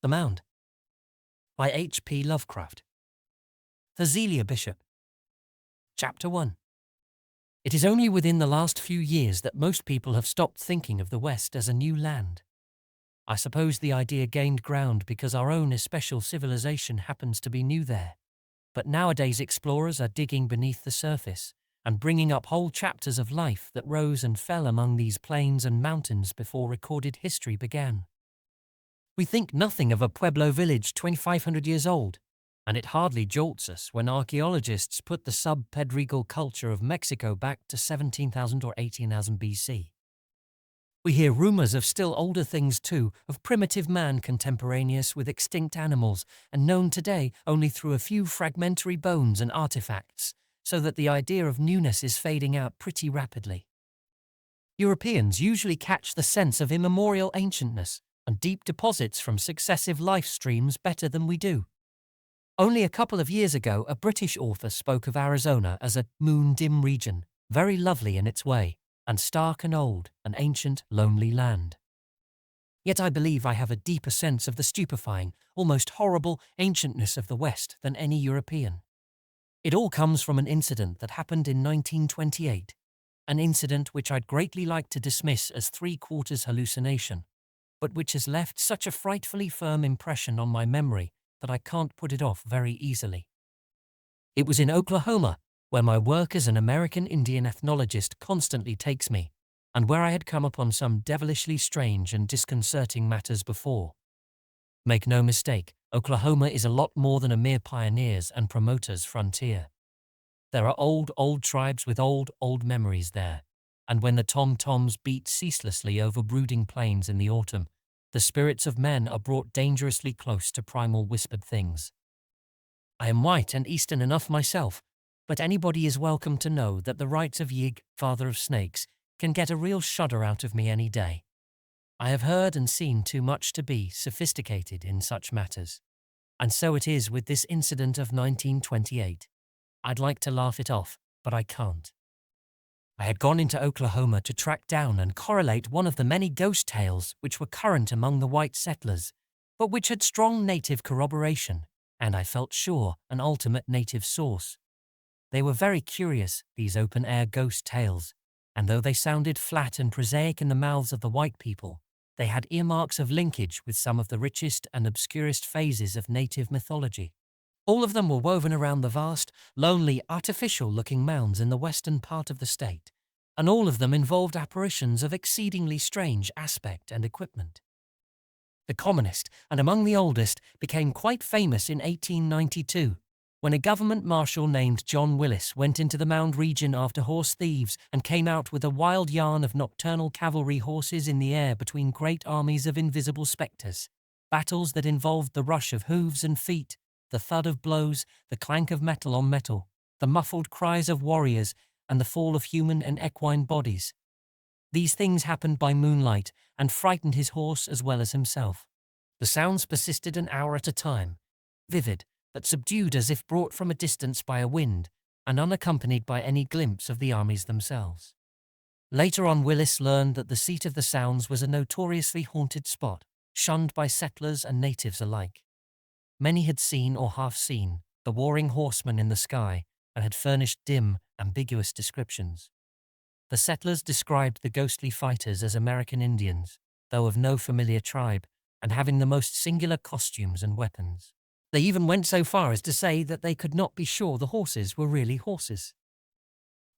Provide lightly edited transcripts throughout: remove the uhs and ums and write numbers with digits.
The Mound by H.P. Lovecraft. The Zealia Bishop. Chapter 1. It is only within the last few years that most people have stopped thinking of the West as a new land. I suppose the idea gained ground because our own especial civilization happens to be new there. But nowadays explorers are digging beneath the surface and bringing up whole chapters of life that rose and fell among these plains and mountains before recorded history began. We think nothing of a Pueblo village 2,500 years old, and it hardly jolts us when archaeologists put the sub-Pedregal culture of Mexico back to 17,000 or 18,000 BC. We hear rumors of still older things too, of primitive man contemporaneous with extinct animals and known today only through a few fragmentary bones and artifacts, so that the idea of newness is fading out pretty rapidly. Europeans usually catch the sense of immemorial ancientness and deep deposits from successive life streams better than we do. Only a couple of years ago, a British author spoke of Arizona as a moon-dim region, very lovely in its way, and stark and old, an ancient, lonely land. Yet I believe I have a deeper sense of the stupefying, almost horrible ancientness of the West than any European. It all comes from an incident that happened in 1928, an incident which I'd greatly like to dismiss as three-quarters hallucination, but which has left such a frightfully firm impression on my memory that I can't put it off very easily. It was in Oklahoma, where my work as an American Indian ethnologist constantly takes me, and where I had come upon some devilishly strange and disconcerting matters before. Make no mistake, Oklahoma is a lot more than a mere pioneers' and promoters' frontier. There are old tribes with old memories there, and when the tom-toms beat ceaselessly over brooding plains in the autumn, the spirits of men are brought dangerously close to primal whispered things. I am white and Eastern enough myself, but anybody is welcome to know that the rites of Yig, father of snakes, can get a real shudder out of me any day. I have heard and seen too much to be sophisticated in such matters. And so it is with this incident of 1928. I'd like to laugh it off, but I can't. I had gone into Oklahoma to track down and correlate one of the many ghost tales which were current among the white settlers, but which had strong native corroboration, and I felt sure an ultimate native source. They were very curious, these open-air ghost tales, and though they sounded flat and prosaic in the mouths of the white people, they had earmarks of linkage with some of the richest and obscurest phases of native mythology. All of them were woven around the vast, lonely, artificial-looking mounds in the western part of the state, and all of them involved apparitions of exceedingly strange aspect and equipment. The commonest, and among the oldest, became quite famous in 1892, when a government marshal named John Willis went into the Mound region after horse thieves and came out with a wild yarn of nocturnal cavalry horses in the air between great armies of invisible spectres, battles that involved the rush of hooves and feet, the thud of blows, the clank of metal on metal, the muffled cries of warriors, and the fall of human and equine bodies. These things happened by moonlight and frightened his horse as well as himself. The sounds persisted an hour at a time, vivid, but subdued as if brought from a distance by a wind, and unaccompanied by any glimpse of the armies themselves. Later on, Willis learned that the seat of the sounds was a notoriously haunted spot, shunned by settlers and natives alike. Many had seen or half seen the warring horsemen in the sky and had furnished dim, ambiguous descriptions. The settlers described the ghostly fighters as American Indians, though of no familiar tribe, and having the most singular costumes and weapons. They even went so far as to say that they could not be sure the horses were really horses.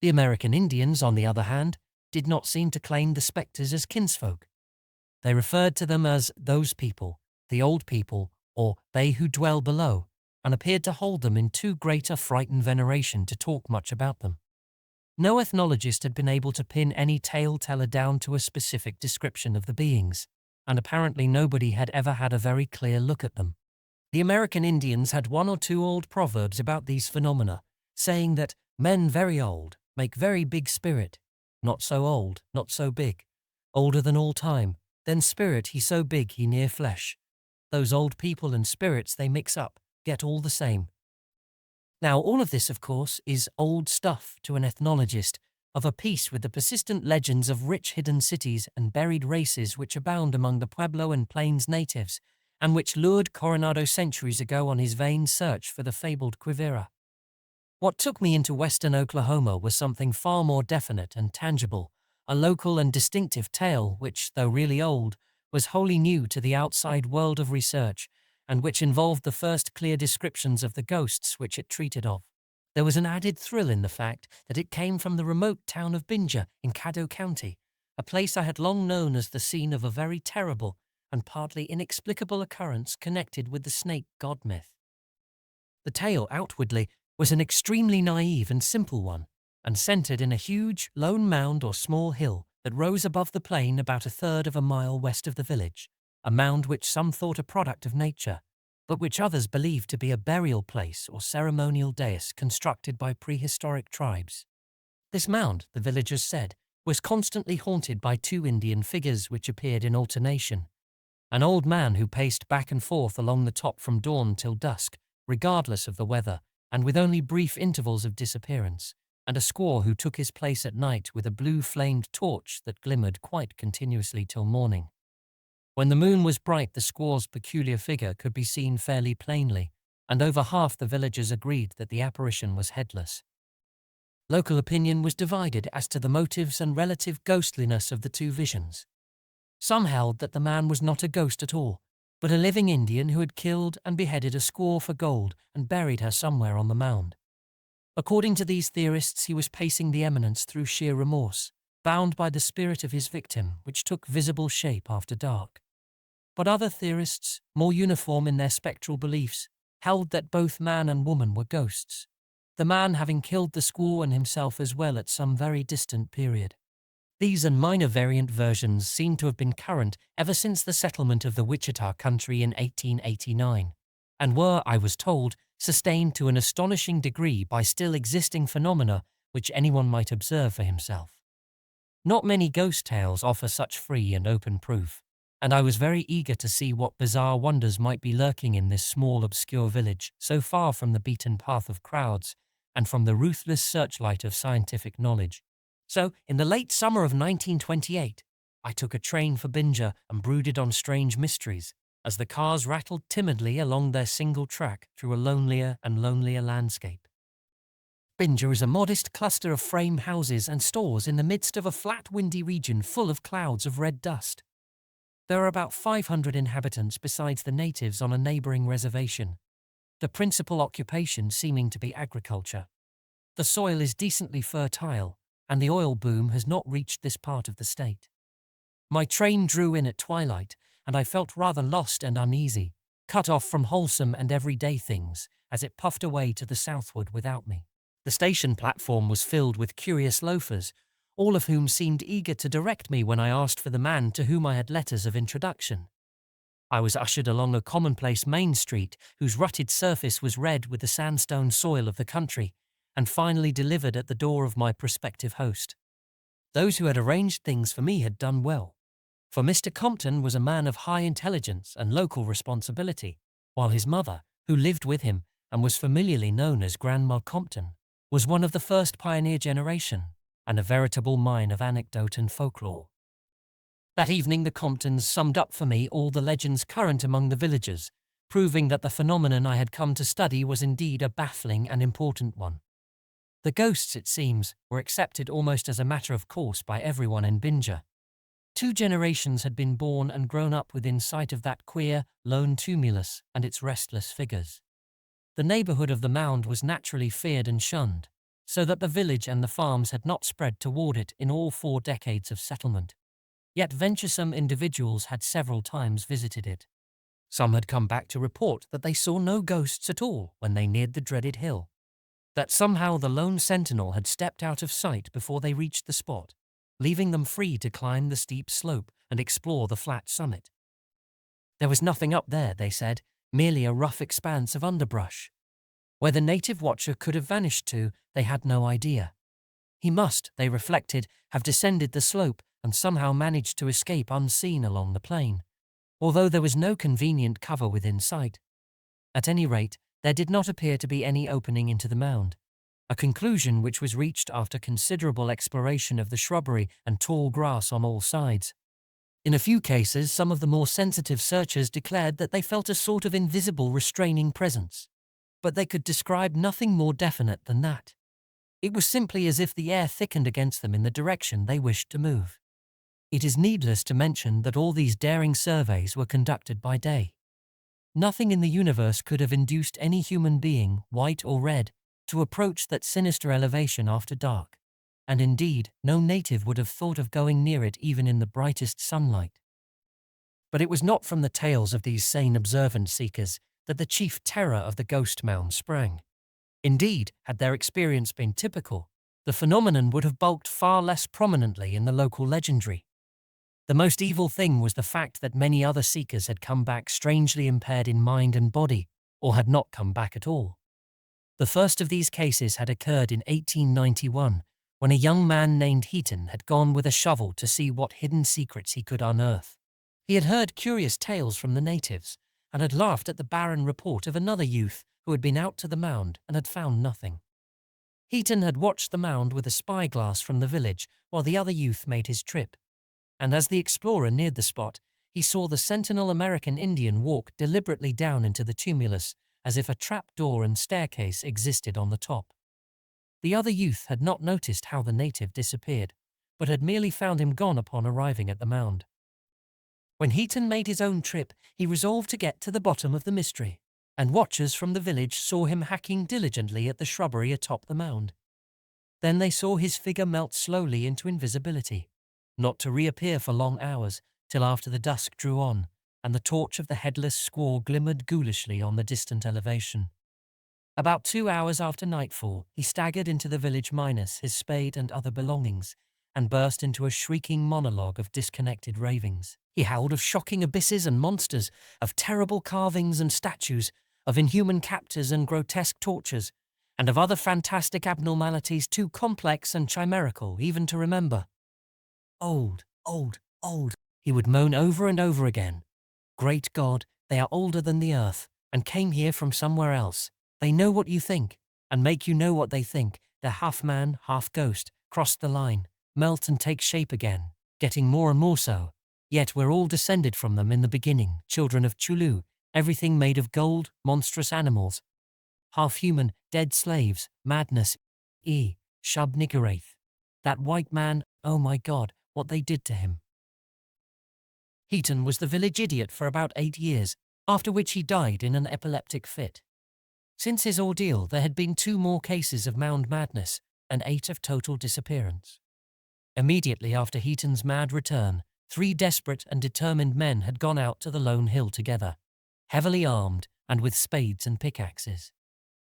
The American Indians, on the other hand, did not seem to claim the spectres as kinsfolk. They referred to them as those people, the old people, or they who dwell below, and appeared to hold them in too great a frightened veneration to talk much about them. No ethnologist had been able to pin any tale-teller down to a specific description of the beings, and apparently nobody had ever had a very clear look at them. The American Indians had one or two old proverbs about these phenomena, saying that men very old make very big spirit, not so old, not so big, older than all time, then spirit he so big he near flesh. Those old people and spirits they mix up, get all the same. Now all of this, of course, is old stuff to an ethnologist, of a piece with the persistent legends of rich hidden cities and buried races which abound among the Pueblo and Plains natives, and which lured Coronado centuries ago on his vain search for the fabled Quivira. What took me into western Oklahoma was something far more definite and tangible, a local and distinctive tale which, though really old, was wholly new to the outside world of research, and which involved the first clear descriptions of the ghosts which it treated of. There was an added thrill in the fact that it came from the remote town of Binja in Caddo County, a place I had long known as the scene of a very terrible and partly inexplicable occurrence connected with the snake god myth. The tale, outwardly, was an extremely naive and simple one, and centered in a huge, lone mound or small hill that rose above the plain about a third of a mile west of the village, a mound which some thought a product of nature, but which others believed to be a burial place or ceremonial dais constructed by prehistoric tribes. This mound, the villagers said, was constantly haunted by two Indian figures which appeared in alternation: an old man who paced back and forth along the top from dawn till dusk, regardless of the weather, and with only brief intervals of disappearance, and a squaw who took his place at night with a blue-flamed torch that glimmered quite continuously till morning. When the moon was bright, the squaw's peculiar figure could be seen fairly plainly, and over half the villagers agreed that the apparition was headless. Local opinion was divided as to the motives and relative ghostliness of the two visions. Some held that the man was not a ghost at all, but a living Indian who had killed and beheaded a squaw for gold and buried her somewhere on the mound. According to these theorists, he was pacing the eminence through sheer remorse, bound by the spirit of his victim, which took visible shape after dark. But other theorists, more uniform in their spectral beliefs, held that both man and woman were ghosts, the man having killed the squaw and himself as well at some very distant period. These and minor variant versions seem to have been current ever since the settlement of the Wichita country in 1889, and were, I was told, sustained to an astonishing degree by still existing phenomena which anyone might observe for himself. Not many ghost tales offer such free and open proof, and I was very eager to see what bizarre wonders might be lurking in this small, obscure village, so far from the beaten path of crowds and from the ruthless searchlight of scientific knowledge. So, in the late summer of 1928, I took a train for Binja and brooded on strange mysteries as the cars rattled timidly along their single track through a lonelier and lonelier landscape. Binja is a modest cluster of frame houses and stores in the midst of a flat, windy region full of clouds of red dust. There are about 500 inhabitants besides the natives on a neighboring reservation, the principal occupation seeming to be agriculture. The soil is decently fertile, and the oil boom has not reached this part of the state. My train drew in at twilight, and I felt rather lost and uneasy, cut off from wholesome and everyday things, as it puffed away to the southward without me. The station platform was filled with curious loafers, all of whom seemed eager to direct me when I asked for the man to whom I had letters of introduction. I was ushered along a commonplace main street whose rutted surface was red with the sandstone soil of the country, and finally delivered at the door of my prospective host. Those who had arranged things for me had done well, for Mr. Compton was a man of high intelligence and local responsibility, while his mother, who lived with him and was familiarly known as Grandma Compton, was one of the first pioneer generation, and a veritable mine of anecdote and folklore. That evening the Comptons summed up for me all the legends current among the villagers, proving that the phenomenon I had come to study was indeed a baffling and important one. The ghosts, it seems, were accepted almost as a matter of course by everyone in Binja. 2 generations had been born and grown up within sight of that queer, lone tumulus and its restless figures. The neighborhood of the mound was naturally feared and shunned, so that the village and the farms had not spread toward it in all 4 decades of settlement. Yet venturesome individuals had several times visited it. Some had come back to report that they saw no ghosts at all when they neared the dreaded hill, that somehow the lone sentinel had stepped out of sight before they reached the spot, leaving them free to climb the steep slope and explore the flat summit. There was nothing up there, they said, merely a rough expanse of underbrush. Where the native watcher could have vanished to, they had no idea. He must, they reflected, have descended the slope and somehow managed to escape unseen along the plain, although there was no convenient cover within sight. At any rate, there did not appear to be any opening into the mound, a conclusion which was reached after considerable exploration of the shrubbery and tall grass on all sides. In a few cases, some of the more sensitive searchers declared that they felt a sort of invisible restraining presence, but they could describe nothing more definite than that. It was simply as if the air thickened against them in the direction they wished to move. It is needless to mention that all these daring surveys were conducted by day. Nothing in the universe could have induced any human being, white or red, to approach that sinister elevation after dark, and indeed, no native would have thought of going near it even in the brightest sunlight. But it was not from the tales of these sane observant seekers that the chief terror of the ghost mound sprang. Indeed, had their experience been typical, the phenomenon would have bulked far less prominently in the local legendary. The most evil thing was the fact that many other seekers had come back strangely impaired in mind and body, or had not come back at all. The first of these cases had occurred in 1891, when a young man named Heaton had gone with a shovel to see what hidden secrets he could unearth. He had heard curious tales from the natives, and had laughed at the barren report of another youth who had been out to the mound and had found nothing. Heaton had watched the mound with a spyglass from the village while the other youth made his trip, and as the explorer neared the spot, he saw the sentinel American Indian walk deliberately down into the tumulus, as if a trap door and staircase existed on the top. The other youth had not noticed how the native disappeared, but had merely found him gone upon arriving at the mound. When Heaton made his own trip, he resolved to get to the bottom of the mystery, and watchers from the village saw him hacking diligently at the shrubbery atop the mound. Then they saw his figure melt slowly into invisibility, not to reappear for long hours, till after the dusk drew on, and the torch of the headless squaw glimmered ghoulishly on the distant elevation. About 2 hours after nightfall, he staggered into the village minus his spade and other belongings, and burst into a shrieking monologue of disconnected ravings. He howled of shocking abysses and monsters, of terrible carvings and statues, of inhuman captors and grotesque tortures, and of other fantastic abnormalities too complex and chimerical even to remember. Old, old, old, he would moan over and over again. Great God, they are older than the earth, and came here from somewhere else. They know what you think, and make you know what they think. They're half man, half ghost, cross the line, melt and take shape again, getting more and more so. Yet we're all descended from them in the beginning, children of Tulu, everything made of gold, monstrous animals. Half human, dead slaves, madness, Shub Niggurath. That white man, oh my God, what they did to him. Heaton was the village idiot for about 8 years, after which he died in an epileptic fit. Since his ordeal, there had been 2 more cases of mound madness and 8 of total disappearance. Immediately after Heaton's mad return, 3 desperate and determined men had gone out to the lone hill together, heavily armed and with spades and pickaxes.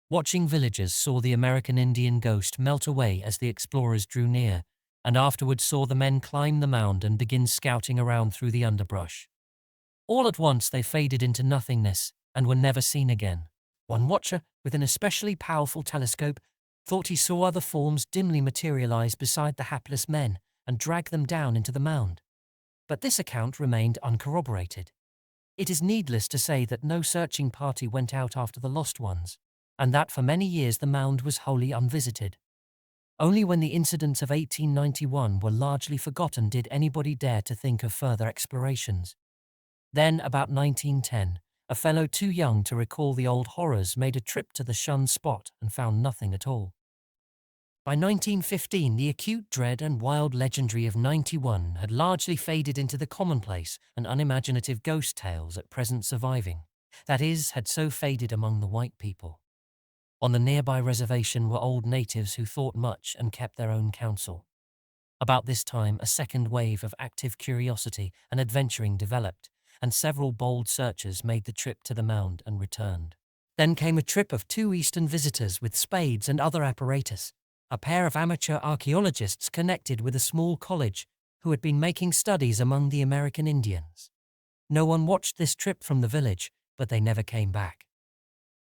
Watching villagers saw the American Indian ghost melt away as the explorers drew near, and afterwards saw the men climb the mound and begin scouting around through the underbrush. All at once they faded into nothingness and were never seen again. One watcher, with an especially powerful telescope, thought he saw other forms dimly materialize beside the hapless men and drag them down into the mound. But this account remained uncorroborated. It is needless to say that no searching party went out after the lost ones, and that for many years the mound was wholly unvisited. Only when the incidents of 1891 were largely forgotten did anybody dare to think of further explorations. Then, about 1910, a fellow too young to recall the old horrors made a trip to the shunned spot and found nothing at all. By 1915, the acute dread and wild legendary of 91 had largely faded into the commonplace and unimaginative ghost tales at present surviving. That is, had so faded among the white people. On the nearby reservation were old natives who thought much and kept their own counsel. About this time, a second wave of active curiosity and adventuring developed, and several bold searchers made the trip to the mound and returned. Then came a trip of 2 Eastern visitors with spades and other apparatus, a pair of amateur archaeologists connected with a small college who had been making studies among the American Indians. No one watched this trip from the village, but they never came back.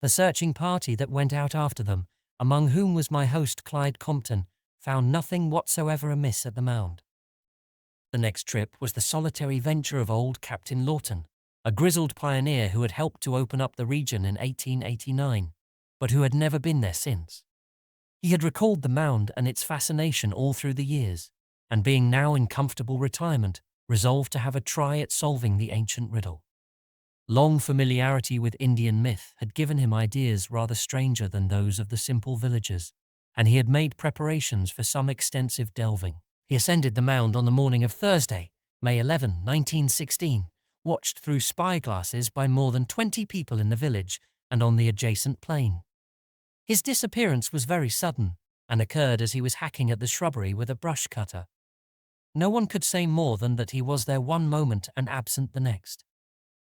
The searching party that went out after them, among whom was my host Clyde Compton, found nothing whatsoever amiss at the mound. The next trip was the solitary venture of old Captain Lawton, a grizzled pioneer who had helped to open up the region in 1889, but who had never been there since. He had recalled the mound and its fascination all through the years, and being now in comfortable retirement, resolved to have a try at solving the ancient riddle. Long familiarity with Indian myth had given him ideas rather stranger than those of the simple villagers, and he had made preparations for some extensive delving. He ascended the mound on the morning of Thursday, May 11, 1916, watched through spyglasses by more than 20 people in the village and on the adjacent plain. His disappearance was very sudden and occurred as he was hacking at the shrubbery with a brush cutter. No one could say more than that he was there one moment and absent the next.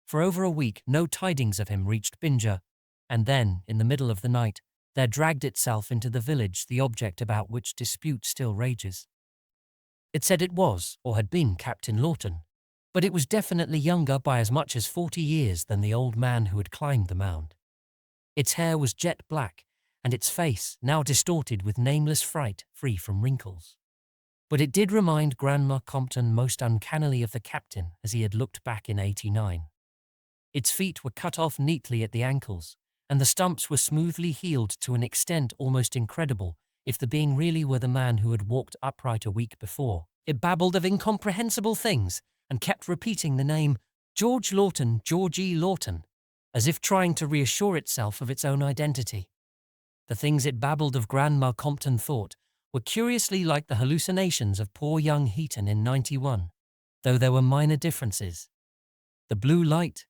For over a week, no tidings of him reached Binja, and then, in the middle of the night, there dragged itself into the village the object about which dispute still rages. It said it was, or had been, Captain Lawton, but it was definitely younger by as much as 40 years than the old man who had climbed the mound. Its hair was jet black, and its face, now distorted with nameless fright, free from wrinkles. But it did remind Grandma Compton most uncannily of the captain as he had looked back in '89. Its feet were cut off neatly at the ankles, and the stumps were smoothly healed to an extent almost incredible if the being really were the man who had walked upright a week before. It babbled of incomprehensible things and kept repeating the name George Lawton, Georgie Lawton, as if trying to reassure itself of its own identity. The things it babbled of Grandma Compton thought were curiously like the hallucinations of poor young Heaton in '91, though there were minor differences. The blue light,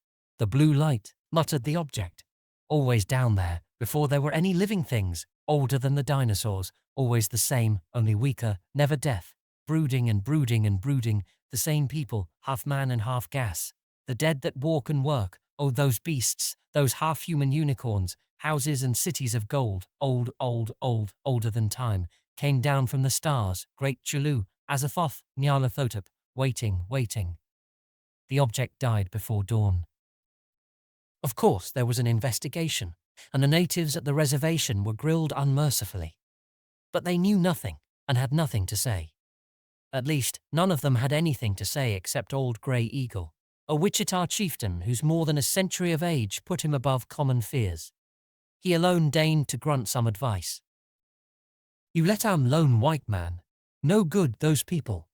muttered the object. Always down there, before there were any living things, older than the dinosaurs, always the same, only weaker, never deaf, brooding and brooding and brooding, the same people, half man and half gas, the dead that walk and work, oh those beasts, those half-human unicorns, houses and cities of gold, old, older than time, came down from the stars, great Tulu, Azathoth, Nyarlathotep, waiting. The object died before dawn. Of course, there was an investigation, and the natives at the reservation were grilled unmercifully. But they knew nothing and had nothing to say. At least, none of them had anything to say except old Grey Eagle, a Wichita chieftain whose more than a century of age put him above common fears. He alone deigned to grunt some advice. "You let lone white man. No good, those people.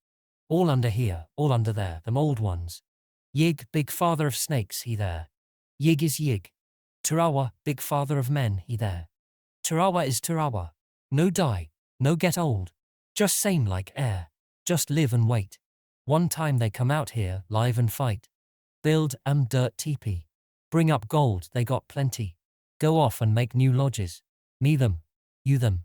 All under here, all under there, them old ones. Yig, big father of snakes, he there. Yig is Yig. Turawa, big father of men, he there. Turawa is Turawa. No die, no get old. Just same like air. Just live and wait. One time they come out here, live and fight. Build dirt teepee. Bring up gold, they got plenty. Go off and make new lodges. Me them, you them.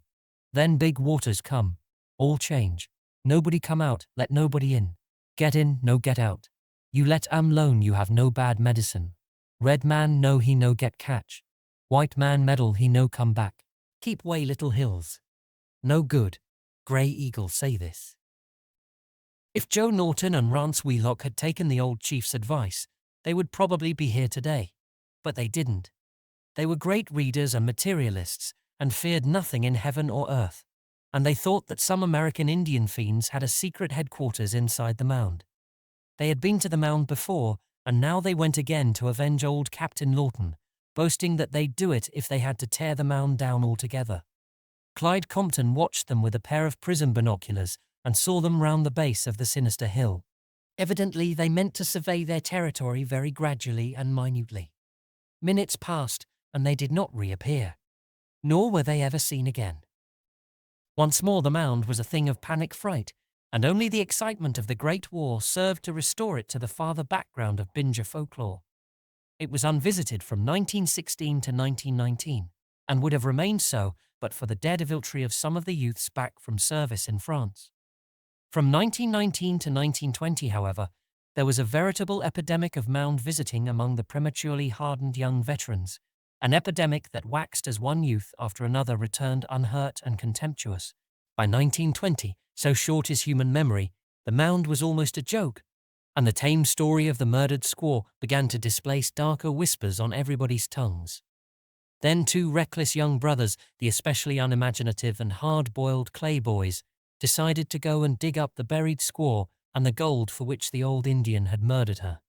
Then big waters come. All change. Nobody come out, let nobody in. Get in, no get out. You let lone, you have no bad medicine. Red man no he no get catch. White man meddle he no come back. Keep way little hills. No good. Grey Eagle say this." If Joe Norton and Rance Wheelock had taken the old chief's advice, they would probably be here today. But they didn't. They were great readers and materialists and feared nothing in heaven or earth, and they thought that some American Indian fiends had a secret headquarters inside the mound. They had been to the mound before, and now they went again to avenge old Captain Lawton, boasting that they'd do it if they had to tear the mound down altogether. Clyde Compton watched them with a pair of prism binoculars and saw them round the base of the sinister hill. Evidently, they meant to survey their territory very gradually and minutely. Minutes passed, and they did not reappear. Nor were they ever seen again. Once more the mound was a thing of panic fright, and only the excitement of the Great War served to restore it to the farther background of Binja folklore. It was unvisited from 1916 to 1919, and would have remained so but for the deviltry of some of the youths back from service in France. From 1919 to 1920, however, there was a veritable epidemic of mound visiting among the prematurely hardened young veterans, an epidemic that waxed as one youth after another returned unhurt and contemptuous. By 1920, so short is human memory, the mound was almost a joke, and the tame story of the murdered squaw began to displace darker whispers on everybody's tongues. Then two reckless young brothers, the especially unimaginative and hard-boiled clay boys, decided to go and dig up the buried squaw and the gold for which the old Indian had murdered her.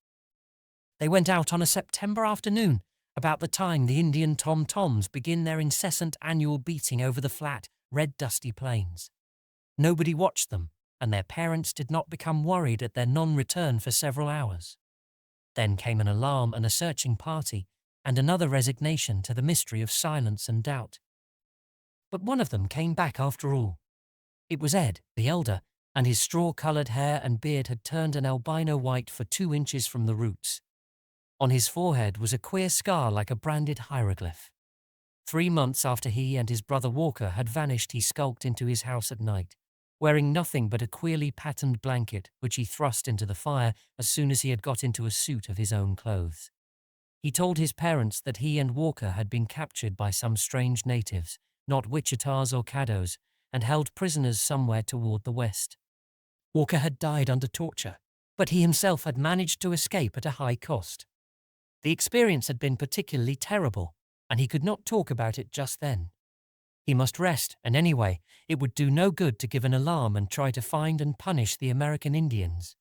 They went out on a September afternoon, about the time the Indian tom-toms begin their incessant annual beating over the flat, red dusty plains. Nobody watched them, and their parents did not become worried at their non-return for several hours. Then came an alarm and a searching party, and another resignation to the mystery of silence and doubt. But one of them came back after all. It was Ed, the elder, and his straw-coloured hair and beard had turned an albino white for 2 inches from the roots. On his forehead was a queer scar like a branded hieroglyph. 3 months after he and his brother Walker had vanished, he skulked into his house at night, wearing nothing but a queerly patterned blanket which he thrust into the fire as soon as he had got into a suit of his own clothes. He told his parents that he and Walker had been captured by some strange natives, not Wichitas or Caddos, and held prisoners somewhere toward the west. Walker had died under torture, but he himself had managed to escape at a high cost. The experience had been particularly terrible, and he could not talk about it just then. He must rest, and anyway, it would do no good to give an alarm and try to find and punish the American Indians.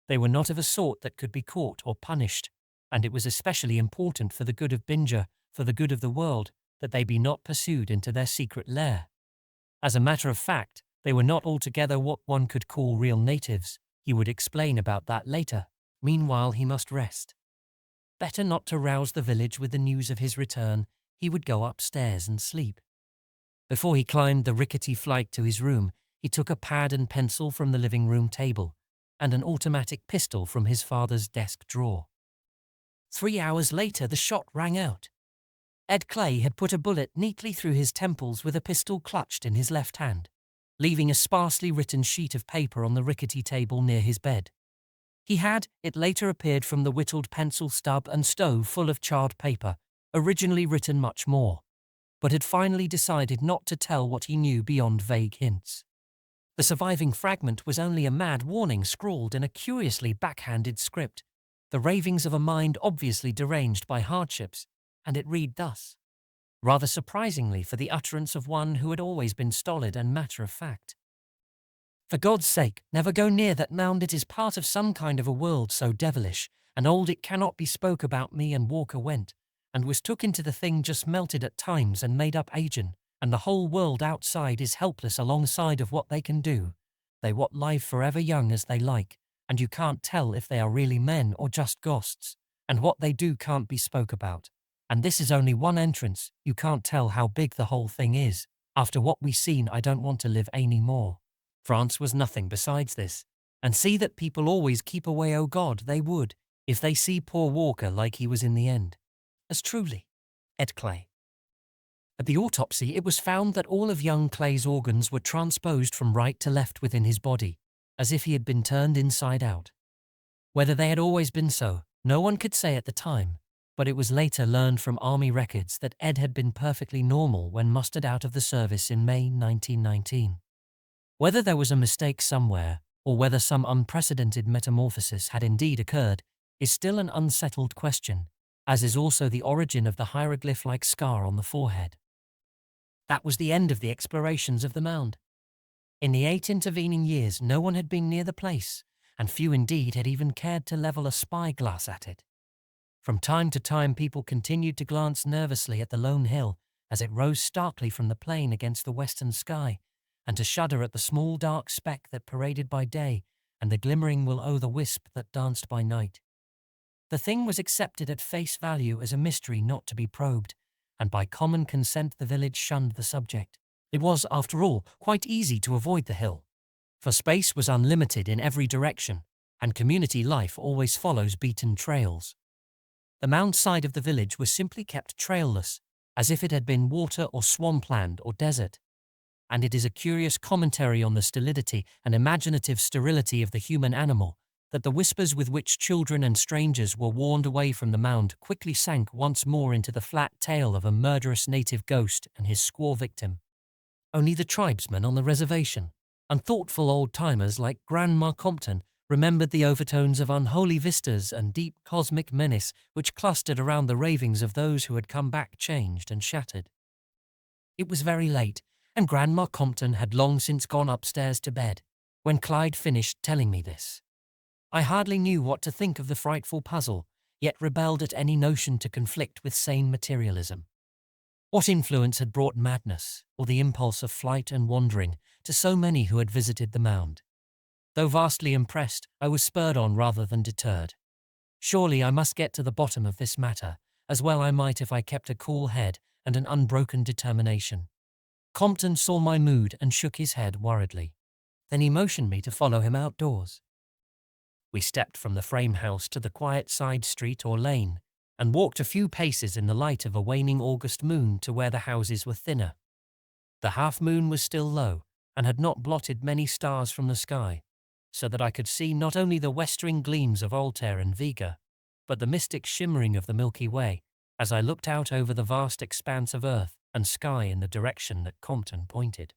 They were not of a sort that could be caught or punished, and it was especially important for the good of Binja, for the good of the world, that they be not pursued into their secret lair. As a matter of fact, they were not altogether what one could call real natives. He would explain about that later. Meanwhile, he must rest. Better not to rouse the village with the news of his return. He would go upstairs and sleep. Before he climbed the rickety flight to his room, he took a pad and pencil from the living room table and an automatic pistol from his father's desk drawer. 3 hours later, the shot rang out. Ed Clay had put a bullet neatly through his temples with a pistol clutched in his left hand, leaving a sparsely written sheet of paper on the rickety table near his bed. He had, it later appeared from the whittled pencil stub and stove full of charred paper, originally written much more, but had finally decided not to tell what he knew beyond vague hints. The surviving fragment was only a mad warning scrawled in a curiously backhanded script, the ravings of a mind obviously deranged by hardships, and it read thus, rather surprisingly for the utterance of one who had always been stolid and matter-of-fact. For God's sake, never go near that mound. It is part of some kind of a world so devilish and old it cannot be spoke about. Me and Walker went, and was took into the thing, just melted at times and made up agin, and the whole world outside is helpless alongside of what they can do. They what live forever young as they like, and you can't tell if they are really men or just ghosts, and what they do can't be spoke about. And this is only one entrance. You can't tell how big the whole thing is. After what we seen, I don't want to live any more. France was nothing besides this. And see that people always keep away. Oh God, they would, if they see poor Walker like he was in the end. As truly, Ed Clay. At the autopsy, it was found that all of young Clay's organs were transposed from right to left within his body, as if he had been turned inside out. Whether they had always been so, no one could say at the time, but it was later learned from army records that Ed had been perfectly normal when mustered out of the service in May 1919. Whether there was a mistake somewhere, or whether some unprecedented metamorphosis had indeed occurred, is still an unsettled question, as is also the origin of the hieroglyph-like scar on the forehead. That was the end of the explorations of the mound. In the 8 intervening years, no one had been near the place, and few indeed had even cared to level a spyglass at it. From time to time, people continued to glance nervously at the lone hill as it rose starkly from the plain against the western sky, and to shudder at the small dark speck that paraded by day and the glimmering will-o'-the-wisp that danced by night. The thing was accepted at face value as a mystery not to be probed, and by common consent the village shunned the subject. It was, after all, quite easy to avoid the hill, for space was unlimited in every direction, and community life always follows beaten trails. The mound side of the village was simply kept trailless, as if it had been water or swampland or desert. And it is a curious commentary on the stolidity and imaginative sterility of the human animal that the whispers with which children and strangers were warned away from the mound quickly sank once more into the flat tale of a murderous native ghost and his squaw victim. Only the tribesmen on the reservation, unthoughtful old-timers like Grandma Compton, remembered the overtones of unholy vistas and deep cosmic menace which clustered around the ravings of those who had come back changed and shattered. It was very late, and Grandma Compton had long since gone upstairs to bed, when Clyde finished telling me this. I hardly knew what to think of the frightful puzzle, yet rebelled at any notion to conflict with sane materialism. What influence had brought madness, or the impulse of flight and wandering, to so many who had visited the mound? Though vastly impressed, I was spurred on rather than deterred. Surely I must get to the bottom of this matter, as well I might if I kept a cool head and an unbroken determination. Compton saw my mood and shook his head worriedly. Then he motioned me to follow him outdoors. We stepped from the frame house to the quiet side street or lane, and walked a few paces in the light of a waning August moon to where the houses were thinner. The half-moon was still low, and had not blotted many stars from the sky, so that I could see not only the westering gleams of Altair and Vega, but the mystic shimmering of the Milky Way, as I looked out over the vast expanse of earth and sky in the direction that Compton pointed.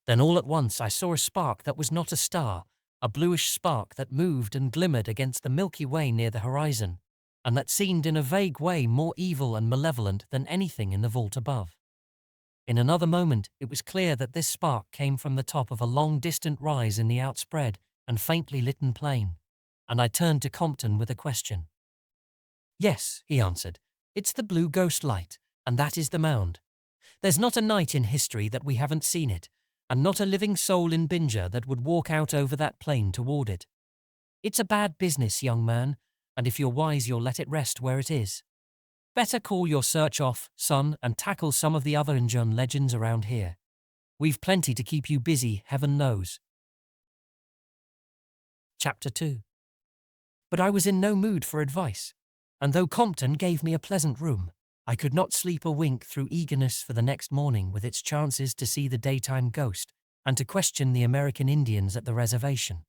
Then all at once I saw a spark that was not a star, a bluish spark that moved and glimmered against the Milky Way near the horizon, and that seemed in a vague way more evil and malevolent than anything in the vault above. In another moment it was clear that this spark came from the top of a long distant rise in the outspread and faintly litten plain, and I turned to Compton with a question. "Yes," he answered, "it's the blue ghost light, and that is the Mound. There's not a night in history that we haven't seen it, and not a living soul in Binja that would walk out over that plain toward it. It's a bad business, young man, and if you're wise you'll let it rest where it is. Better call your search off, son, and tackle some of the other Injun legends around here. We've plenty to keep you busy, heaven knows." Chapter 2. But I was in no mood for advice, and though Compton gave me a pleasant room, I could not sleep a wink through eagerness for the next morning with its chances to see the daytime ghost and to question the American Indians at the reservation.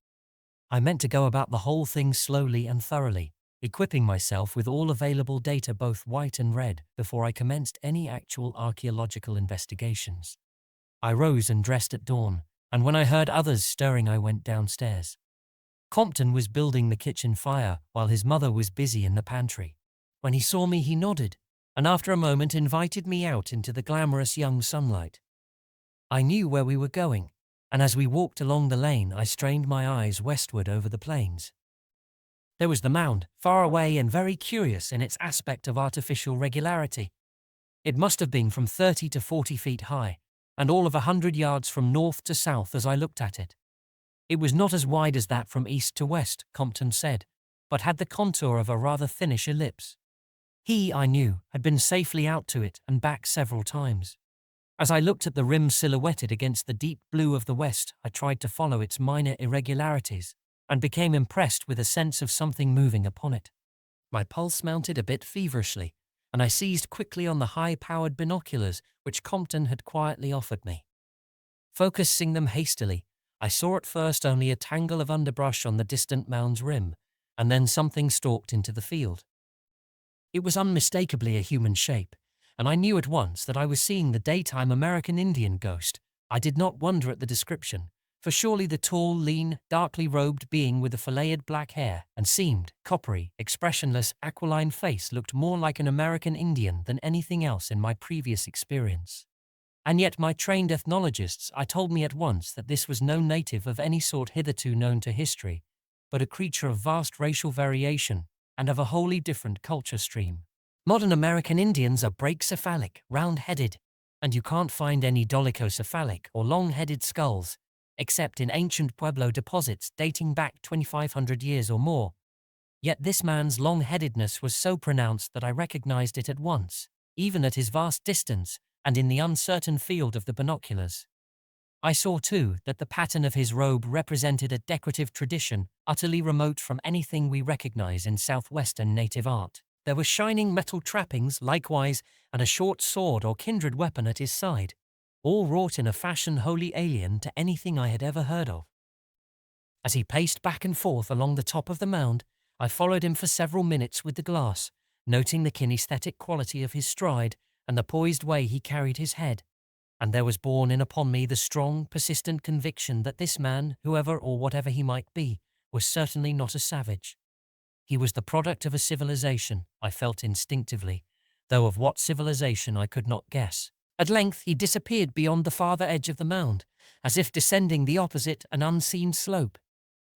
I meant to go about the whole thing slowly and thoroughly, equipping myself with all available data both white and red before I commenced any actual archaeological investigations. I rose and dressed at dawn, and when I heard others stirring I went downstairs. Compton was building the kitchen fire while his mother was busy in the pantry. When he saw me he nodded, and after a moment invited me out into the glamorous young sunlight. I knew where we were going, and as we walked along the lane I strained my eyes westward over the plains. There was the Mound, far away and very curious in its aspect of artificial regularity. It must have been from 30 to 40 feet high, and all of 100 yards from north to south as I looked at it. It was not as wide as that from east to west, Compton said, but had the contour of a rather thinnish ellipse. He, I knew, had been safely out to it and back several times. As I looked at the rim silhouetted against the deep blue of the west, I tried to follow its minor irregularities, and became impressed with a sense of something moving upon it. My pulse mounted a bit feverishly, and I seized quickly on the high-powered binoculars which Compton had quietly offered me. Focusing them hastily, I saw at first only a tangle of underbrush on the distant mound's rim, and then something stalked into the field. It was unmistakably a human shape, and I knew at once that I was seeing the daytime American Indian ghost. I did not wonder at the description, for surely the tall, lean, darkly robed being with the filleted black hair and seamed, coppery, expressionless, aquiline face looked more like an American Indian than anything else in my previous experience. And yet my trained ethnologists told me at once that this was no native of any sort hitherto known to history, but a creature of vast racial variation and of a wholly different culture stream. Modern American Indians are brachycephalic, round-headed, and you can't find any dolichocephalic or long-headed skulls, except in ancient Pueblo deposits dating back 2,500 years or more. Yet this man's long-headedness was so pronounced that I recognized it at once, even at his vast distance and in the uncertain field of the binoculars. I saw, too, that the pattern of his robe represented a decorative tradition utterly remote from anything we recognize in southwestern native art. There were shining metal trappings, likewise, and a short sword or kindred weapon at his side, all wrought in a fashion wholly alien to anything I had ever heard of. As he paced back and forth along the top of the mound, I followed him for several minutes with the glass, noting the kinesthetic quality of his stride and the poised way he carried his head, and there was borne in upon me the strong, persistent conviction that this man, whoever or whatever he might be, was certainly not a savage. He was the product of a civilization, I felt instinctively, though of what civilization I could not guess. At length he disappeared beyond the farther edge of the mound, as if descending the opposite and unseen slope,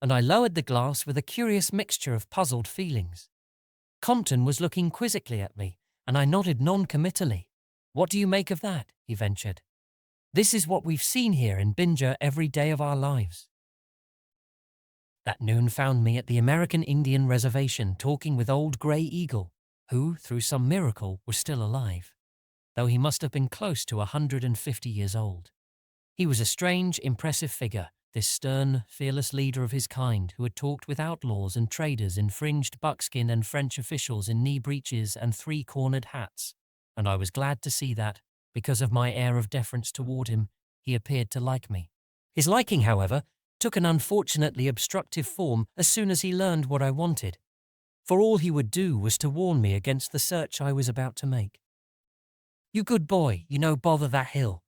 and I lowered the glass with a curious mixture of puzzled feelings. Compton was looking quizzically at me, and I nodded non-committally. "What do you make of that?" he ventured. "This is what we've seen here in Binja every day of our lives." That noon found me at the American Indian reservation talking with old Grey Eagle, who, through some miracle, was still alive, though he must have been close to 150 years old. He was a strange, impressive figure, this stern, fearless leader of his kind who had talked with outlaws and traders in fringed buckskin and French officials in knee breeches and three-cornered hats, and I was glad to see that, because of my air of deference toward him, he appeared to like me. His liking, however, took an unfortunately obstructive form as soon as he learned what I wanted, for all he would do was to warn me against the search I was about to make. "You good boy, you no bother that hill.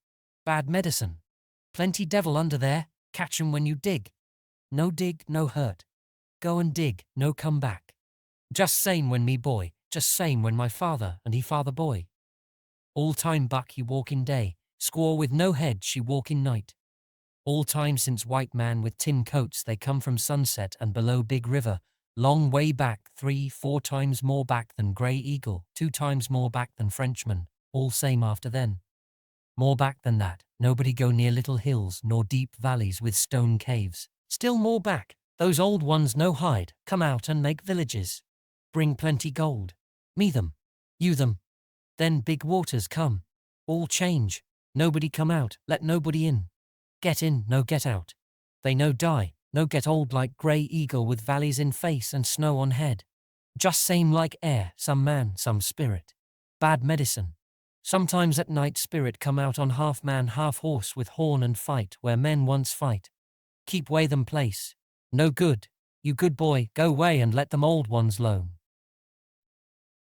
Bad medicine. Plenty devil under there, catch 'em when you dig. No dig, no hurt. Go and dig, no come back. Just same when me boy, just same when my father and he father boy. All time buck he walk in day, squaw with no head she walk in night. All time since white man with tin coats they come from Sunset and below Big River, long way back 3-4 times more back than Grey Eagle, 2 times more back than Frenchman, all same after then. More back than that, nobody go near little hills nor deep valleys with stone caves. Still more back, those old ones no hide, come out and make villages. Bring plenty gold. Me them. You them. Then big waters come. All change. Nobody come out, let nobody in. Get in, no get out. They no die, no get old like Grey Eagle with valleys in face and snow on head. Just same like air, some man, some spirit. Bad medicine. Sometimes at night spirit come out on half man, half horse with horn and fight where men once fight. Keep way them place. No good. You good boy, go way and let them old ones lone."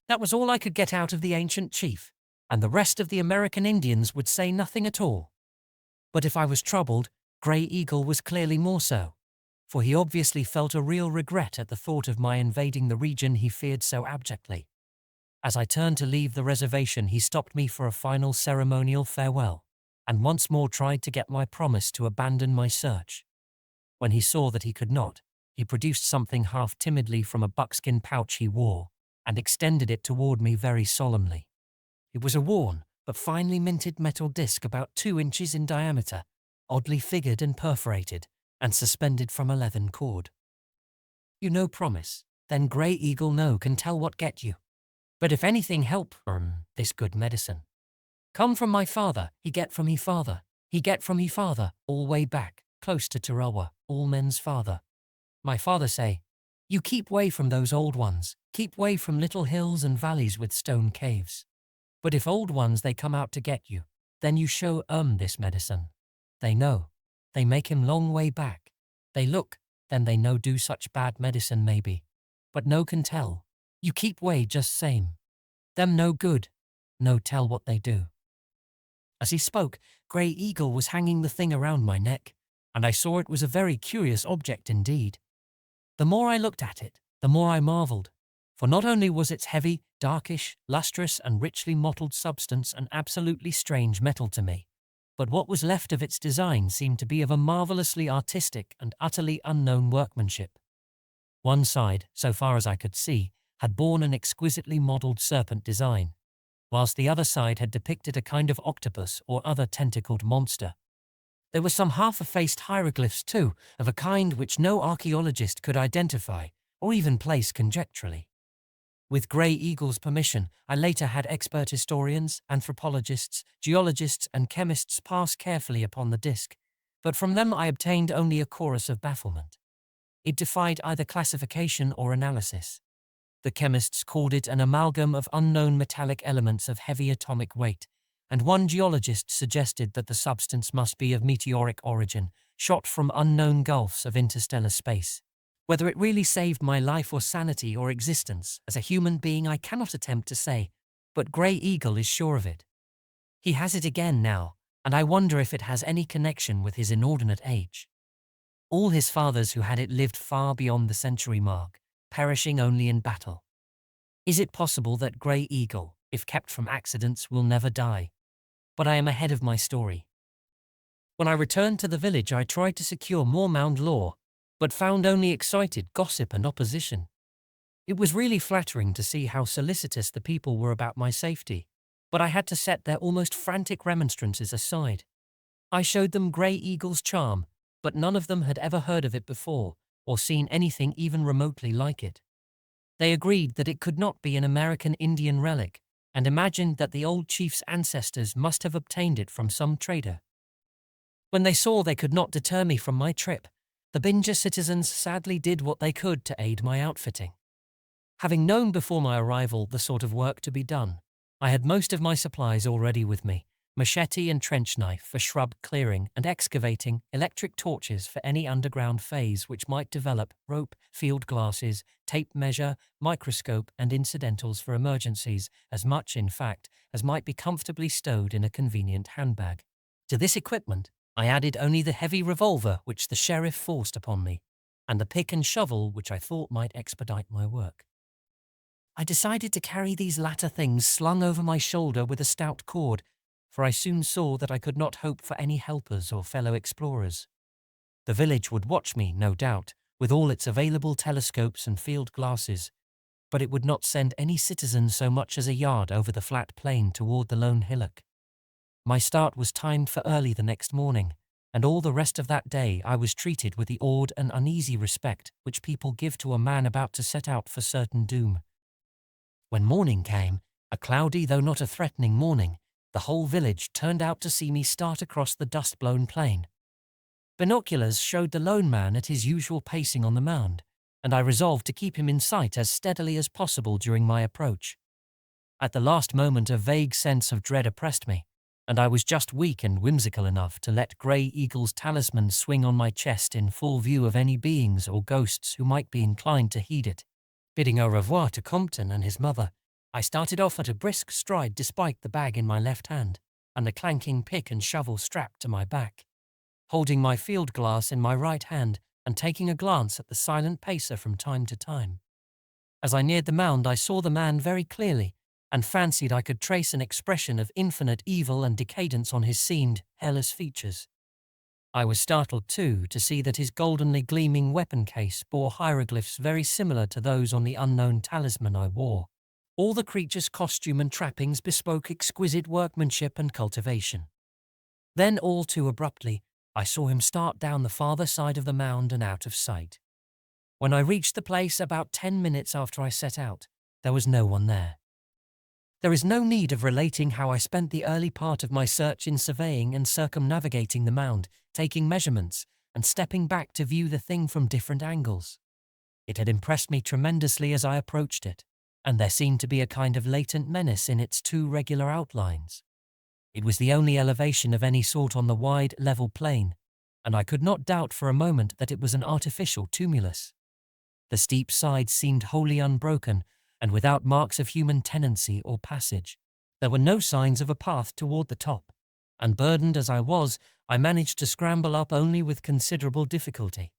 That was all I could get out of the ancient chief, and the rest of the American Indians would say nothing at all. But if I was troubled, Grey Eagle was clearly more so, for he obviously felt a real regret at the thought of my invading the region he feared so abjectly. As I turned to leave the reservation, he stopped me for a final ceremonial farewell, and once more tried to get my promise to abandon my search. When he saw that he could not, he produced something half timidly from a buckskin pouch he wore, and extended it toward me very solemnly. It was a worn, but finely minted metal disc about 2 inches in diameter, oddly figured and perforated, and suspended from a leathern cord. "You no promise, then Grey Eagle no can tell what get you. But if anything help this good medicine. Come from my father, he get from he father, he get from he father, all way back, close to Tsathogua, all men's father. My father say, you keep way from those old ones, keep way from little hills and valleys with stone caves. But if old ones they come out to get you, then you show this medicine. They know, they make him long way back. They look, then they no do such bad medicine maybe. But no can tell. You keep way just same. Them no good, no tell what they do." As he spoke, Grey Eagle was hanging the thing around my neck, and I saw it was a very curious object indeed. The more I looked at it, the more I marveled, for not only was its heavy, darkish, lustrous and richly mottled substance an absolutely strange metal to me, but what was left of its design seemed to be of a marvelously artistic and utterly unknown workmanship. One side, so far as I could see, had borne an exquisitely modelled serpent design, whilst the other side had depicted a kind of octopus or other tentacled monster. There were some half-effaced hieroglyphs too, of a kind which no archaeologist could identify or even place conjecturally. With Grey Eagle's permission, I later had expert historians, anthropologists, geologists and chemists pass carefully upon the disc, but from them I obtained only a chorus of bafflement. It defied either classification or analysis. The chemists called it an amalgam of unknown metallic elements of heavy atomic weight, and one geologist suggested that the substance must be of meteoric origin, shot from unknown gulfs of interstellar space. Whether it really saved my life or sanity or existence as a human being I cannot attempt to say, but Grey Eagle is sure of it. He has it again now, and I wonder if it has any connection with his inordinate age. All his fathers who had it lived far beyond the century mark, perishing only in battle. Is it possible that Grey Eagle, if kept from accidents, will never die? But I am ahead of my story. When I returned to the village, I tried to secure more Mound lore, but found only excited gossip and opposition. It was really flattering to see how solicitous the people were about my safety, but I had to set their almost frantic remonstrances aside. I showed them Grey Eagle's charm, but none of them had ever heard of it before, or seen anything even remotely like it. They agreed that it could not be an American Indian relic, and imagined that the old chief's ancestors must have obtained it from some trader. When they saw they could not deter me from my trip, the Binja citizens sadly did what they could to aid my outfitting. Having known before my arrival the sort of work to be done, I had most of my supplies already with me: machete and trench knife for shrub clearing and excavating, electric torches for any underground phase which might develop, rope, field glasses, tape measure, microscope, and incidentals for emergencies, as much, in fact, as might be comfortably stowed in a convenient handbag. To this equipment, I added only the heavy revolver which the sheriff forced upon me, and the pick and shovel which I thought might expedite my work. I decided to carry these latter things slung over my shoulder with a stout cord, for I soon saw that I could not hope for any helpers or fellow explorers. The village would watch me, no doubt, with all its available telescopes and field glasses, but it would not send any citizen so much as a yard over the flat plain toward the lone hillock. My start was timed for early the next morning, and all the rest of that day I was treated with the awed and uneasy respect which people give to a man about to set out for certain doom. When morning came, a cloudy though not a threatening morning, the whole village turned out to see me start across the dust-blown plain. Binoculars showed the lone man at his usual pacing on the mound, and I resolved to keep him in sight as steadily as possible during my approach. At the last moment a vague sense of dread oppressed me, and I was just weak and whimsical enough to let Grey Eagle's talisman swing on my chest in full view of any beings or ghosts who might be inclined to heed it. Bidding au revoir to Compton and his mother, I started off at a brisk stride despite the bag in my left hand and the clanking pick and shovel strapped to my back, holding my field glass in my right hand and taking a glance at the silent pacer from time to time. As I neared the mound, I saw the man very clearly and fancied I could trace an expression of infinite evil and decadence on his seamed, hairless features. I was startled, too, to see that his goldenly gleaming weapon case bore hieroglyphs very similar to those on the unknown talisman I wore. All the creature's costume and trappings bespoke exquisite workmanship and cultivation. Then, all too abruptly, I saw him start down the farther side of the mound and out of sight. When I reached the place about 10 minutes after I set out, there was no one there. There is no need of relating how I spent the early part of my search in surveying and circumnavigating the mound, taking measurements, and stepping back to view the thing from different angles. It had impressed me tremendously as I approached it, and there seemed to be a kind of latent menace in its two regular outlines. It was the only elevation of any sort on the wide, level plain, and I could not doubt for a moment that it was an artificial tumulus. The steep sides seemed wholly unbroken, and without marks of human tenancy or passage. There were no signs of a path toward the top, and burdened as I was, I managed to scramble up only with considerable difficulty.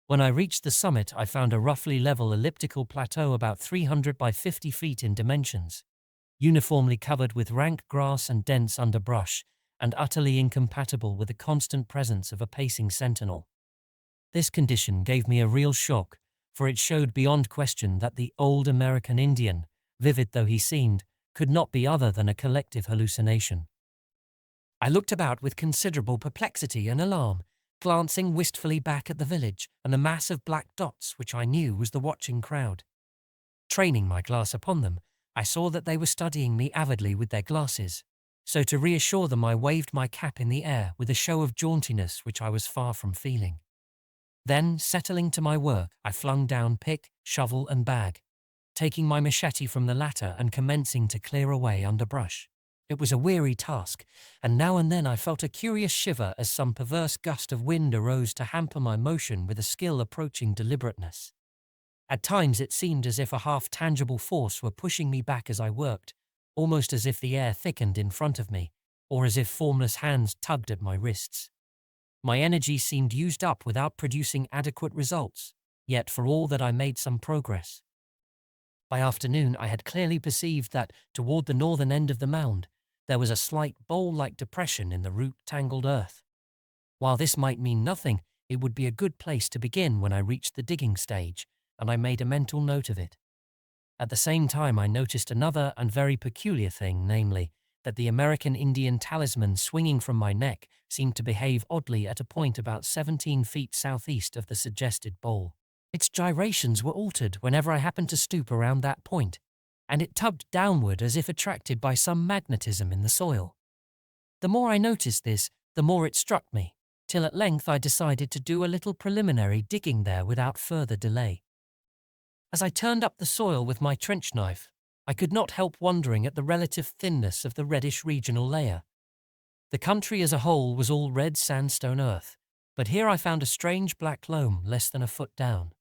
When I reached the summit, I found a roughly level elliptical plateau about 300 by 50 feet in dimensions, uniformly covered with rank grass and dense underbrush, and utterly incompatible with the constant presence of a pacing sentinel. This condition gave me a real shock, for it showed beyond question that the old American Indian, vivid though he seemed, could not be other than a collective hallucination. I looked about with considerable perplexity and alarm, glancing wistfully back at the village and the mass of black dots which I knew was the watching crowd. Training my glass upon them, I saw that they were studying me avidly with their glasses, so to reassure them I waved my cap in the air with a show of jauntiness which I was far from feeling. Then, settling to my work, I flung down pick, shovel, and bag, taking my machete from the latter and commencing to clear away underbrush. It was a weary task, and now and then I felt a curious shiver as some perverse gust of wind arose to hamper my motion with a skill approaching deliberateness. At times it seemed as if a half-tangible force were pushing me back as I worked, almost as if the air thickened in front of me, or as if formless hands tugged at my wrists. My energy seemed used up without producing adequate results, yet for all that I made some progress. By afternoon I had clearly perceived that, toward the northern end of the mound, there was a slight bowl-like depression in the root-tangled earth. While this might mean nothing, it would be a good place to begin when I reached the digging stage, and I made a mental note of it. At the same time I noticed another and very peculiar thing, namely, that the American Indian talisman swinging from my neck seemed to behave oddly at a point about 17 feet southeast of the suggested bowl. Its gyrations were altered whenever I happened to stoop around that point, and it tugged downward as if attracted by some magnetism in the soil. The more I noticed this, the more it struck me, till at length I decided to do a little preliminary digging there without further delay. As I turned up the soil with my trench knife, I could not help wondering at the relative thinness of the reddish regional layer. The country as a whole was all red sandstone earth, but here I found a strange black loam less than a foot down.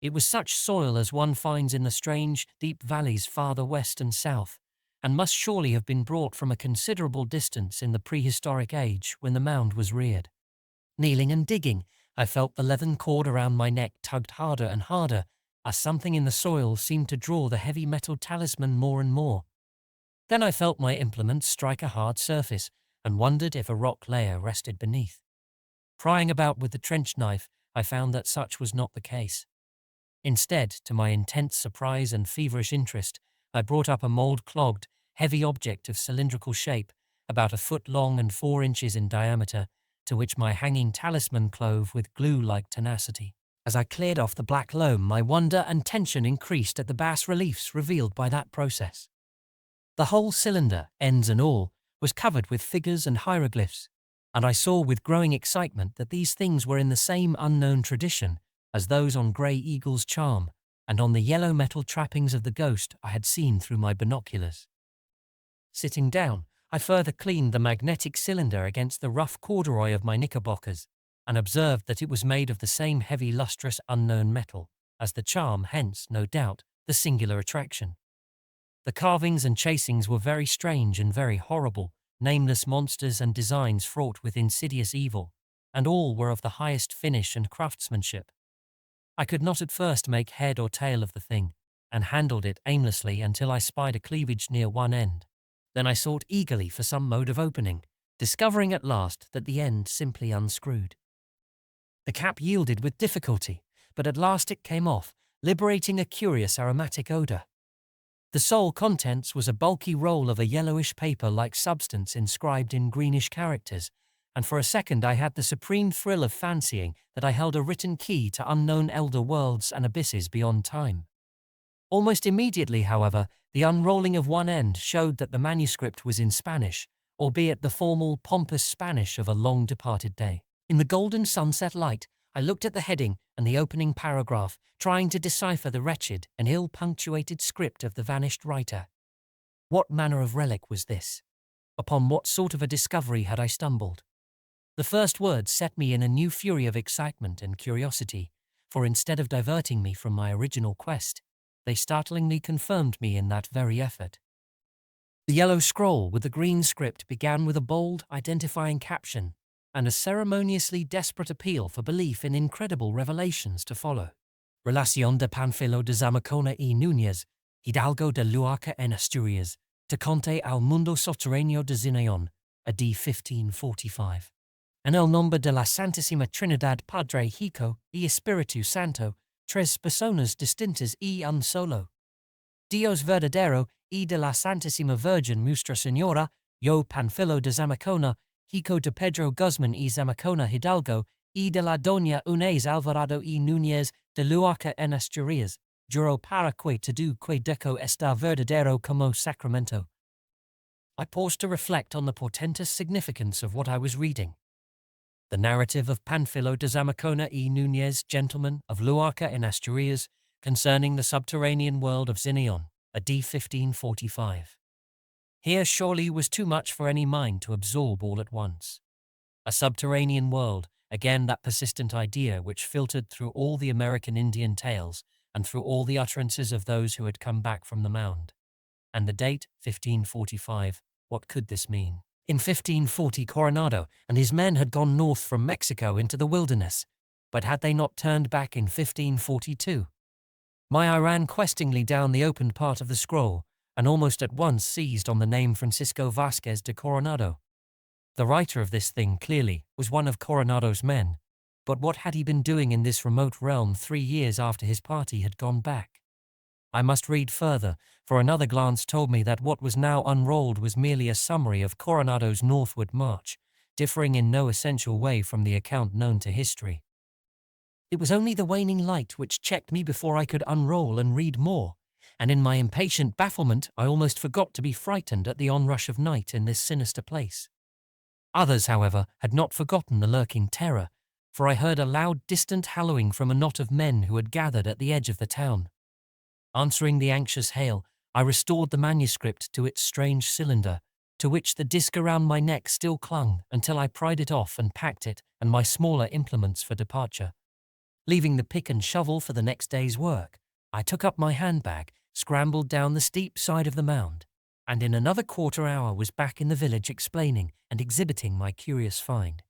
It was such soil as one finds in the strange, deep valleys farther west and south, and must surely have been brought from a considerable distance in the prehistoric age when the mound was reared. Kneeling and digging, I felt the leathern cord around my neck tugged harder and harder, as something in the soil seemed to draw the heavy metal talisman more and more. Then I felt my implement strike a hard surface, and wondered if a rock layer rested beneath. Prying about with the trench knife, I found that such was not the case. Instead, to my intense surprise and feverish interest, I brought up a mold-clogged, heavy object of cylindrical shape, about a foot long and 4 inches in diameter, to which my hanging talisman clove with glue-like tenacity. As I cleared off the black loam, my wonder and tension increased at the bas-reliefs revealed by that process. The whole cylinder, ends and all, was covered with figures and hieroglyphs, and I saw with growing excitement that these things were in the same unknown tradition as those on Grey Eagle's charm and on the yellow metal trappings of the ghost I had seen through my binoculars. Sitting down, I further cleaned the magnetic cylinder against the rough corduroy of my knickerbockers, and observed that it was made of the same heavy lustrous unknown metal as the charm, hence, no doubt, the singular attraction. The carvings and chasings were very strange and very horrible, nameless monsters and designs fraught with insidious evil, and all were of the highest finish and craftsmanship. I could not at first make head or tail of the thing, and handled it aimlessly until I spied a cleavage near one end. Then I sought eagerly for some mode of opening, discovering at last that the end simply unscrewed. The cap yielded with difficulty, but at last it came off, liberating a curious aromatic odor. The sole contents was a bulky roll of a yellowish paper-like substance inscribed in greenish characters, and for a second I had the supreme thrill of fancying that I held a written key to unknown elder worlds and abysses beyond time. Almost immediately, however, the unrolling of one end showed that the manuscript was in Spanish, albeit the formal, pompous Spanish of a long-departed day. In the golden sunset light, I looked at the heading and the opening paragraph, trying to decipher the wretched and ill-punctuated script of the vanished writer. What manner of relic was this? Upon what sort of a discovery had I stumbled? The first words set me in a new fury of excitement and curiosity, for instead of diverting me from my original quest, they startlingly confirmed me in that very effort. The yellow scroll with the green script began with a bold, identifying caption, and a ceremoniously desperate appeal for belief in incredible revelations to follow. Relación de Panfilo de Zamacona y Núñez, Hidalgo de Luarca en Asturias, te conte al mundo subterráneo de Zealia, a d. 1545. En el nombre de la Santísima Trinidad Padre Hijo y Espíritu Santo, tres personas distintas y un solo. Dios verdadero y de la Santísima Virgen Nuestra Señora, yo Panfilo de Zamacona, Hijo de Pedro Guzmán y Zamacona Hidalgo, y de la Doña Inés Alvarado y Núñez de Luarca en Asturias, juro para que todo que deco está verdadero como Sacramento. I paused to reflect on the portentous significance of what I was reading. The narrative of Panfilo de Zamacona y Núñez, gentleman of Luarca en Asturias, concerning the subterranean world of Zealia, a d. 1545. Here surely was too much for any mind to absorb all at once. A subterranean world, again that persistent idea which filtered through all the American Indian tales and through all the utterances of those who had come back from the Mound. And the date, 1545, what could this mean? In 1540 Coronado and his men had gone north from Mexico into the wilderness, but had they not turned back in 1542? My eye ran questingly down the opened part of the scroll, and almost at once seized on the name Francisco Vasquez de Coronado. The writer of this thing, clearly, was one of Coronado's men, but what had he been doing in this remote realm 3 years after his party had gone back? I must read further, for another glance told me that what was now unrolled was merely a summary of Coronado's northward march, differing in no essential way from the account known to history. It was only the waning light which checked me before I could unroll and read more, and in my impatient bafflement I almost forgot to be frightened at the onrush of night in this sinister place. Others, however, had not forgotten the lurking terror, for I heard a loud distant hallooing from a knot of men who had gathered at the edge of the town. Answering the anxious hail, I restored the manuscript to its strange cylinder, to which the disc around my neck still clung, until I pried it off and packed it and my smaller implements for departure. Leaving the pick and shovel for the next day's work, I took up my handbag, scrambled down the steep side of the mound, and in another quarter hour was back in the village explaining and exhibiting my curious find.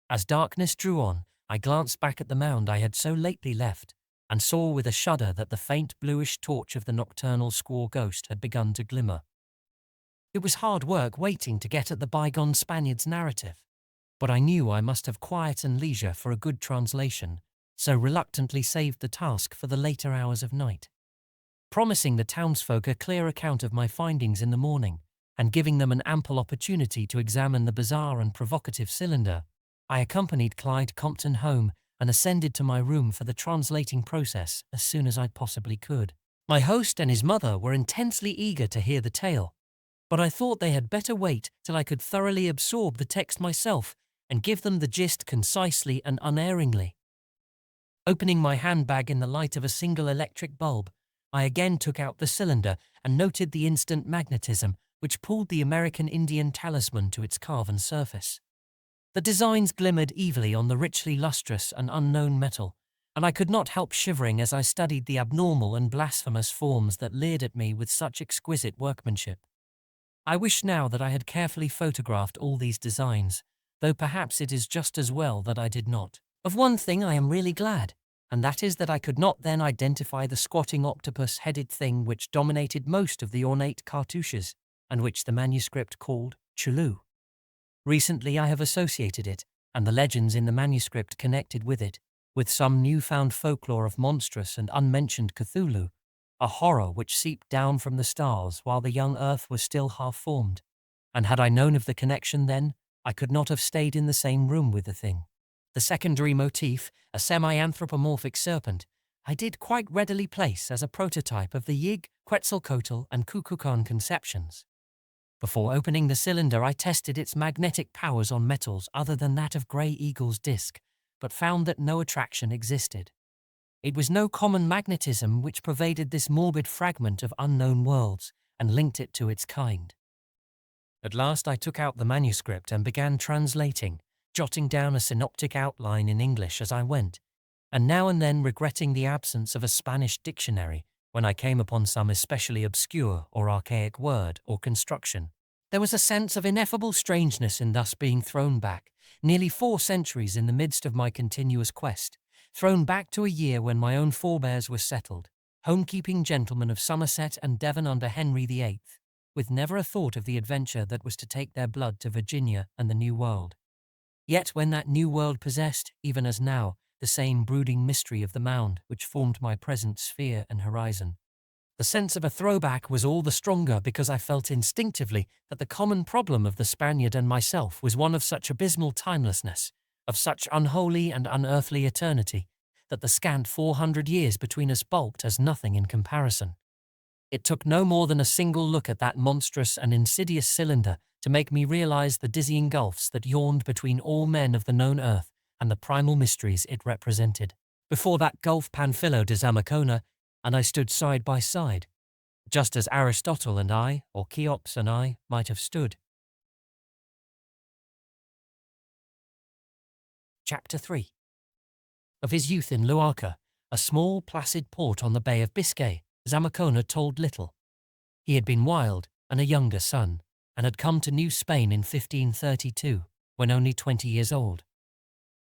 As darkness drew on, I glanced back at the mound I had so lately left, and saw with a shudder that the faint bluish torch of the nocturnal squaw ghost had begun to glimmer. It was hard work waiting to get at the bygone Spaniard's narrative, but I knew I must have quiet and leisure for a good translation, so reluctantly saved the task for the later hours of night. Promising the townsfolk a clear account of my findings in the morning, and giving them an ample opportunity to examine the bizarre and provocative cylinder, I accompanied Clyde Compton home and ascended to my room for the translating process as soon as I possibly could. My host and his mother were intensely eager to hear the tale, but I thought they had better wait till I could thoroughly absorb the text myself and give them the gist concisely and unerringly. Opening my handbag in the light of a single electric bulb, I again took out the cylinder and noted the instant magnetism which pulled the American Indian talisman to its carven surface. The designs glimmered evilly on the richly lustrous and unknown metal, and I could not help shivering as I studied the abnormal and blasphemous forms that leered at me with such exquisite workmanship. I wish now that I had carefully photographed all these designs, though perhaps it is just as well that I did not. Of one thing I am really glad, and that is that I could not then identify the squatting octopus-headed thing which dominated most of the ornate cartouches, and which the manuscript called Tulu. Recently I have associated it, and the legends in the manuscript connected with it, with some newfound folklore of monstrous and unmentioned Cthulhu, a horror which seeped down from the stars while the young earth was still half-formed, and had I known of the connection then, I could not have stayed in the same room with the thing. The secondary motif, a semi-anthropomorphic serpent, I did quite readily place as a prototype of the Yig, Quetzalcoatl and Kukulkan conceptions. Before opening the cylinder, I tested its magnetic powers on metals other than that of Grey Eagle's disc, but found that no attraction existed. It was no common magnetism which pervaded this morbid fragment of unknown worlds and linked it to its kind. At last I took out the manuscript and began translating, jotting down a synoptic outline in English as I went, and now and then regretting the absence of a Spanish dictionary when I came upon some especially obscure or archaic word or construction. There was a sense of ineffable strangeness in thus being thrown back, nearly 4 centuries in the midst of my continuous quest, thrown back to a year when my own forebears were settled, homekeeping gentlemen of Somerset and Devon under Henry VIII, with never a thought of the adventure that was to take their blood to Virginia and the New World. Yet when that New World possessed, even as now, the same brooding mystery of the Mound which formed my present sphere and horizon, the sense of a throwback was all the stronger because I felt instinctively that the common problem of the Spaniard and myself was one of such abysmal timelessness, of such unholy and unearthly eternity, that the scant 400 years between us bulked as nothing in comparison. It took no more than a single look at that monstrous and insidious cylinder to make me realize the dizzying gulfs that yawned between all men of the known earth and the primal mysteries it represented. Before that gulf Panfilo de Zamacona, and I stood side by side, just as Aristotle and I, or Cheops and I, might have stood. Chapter 3. Of his youth in Luarca, a small, placid port on the Bay of Biscay, Zamacona told little. He had been wild and a younger son, and had come to New Spain in 1532, when only 20 years old.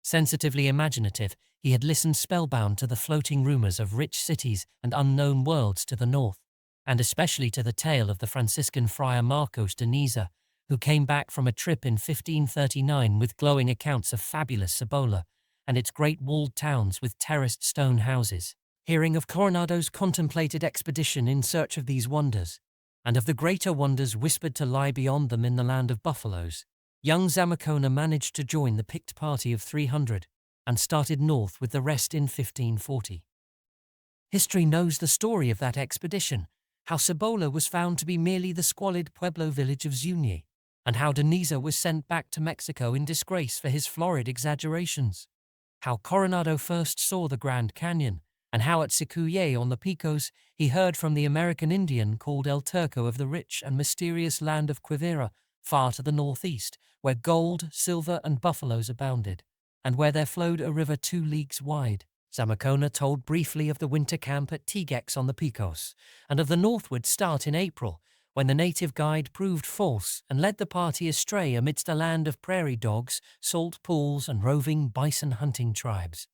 Sensitively imaginative, he had listened spellbound to the floating rumors of rich cities and unknown worlds to the north, and especially to the tale of the Franciscan friar Marcos de Niza, who came back from a trip in 1539 with glowing accounts of fabulous Cibola and its great walled towns with terraced stone houses. Hearing of Coronado's contemplated expedition in search of these wonders, and of the greater wonders whispered to lie beyond them in the land of buffaloes, young Zamacona managed to join the picked party of 300 and started north with the rest in 1540. History knows the story of that expedition, how Cibola was found to be merely the squalid Pueblo village of Zuni, and how Deniza was sent back to Mexico in disgrace for his florid exaggerations. How Coronado first saw the Grand Canyon, and how at Sicuye on the Picos he heard from the American Indian called El Turco of the rich and mysterious land of Quivira, far to the northeast, where gold, silver, and buffaloes abounded, and where there flowed a river 2 leagues wide. Zamacona told briefly of the winter camp at Tiguex on the Picos, and of the northward start in April, when the native guide proved false and led the party astray amidst a land of prairie dogs, salt pools, and roving bison-hunting tribes.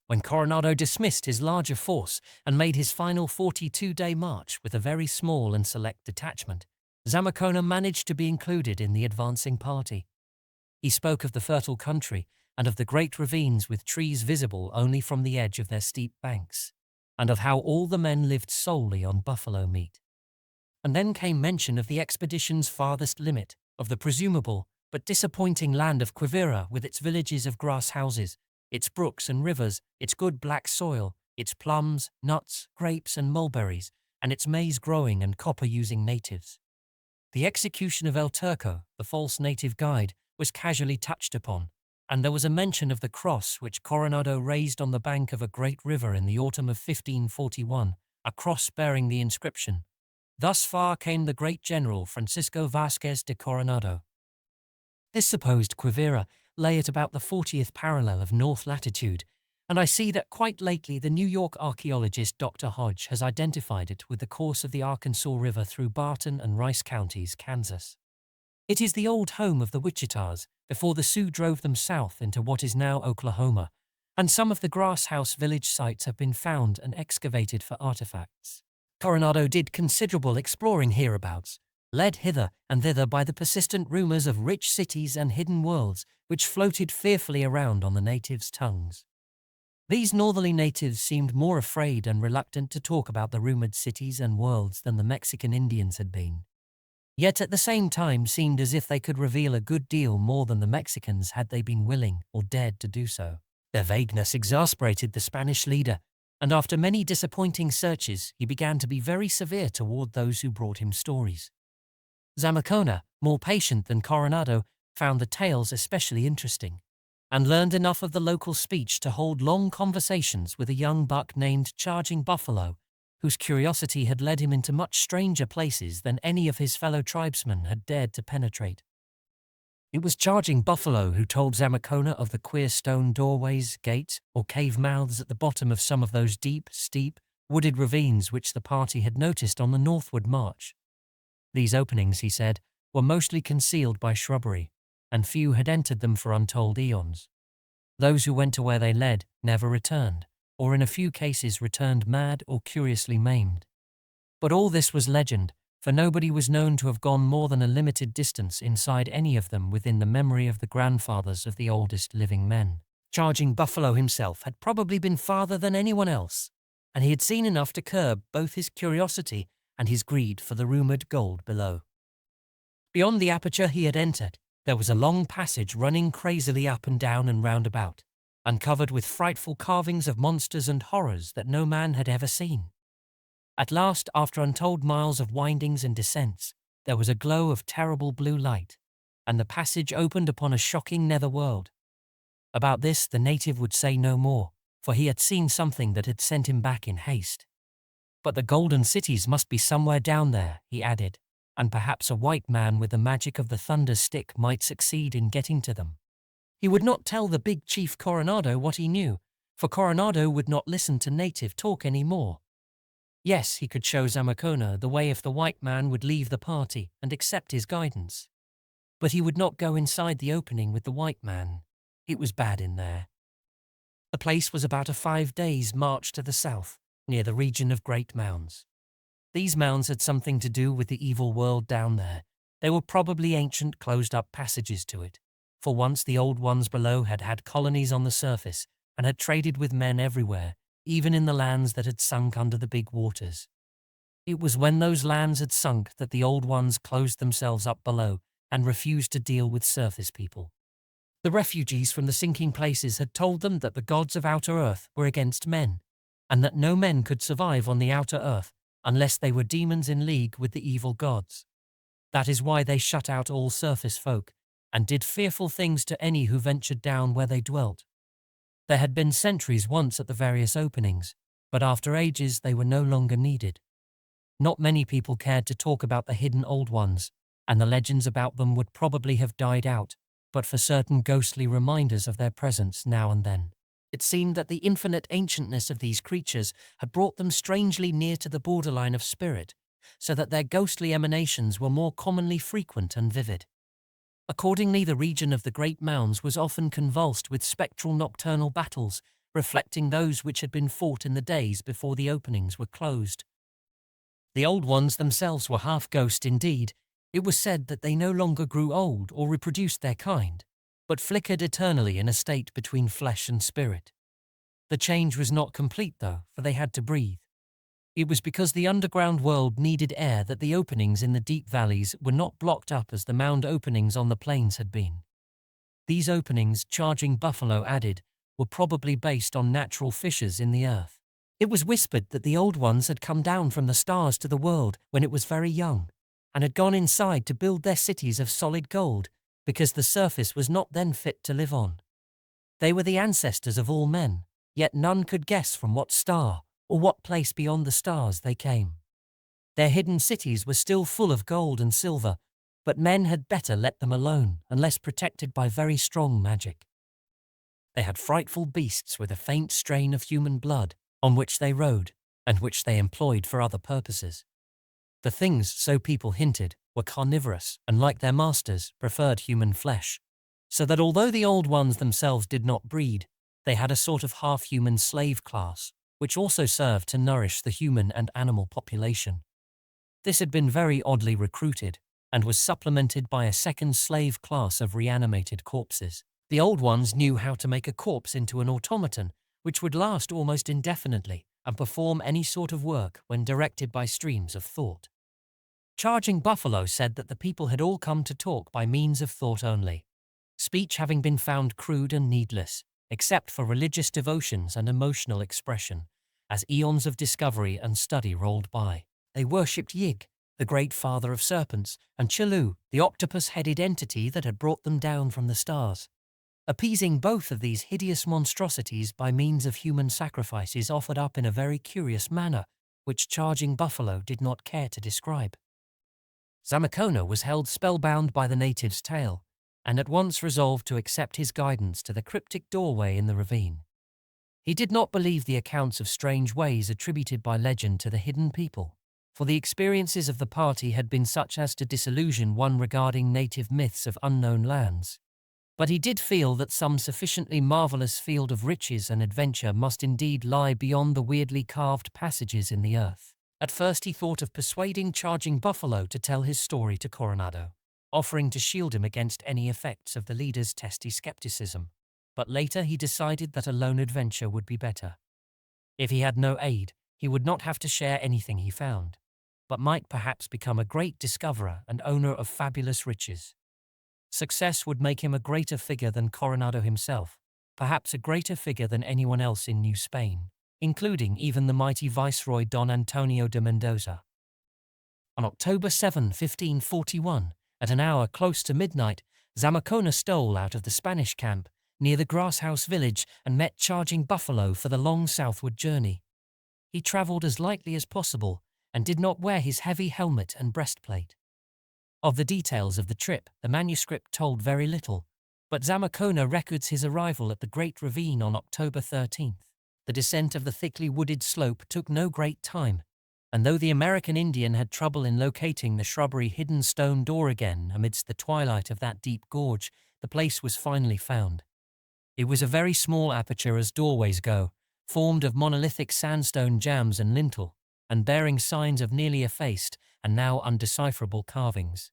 When Coronado dismissed his larger force and made his final 42-day march with a very small and select detachment, Zamacona managed to be included in the advancing party. He spoke of the fertile country and of the great ravines with trees visible only from the edge of their steep banks, and of how all the men lived solely on buffalo meat. And then came mention of the expedition's farthest limit, of the presumable but disappointing land of Quivira with its villages of grass houses, its brooks and rivers, its good black soil, its plums, nuts, grapes and mulberries, and its maize-growing and copper-using natives. The execution of El Turco, the false native guide, was casually touched upon, and there was a mention of the cross which Coronado raised on the bank of a great river in the autumn of 1541, a cross bearing the inscription, "Thus far came the great general Francisco Vázquez de Coronado." This supposed Quivira lay at about the 40th parallel of north latitude, and I see that quite lately the New York archaeologist Dr. Hodge has identified it with the course of the Arkansas River through Barton and Rice counties, Kansas. It is the old home of the Wichitas before the Sioux drove them south into what is now Oklahoma, and some of the grass house village sites have been found and excavated for artifacts. Coronado did considerable exploring hereabouts, led hither and thither by the persistent rumors of rich cities and hidden worlds which floated fearfully around on the natives' tongues. These northerly natives seemed more afraid and reluctant to talk about the rumored cities and worlds than the Mexican Indians had been. Yet at the same time seemed as if they could reveal a good deal more than the Mexicans had they been willing or dared to do so. Their vagueness exasperated the Spanish leader, and after many disappointing searches he began to be very severe toward those who brought him stories. Zamacona, more patient than Coronado, found the tales especially interesting, and learned enough of the local speech to hold long conversations with a young buck named Charging Buffalo, whose curiosity had led him into much stranger places than any of his fellow tribesmen had dared to penetrate. It was Charging Buffalo who told Zamacona of the queer stone doorways, gates, or cave mouths at the bottom of some of those deep, steep, wooded ravines which the party had noticed on the northward march. These openings, he said, were mostly concealed by shrubbery, and few had entered them for untold eons. Those who went to where they led never returned, or in a few cases returned mad or curiously maimed. But all this was legend, for nobody was known to have gone more than a limited distance inside any of them within the memory of the grandfathers of the oldest living men. Charging Buffalo himself had probably been farther than anyone else, and he had seen enough to curb both his curiosity and his greed for the rumored gold below. Beyond the aperture he had entered, there was a long passage running crazily up and down and round about, uncovered with frightful carvings of monsters and horrors that no man had ever seen. At last, after untold miles of windings and descents, there was a glow of terrible blue light, and the passage opened upon a shocking nether world. About this the native would say no more, for he had seen something that had sent him back in haste. But the golden cities must be somewhere down there, he added, and perhaps a white man with the magic of the thunder stick might succeed in getting to them. He would not tell the big chief Coronado what he knew, for Coronado would not listen to native talk any more. Yes, he could show Zamacona the way if the white man would leave the party and accept his guidance. But he would not go inside the opening with the white man. It was bad in there. The place was about a 5 days' march to the south, near the region of great mounds. These mounds had something to do with the evil world down there. They were probably ancient closed-up passages to it, for once the old ones below had had colonies on the surface and had traded with men everywhere, even in the lands that had sunk under the big waters. It was when those lands had sunk that the Old Ones closed themselves up below and refused to deal with surface people. The refugees from the sinking places had told them that the gods of outer earth were against men, and that no men could survive on the outer earth unless they were demons in league with the evil gods. That is why they shut out all surface folk, and did fearful things to any who ventured down where they dwelt. There had been sentries once at the various openings, but after ages they were no longer needed. Not many people cared to talk about the hidden Old Ones, and the legends about them would probably have died out, but for certain ghostly reminders of their presence now and then. It seemed that the infinite ancientness of these creatures had brought them strangely near to the borderline of spirit, so that their ghostly emanations were more commonly frequent and vivid. Accordingly, the region of the great mounds was often convulsed with spectral nocturnal battles, reflecting those which had been fought in the days before the openings were closed. The Old Ones themselves were half ghost indeed. It was said that they no longer grew old or reproduced their kind, but flickered eternally in a state between flesh and spirit. The change was not complete, though, for they had to breathe. It was because the underground world needed air that the openings in the deep valleys were not blocked up as the mound openings on the plains had been. These openings, Charging Buffalo added, were probably based on natural fissures in the earth. It was whispered that the Old Ones had come down from the stars to the world when it was very young, and had gone inside to build their cities of solid gold, because the surface was not then fit to live on. They were the ancestors of all men, yet none could guess from what star or what place beyond the stars they came. Their hidden cities were still full of gold and silver, but men had better let them alone unless protected by very strong magic. They had frightful beasts with a faint strain of human blood, on which they rode, and which they employed for other purposes. The things, so people hinted, were carnivorous and, like their masters, preferred human flesh, so that although the Old Ones themselves did not breed, they had a sort of half-human slave class, which also served to nourish the human and animal population. This had been very oddly recruited, and was supplemented by a second slave class of reanimated corpses. The Old Ones knew how to make a corpse into an automaton, which would last almost indefinitely and perform any sort of work when directed by streams of thought. Charging Buffalo said that the people had all come to talk by means of thought only, speech having been found crude and needless, except for religious devotions and emotional expression, as eons of discovery and study rolled by. They worshipped Yig, the great father of serpents, and Tulu, the octopus-headed entity that had brought them down from the stars. Appeasing both of these hideous monstrosities by means of human sacrifices offered up in a very curious manner, which Charging Buffalo did not care to describe. Zamacona was held spellbound by the native's tale, and at once resolved to accept his guidance to the cryptic doorway in the ravine. He did not believe the accounts of strange ways attributed by legend to the hidden people, for the experiences of the party had been such as to disillusion one regarding native myths of unknown lands. But he did feel that some sufficiently marvelous field of riches and adventure must indeed lie beyond the weirdly carved passages in the earth. At first he thought of persuading Charging Buffalo to tell his story to Coronado, offering to shield him against any effects of the leader's testy skepticism. But later he decided that a lone adventure would be better. If he had no aid, he would not have to share anything he found, but might perhaps become a great discoverer and owner of fabulous riches. Success would make him a greater figure than Coronado himself, perhaps a greater figure than anyone else in New Spain, including even the mighty Viceroy Don Antonio de Mendoza. On October 7, 1541, at an hour close to midnight, Zamacona stole out of the Spanish camp near the Grasshouse village and met Charging Buffalo for the long southward journey. He travelled as lightly as possible and did not wear his heavy helmet and breastplate. Of the details of the trip, the manuscript told very little, but Zamacona records his arrival at the Great Ravine on October 13th. The descent of the thickly wooded slope took no great time, and though the American Indian had trouble in locating the shrubbery-hidden stone door again amidst the twilight of that deep gorge, the place was finally found. It was a very small aperture as doorways go, formed of monolithic sandstone jambs and lintel, and bearing signs of nearly effaced and now undecipherable carvings.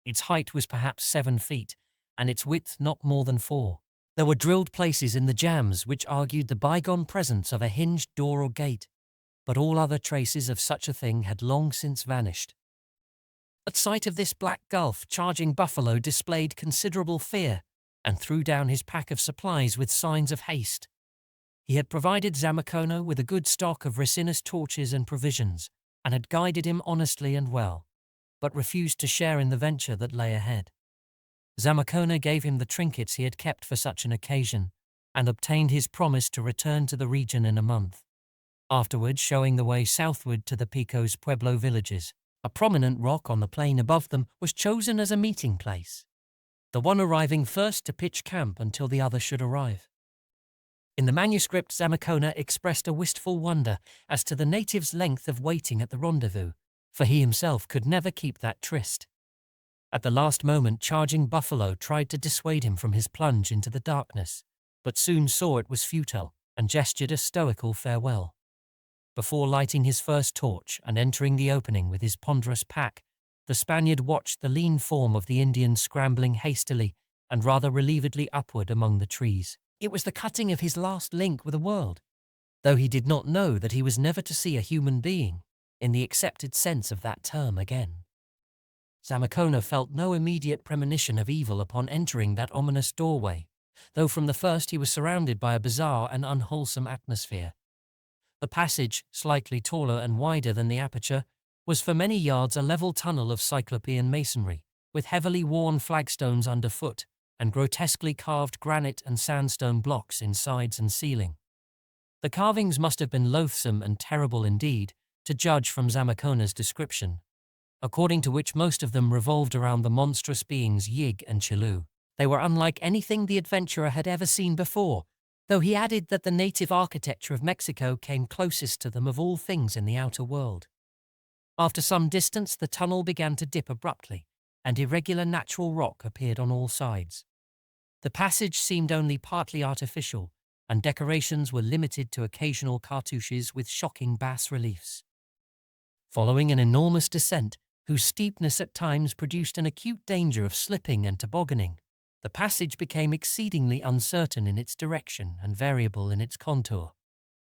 Its height was perhaps 7 feet, and its width not more than 4. There were drilled places in the jambs which argued the bygone presence of a hinged door or gate, but all other traces of such a thing had long since vanished. At sight of this black gulf, Charging Buffalo displayed considerable fear and threw down his pack of supplies with signs of haste. He had provided Zamacona with a good stock of resinous torches and provisions, and had guided him honestly and well, but refused to share in the venture that lay ahead. Zamacona gave him the trinkets he had kept for such an occasion, and obtained his promise to return to the region in a month, afterwards showing the way southward to the Pico's Pueblo villages. A prominent rock on the plain above them was chosen as a meeting place, the one arriving first to pitch camp until the other should arrive. In the manuscript, Zamacona expressed a wistful wonder as to the native's length of waiting at the rendezvous, for he himself could never keep that tryst. At the last moment, Charging Buffalo tried to dissuade him from his plunge into the darkness, but soon saw it was futile and gestured a stoical farewell. Before lighting his first torch and entering the opening with his ponderous pack, the Spaniard watched the lean form of the Indian scrambling hastily and rather relievedly upward among the trees. It was the cutting of his last link with the world, though he did not know that he was never to see a human being, in the accepted sense of that term, again. Zamacona felt no immediate premonition of evil upon entering that ominous doorway, though from the first he was surrounded by a bizarre and unwholesome atmosphere. The passage, slightly taller and wider than the aperture, was for many yards a level tunnel of cyclopean masonry, with heavily worn flagstones underfoot, and grotesquely carved granite and sandstone blocks in sides and ceiling. The carvings must have been loathsome and terrible indeed, to judge from Zamacona's description, according to which most of them revolved around the monstrous beings Yig and Tulu. They were unlike anything the adventurer had ever seen before, though he added that the native architecture of Mexico came closest to them of all things in the outer world. After some distance, the tunnel began to dip abruptly, and irregular natural rock appeared on all sides. The passage seemed only partly artificial, and decorations were limited to occasional cartouches with shocking bas-reliefs. Following an enormous descent, whose steepness at times produced an acute danger of slipping and tobogganing, the passage became exceedingly uncertain in its direction and variable in its contour.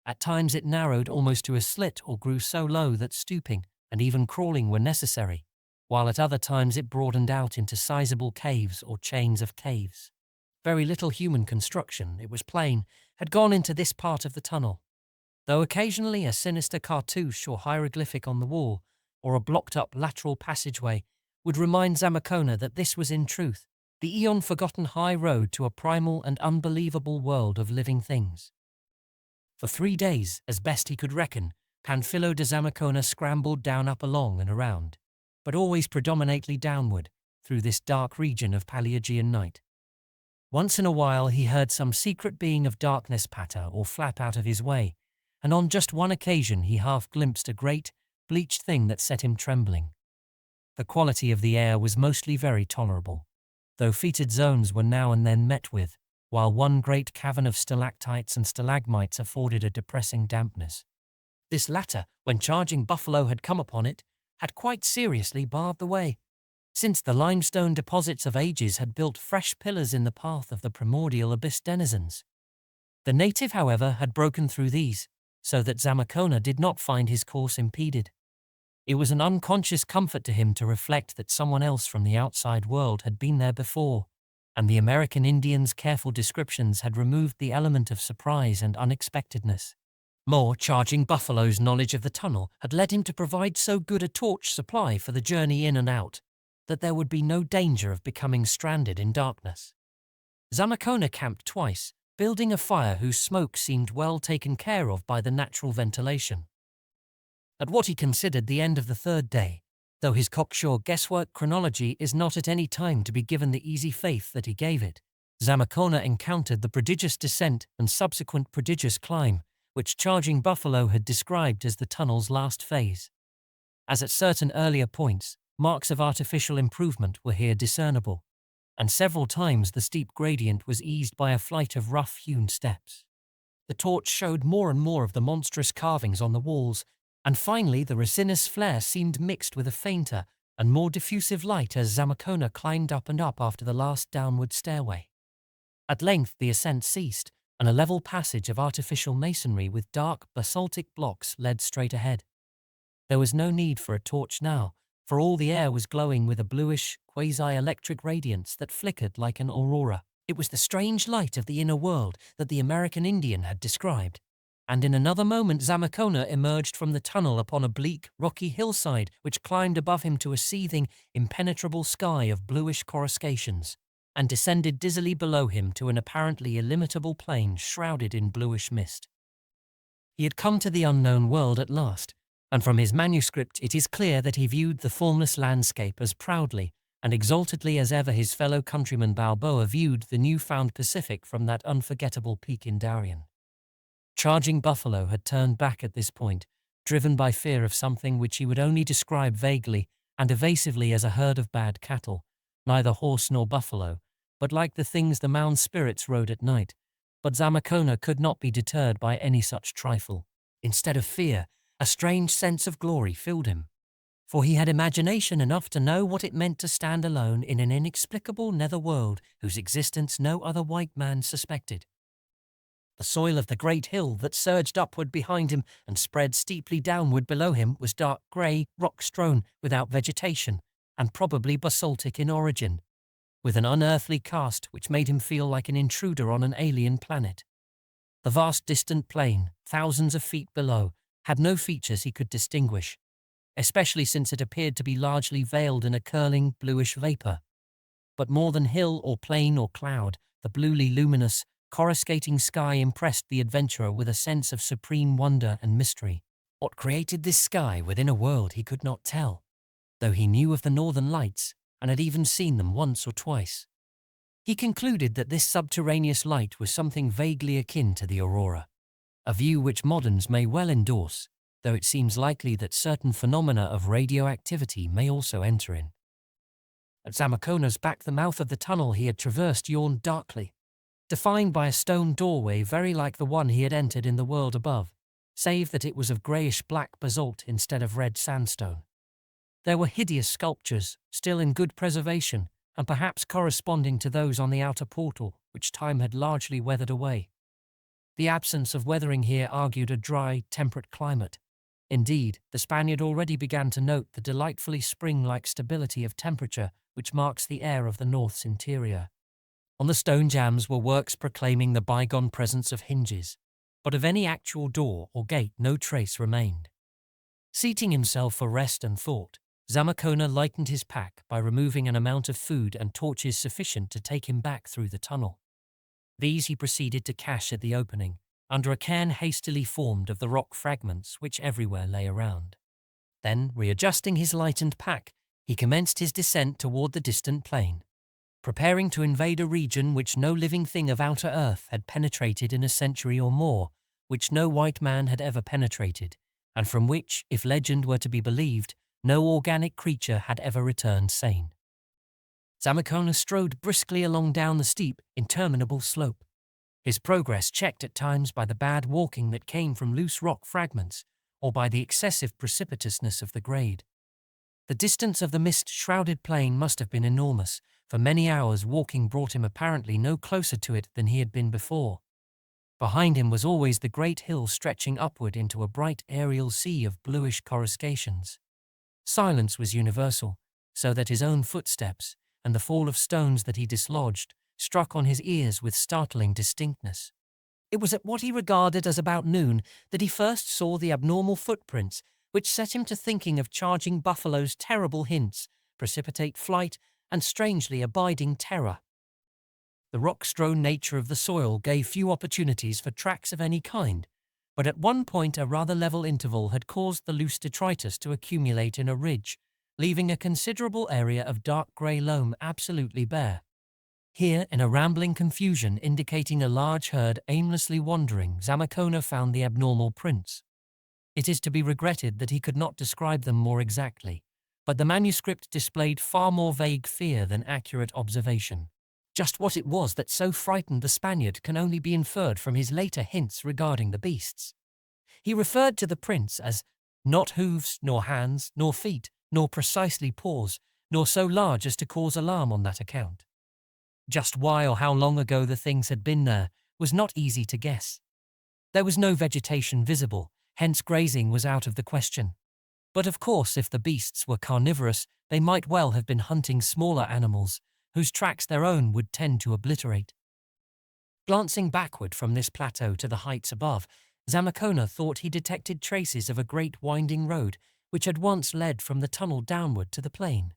At times it narrowed almost to a slit or grew so low that stooping and even crawling were necessary, while at other times it broadened out into sizable caves or chains of caves. Very little human construction, it was plain, had gone into this part of the tunnel, though occasionally a sinister cartouche or hieroglyphic on the wall, or a blocked-up lateral passageway, would remind Zamacona that this was in truth the eon-forgotten high road to a primal and unbelievable world of living things. For 3 days, as best he could reckon, Panfilo de Zamacona scrambled down, up, along and around, but always predominantly downward, through this dark region of Paleogean night. Once in a while he heard some secret being of darkness patter or flap out of his way, and on just one occasion he half glimpsed a great, bleached thing that set him trembling. The quality of the air was mostly very tolerable, though fetid zones were now and then met with, while one great cavern of stalactites and stalagmites afforded a depressing dampness. This latter, when Charging Buffalo had come upon it, had quite seriously barred the way, since the limestone deposits of ages had built fresh pillars in the path of the primordial abyss denizens. The native, however, had broken through these, so that Zamacona did not find his course impeded. It was an unconscious comfort to him to reflect that someone else from the outside world had been there before, and the American Indian's careful descriptions had removed the element of surprise and unexpectedness. More, Charging Buffalo's knowledge of the tunnel had led him to provide so good a torch supply for the journey in and out that there would be no danger of becoming stranded in darkness. Zamacona camped twice, building a fire whose smoke seemed well taken care of by the natural ventilation. At what he considered the end of the 3rd day, though his cocksure guesswork chronology is not at any time to be given the easy faith that he gave it, Zamacona encountered the prodigious descent and subsequent prodigious climb, which Charging Buffalo had described as the tunnel's last phase. As at certain earlier points, marks of artificial improvement were here discernible, and several times the steep gradient was eased by a flight of rough-hewn steps. The torch showed more and more of the monstrous carvings on the walls, and finally the resinous flare seemed mixed with a fainter and more diffusive light as Zamacona climbed up and up after the last downward stairway. At length the ascent ceased, and a level passage of artificial masonry with dark basaltic blocks led straight ahead. There was no need for a torch now, for all the air was glowing with a bluish, quasi-electric radiance that flickered like an aurora. It was the strange light of the inner world that the American Indian had described. And in another moment Zamacona emerged from the tunnel upon a bleak, rocky hillside which climbed above him to a seething, impenetrable sky of bluish coruscations, and descended dizzily below him to an apparently illimitable plain shrouded in bluish mist. He had come to the unknown world at last, and from his manuscript it is clear that he viewed the formless landscape as proudly and exaltedly as ever his fellow countryman Balboa viewed the new-found Pacific from that unforgettable peak in Darien. Charging Buffalo had turned back at this point, driven by fear of something which he would only describe vaguely and evasively as a herd of bad cattle, neither horse nor buffalo, but like the things the Mound spirits rode at night. But Zamacona could not be deterred by any such trifle. Instead of fear, a strange sense of glory filled him, for he had imagination enough to know what it meant to stand alone in an inexplicable nether world whose existence no other white man suspected. The soil of the great hill that surged upward behind him and spread steeply downward below him was dark grey, rock-strewn, without vegetation, and probably basaltic in origin, with an unearthly cast which made him feel like an intruder on an alien planet. The vast distant plain, thousands of feet below, had no features he could distinguish, especially since it appeared to be largely veiled in a curling, bluish vapour. But more than hill or plain or cloud, the bluely luminous, coruscating sky impressed the adventurer with a sense of supreme wonder and mystery. What created this sky within a world he could not tell, though he knew of the northern lights and had even seen them once or twice. He concluded that this subterraneous light was something vaguely akin to the aurora, a view which moderns may well endorse, though it seems likely that certain phenomena of radioactivity may also enter in. At Zamacona's back, the mouth of the tunnel he had traversed yawned darkly, defined by a stone doorway very like the one he had entered in the world above, save that it was of greyish-black basalt instead of red sandstone. There were hideous sculptures, still in good preservation, and perhaps corresponding to those on the outer portal, which time had largely weathered away. The absence of weathering here argued a dry, temperate climate. Indeed, the Spaniard already began to note the delightfully spring-like stability of temperature which marks the air of the North's interior. On the stone jambs were works proclaiming the bygone presence of hinges, but of any actual door or gate no trace remained. Seating himself for rest and thought, Zamacona lightened his pack by removing an amount of food and torches sufficient to take him back through the tunnel. These he proceeded to cache at the opening, under a cairn hastily formed of the rock fragments which everywhere lay around. Then, readjusting his lightened pack, he commenced his descent toward the distant plain, preparing to invade a region which no living thing of outer earth had penetrated in a century or more, which no white man had ever penetrated, and from which, if legend were to be believed, no organic creature had ever returned sane. Zamacona strode briskly along down the steep, interminable slope, his progress checked at times by the bad walking that came from loose rock fragments or by the excessive precipitousness of the grade. The distance of the mist-shrouded plain must have been enormous, for many hours walking brought him apparently no closer to it than he had been before. Behind him was always the great hill stretching upward into a bright aerial sea of bluish coruscations. Silence was universal, so that his own footsteps, and the fall of stones that he dislodged, struck on his ears with startling distinctness. It was at what he regarded as about noon that he first saw the abnormal footprints which set him to thinking of Charging Buffalo's terrible hints, precipitate flight, and strangely abiding terror. The rock-strewn nature of the soil gave few opportunities for tracks of any kind, but at one point a rather level interval had caused the loose detritus to accumulate in a ridge, leaving a considerable area of dark grey loam absolutely bare. Here, in a rambling confusion indicating a large herd aimlessly wandering, Zamacona found the abnormal prints. It is to be regretted that he could not describe them more exactly, but the manuscript displayed far more vague fear than accurate observation. Just what it was that so frightened the Spaniard can only be inferred from his later hints regarding the beasts. He referred to the prints as not hooves, nor hands, nor feet, nor precisely paws, nor so large as to cause alarm on that account. Just why or how long ago the things had been there was not easy to guess. There was no vegetation visible, hence grazing was out of the question. But of course, if the beasts were carnivorous, they might well have been hunting smaller animals, whose tracks their own would tend to obliterate. Glancing backward from this plateau to the heights above, Zamacona thought he detected traces of a great winding road which had once led from the tunnel downward to the plain.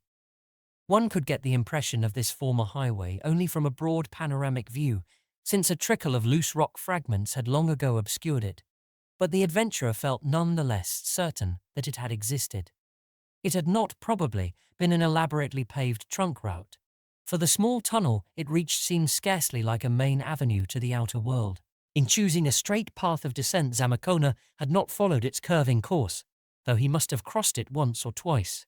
One could get the impression of this former highway only from a broad panoramic view, since a trickle of loose rock fragments had long ago obscured it. But the adventurer felt none the less certain that it had existed. It had not, probably, been an elaborately paved trunk route. For the small tunnel it reached seemed scarcely like a main avenue to the outer world. In choosing a straight path of descent, Zamacona had not followed its curving course, though he must have crossed it once or twice.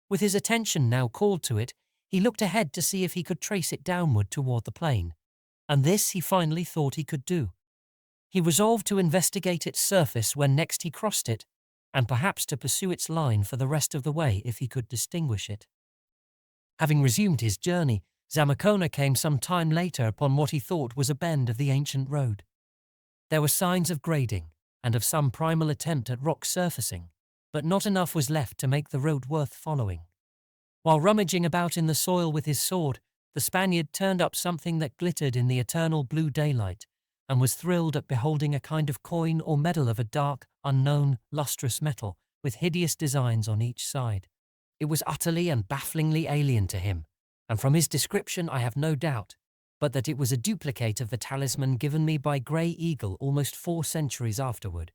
With his attention now called to it, he looked ahead to see if he could trace it downward toward the plain, and this he finally thought he could do. He resolved to investigate its surface when next he crossed it, and perhaps to pursue its line for the rest of the way if he could distinguish it. Having resumed his journey, Zamacona came some time later upon what he thought was a bend of the ancient road. There were signs of grading and of some primal attempt at rock surfacing, but not enough was left to make the road worth following. While rummaging about in the soil with his sword, the Spaniard turned up something that glittered in the eternal blue daylight, and was thrilled at beholding a kind of coin or medal of a dark, unknown, lustrous metal, with hideous designs on each side. It was utterly and bafflingly alien to him, and from his description I have no doubt, but that it was a duplicate of the talisman given me by Grey Eagle almost 4 centuries afterward.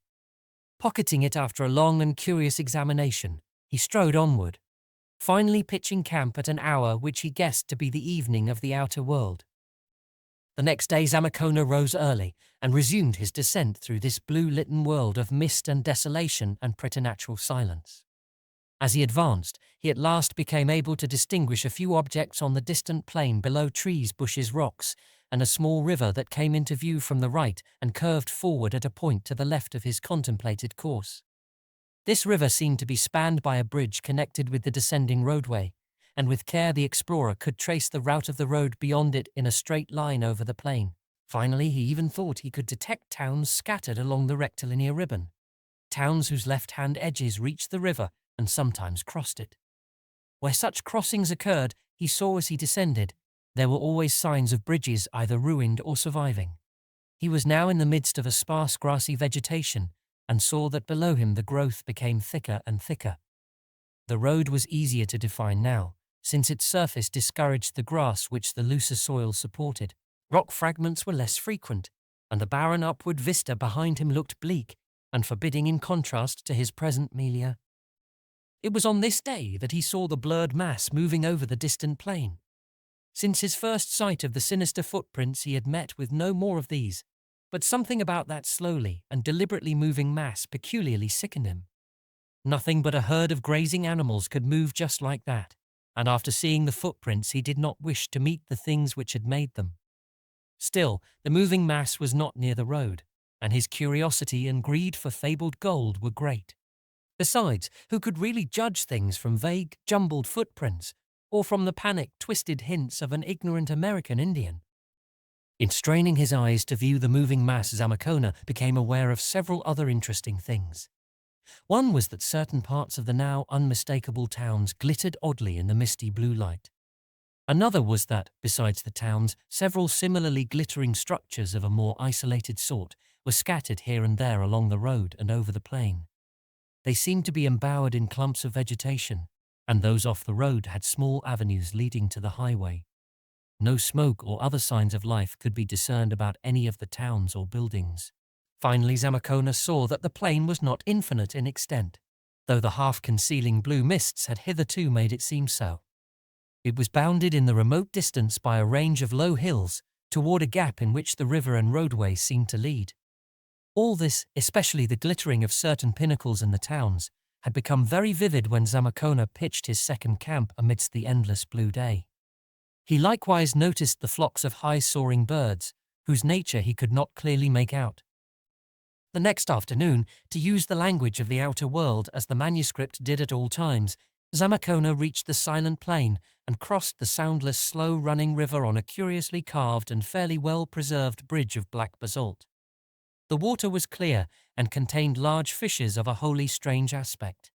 Pocketing it after a long and curious examination, he strode onward, finally pitching camp at an hour which he guessed to be the evening of the outer world. The next day Zamacona rose early and resumed his descent through this blue-litten world of mist and desolation and preternatural silence. As he advanced, he at last became able to distinguish a few objects on the distant plain below trees, bushes, rocks, and a small river that came into view from the right and curved forward at a point to the left of his contemplated course. This river seemed to be spanned by a bridge connected with the descending roadway, and with care the explorer could trace the route of the road beyond it in a straight line over the plain. Finally, he even thought he could detect towns scattered along the rectilinear ribbon, towns whose left-hand edges reached the river and sometimes crossed it. Where such crossings occurred, he saw as he descended, there were always signs of bridges either ruined or surviving. He was now in the midst of a sparse grassy vegetation, and saw that below him the growth became thicker and thicker. The road was easier to define now, since its surface discouraged the grass which the looser soil supported. Rock fragments were less frequent, and the barren upward vista behind him looked bleak and forbidding in contrast to his present milieu. It was on this day that he saw the blurred mass moving over the distant plain. Since his first sight of the sinister footprints he had met with no more of these, but something about that slowly and deliberately moving mass peculiarly sickened him. Nothing but a herd of grazing animals could move just like that, and after seeing the footprints he did not wish to meet the things which had made them. Still, the moving mass was not near the road, and his curiosity and greed for fabled gold were great. Besides, who could really judge things from vague, jumbled footprints, or from the panicked, twisted hints of an ignorant American Indian? In straining his eyes to view the moving mass, Zamacona became aware of several other interesting things. One was that certain parts of the now unmistakable towns glittered oddly in the misty blue light. Another was that, besides the towns, several similarly glittering structures of a more isolated sort were scattered here and there along the road and over the plain. They seemed to be embowered in clumps of vegetation, and those off the road had small avenues leading to the highway. No smoke or other signs of life could be discerned about any of the towns or buildings. Finally, Zamacona saw that the plain was not infinite in extent, though the half-concealing blue mists had hitherto made it seem so. It was bounded in the remote distance by a range of low hills toward a gap in which the river and roadway seemed to lead. All this, especially the glittering of certain pinnacles in the towns, had become very vivid when Zamacona pitched his second camp amidst the endless blue day. He likewise noticed the flocks of high-soaring birds, whose nature he could not clearly make out. The next afternoon, to use the language of the outer world as the manuscript did at all times, Zamacona reached the silent plain and crossed the soundless, slow-running river on a curiously carved and fairly well-preserved bridge of black basalt. The water was clear and contained large fishes of a wholly strange aspect.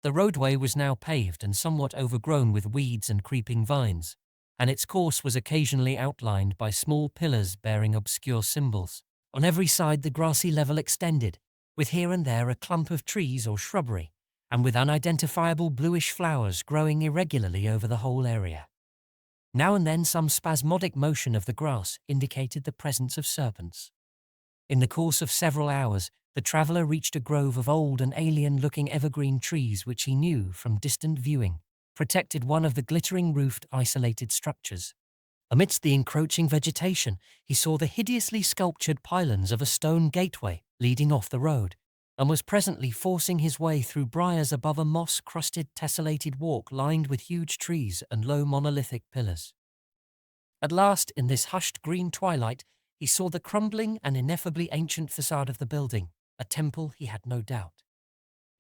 The roadway was now paved and somewhat overgrown with weeds and creeping vines, and its course was occasionally outlined by small pillars bearing obscure symbols. On every side the grassy level extended, with here and there a clump of trees or shrubbery, and with unidentifiable bluish flowers growing irregularly over the whole area. Now and then some spasmodic motion of the grass indicated the presence of serpents. In the course of several hours, the traveller reached a grove of old and alien-looking evergreen trees which he knew, from distant viewing, protected one of the glittering-roofed isolated structures. Amidst the encroaching vegetation, he saw the hideously sculptured pylons of a stone gateway leading off the road, and was presently forcing his way through briars above a moss-crusted tessellated walk lined with huge trees and low monolithic pillars. At last, in this hushed green twilight, he saw the crumbling and ineffably ancient facade of the building, a temple he had no doubt.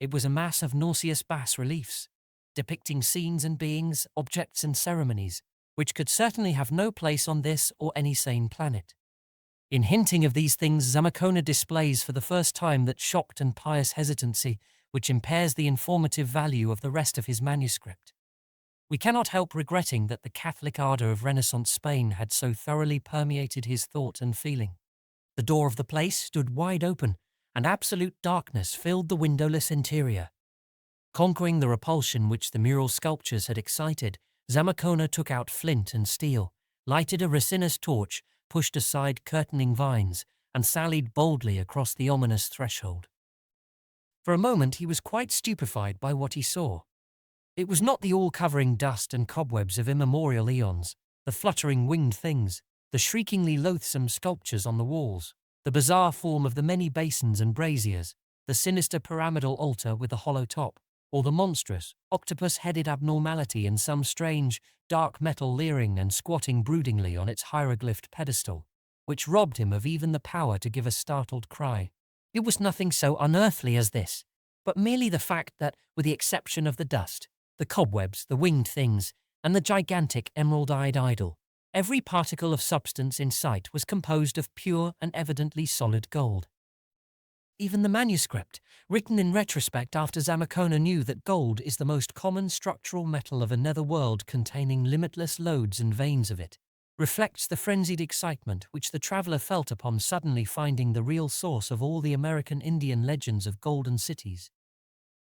It was a mass of nauseous bas-reliefs, depicting scenes and beings, objects and ceremonies, which could certainly have no place on this or any sane planet. In hinting of these things, Zamacona displays for the first time that shocked and pious hesitancy which impairs the informative value of the rest of his manuscript. We cannot help regretting that the Catholic ardour of Renaissance Spain had so thoroughly permeated his thought and feeling. The door of the place stood wide open, and absolute darkness filled the windowless interior. Conquering the repulsion which the mural sculptures had excited, Zamacona took out flint and steel, lighted a resinous torch, pushed aside curtaining vines, and sallied boldly across the ominous threshold. For a moment he was quite stupefied by what he saw. It was not the all-covering dust and cobwebs of immemorial eons, the fluttering winged things, the shriekingly loathsome sculptures on the walls, the bizarre form of the many basins and braziers, the sinister pyramidal altar with the hollow top, or the monstrous, octopus-headed abnormality in some strange, dark metal leering and squatting broodingly on its hieroglyphed pedestal, which robbed him of even the power to give a startled cry. It was nothing so unearthly as this, but merely the fact that, with the exception of the dust, the cobwebs, the winged things, and the gigantic emerald-eyed idol, every particle of substance in sight was composed of pure and evidently solid gold. Even the manuscript, written in retrospect after Zamacona knew that gold is the most common structural metal of a netherworld containing limitless lodes and veins of it, reflects the frenzied excitement which the traveller felt upon suddenly finding the real source of all the American Indian legends of golden cities.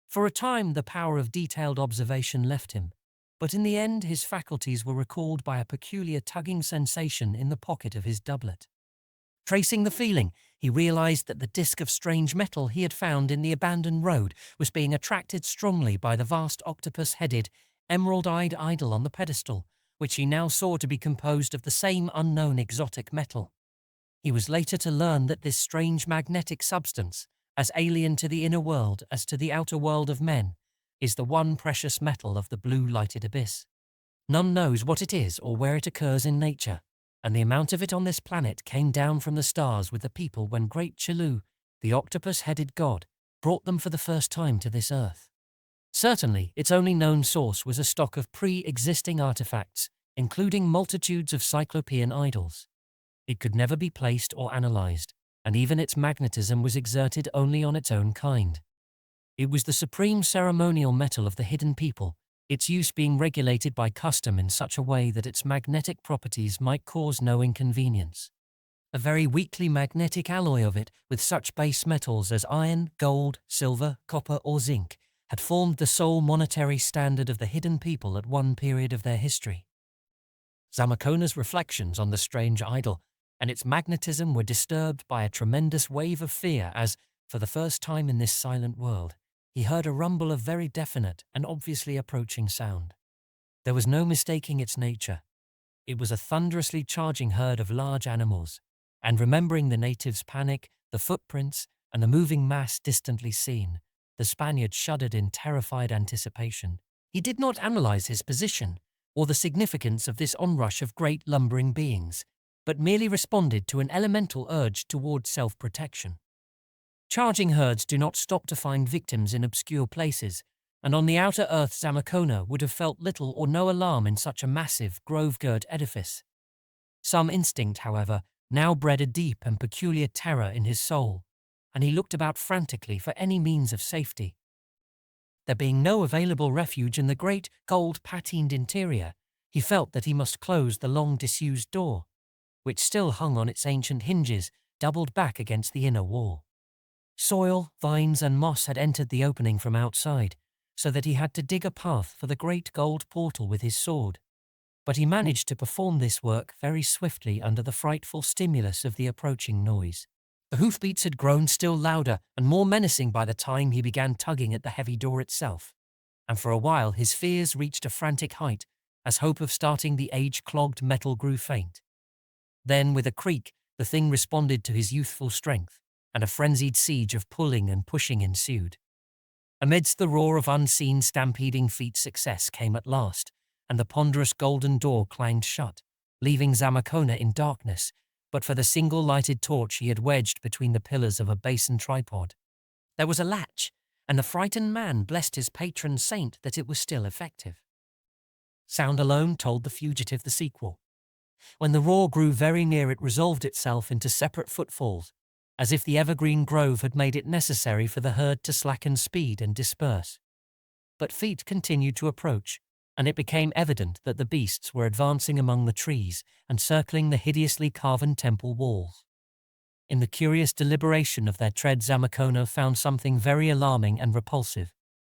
For a time the power of detailed observation left him, but in the end his faculties were recalled by a peculiar tugging sensation in the pocket of his doublet. Tracing the feeling, he realized that the disc of strange metal he had found in the abandoned road was being attracted strongly by the vast octopus-headed, emerald-eyed idol on the pedestal, which he now saw to be composed of the same unknown exotic metal. He was later to learn that this strange magnetic substance, as alien to the inner world as to the outer world of men, is the one precious metal of the blue-lighted abyss. None knows what it is or where it occurs in nature, and the amount of it on this planet came down from the stars with the people when great Tulu, the octopus-headed god, brought them for the first time to this earth. Certainly, its only known source was a stock of pre-existing artifacts, including multitudes of cyclopean idols. It could never be placed or analyzed, and even its magnetism was exerted only on its own kind. It was the supreme ceremonial metal of the hidden people, its use being regulated by custom in such a way that its magnetic properties might cause no inconvenience. A very weakly magnetic alloy of it, with such base metals as iron, gold, silver, copper, or zinc, had formed the sole monetary standard of the hidden people at one period of their history. Zamacona's reflections on the strange idol and its magnetism were disturbed by a tremendous wave of fear as, for the first time in this silent world, he heard a rumble of very definite and obviously approaching sound. There was no mistaking its nature. It was a thunderously charging herd of large animals, and remembering the natives' panic, the footprints, and the moving mass distantly seen, the Spaniard shuddered in terrified anticipation. He did not analyze his position or the significance of this onrush of great lumbering beings, but merely responded to an elemental urge toward self-protection. Charging herds do not stop to find victims in obscure places, and on the outer earth Zamacona would have felt little or no alarm in such a massive, grove-girt edifice. Some instinct, however, now bred a deep and peculiar terror in his soul, and he looked about frantically for any means of safety. There being no available refuge in the great, gold-patined interior, he felt that he must close the long disused door, which still hung on its ancient hinges, doubled back against the inner wall. Soil, vines, and moss had entered the opening from outside, so that he had to dig a path for the great gold portal with his sword. But he managed to perform this work very swiftly under the frightful stimulus of the approaching noise. The hoofbeats had grown still louder and more menacing by the time he began tugging at the heavy door itself, and for a while his fears reached a frantic height as hope of starting the age-clogged metal grew faint. Then, with a creak, the thing responded to his youthful strength, and a frenzied siege of pulling and pushing ensued. Amidst the roar of unseen stampeding feet success came at last, and the ponderous golden door clanged shut, leaving Zamacona in darkness, but for the single lighted torch he had wedged between the pillars of a basin tripod. There was a latch, and the frightened man blessed his patron saint that it was still effective. Sound alone told the fugitive the sequel. When the roar grew very near, it resolved itself into separate footfalls, as if the evergreen grove had made it necessary for the herd to slacken speed and disperse. But feet continued to approach, and it became evident that the beasts were advancing among the trees and circling the hideously carven temple walls. In the curious deliberation of their tread, Zamacona found something very alarming and repulsive,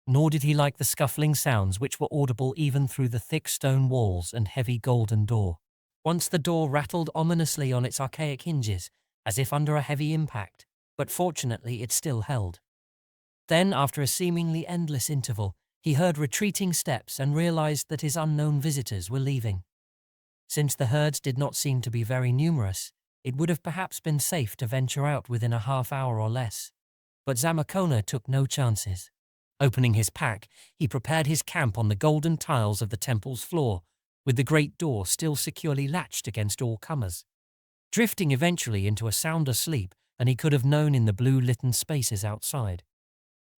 nor did he like the scuffling sounds which were audible even through the thick stone walls and heavy golden door. Once the door rattled ominously on its archaic hinges, as if under a heavy impact, but fortunately it still held. Then, after a seemingly endless interval, he heard retreating steps and realized that his unknown visitors were leaving. Since the herds did not seem to be very numerous, it would have perhaps been safe to venture out within a half hour or less. But Zamacona took no chances. Opening his pack, he prepared his camp on the golden tiles of the temple's floor, with the great door still securely latched against all comers. Drifting eventually into a sounder sleep than he could have known in the blue-litten spaces outside.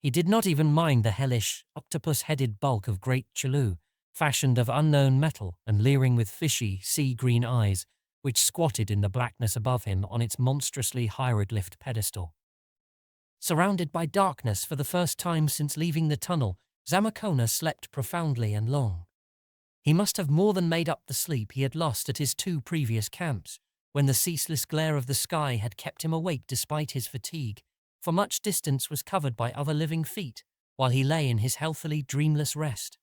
He did not even mind the hellish, octopus-headed bulk of great Tulu, fashioned of unknown metal and leering with fishy, sea-green eyes, which squatted in the blackness above him on its monstrously hieroglyphed pedestal. Surrounded by darkness for the first time since leaving the tunnel, Zamacona slept profoundly and long. He must have more than made up the sleep he had lost at his 2 previous camps, when the ceaseless glare of the sky had kept him awake despite his fatigue, for much distance was covered by other living feet, while he lay in his healthily dreamless rest.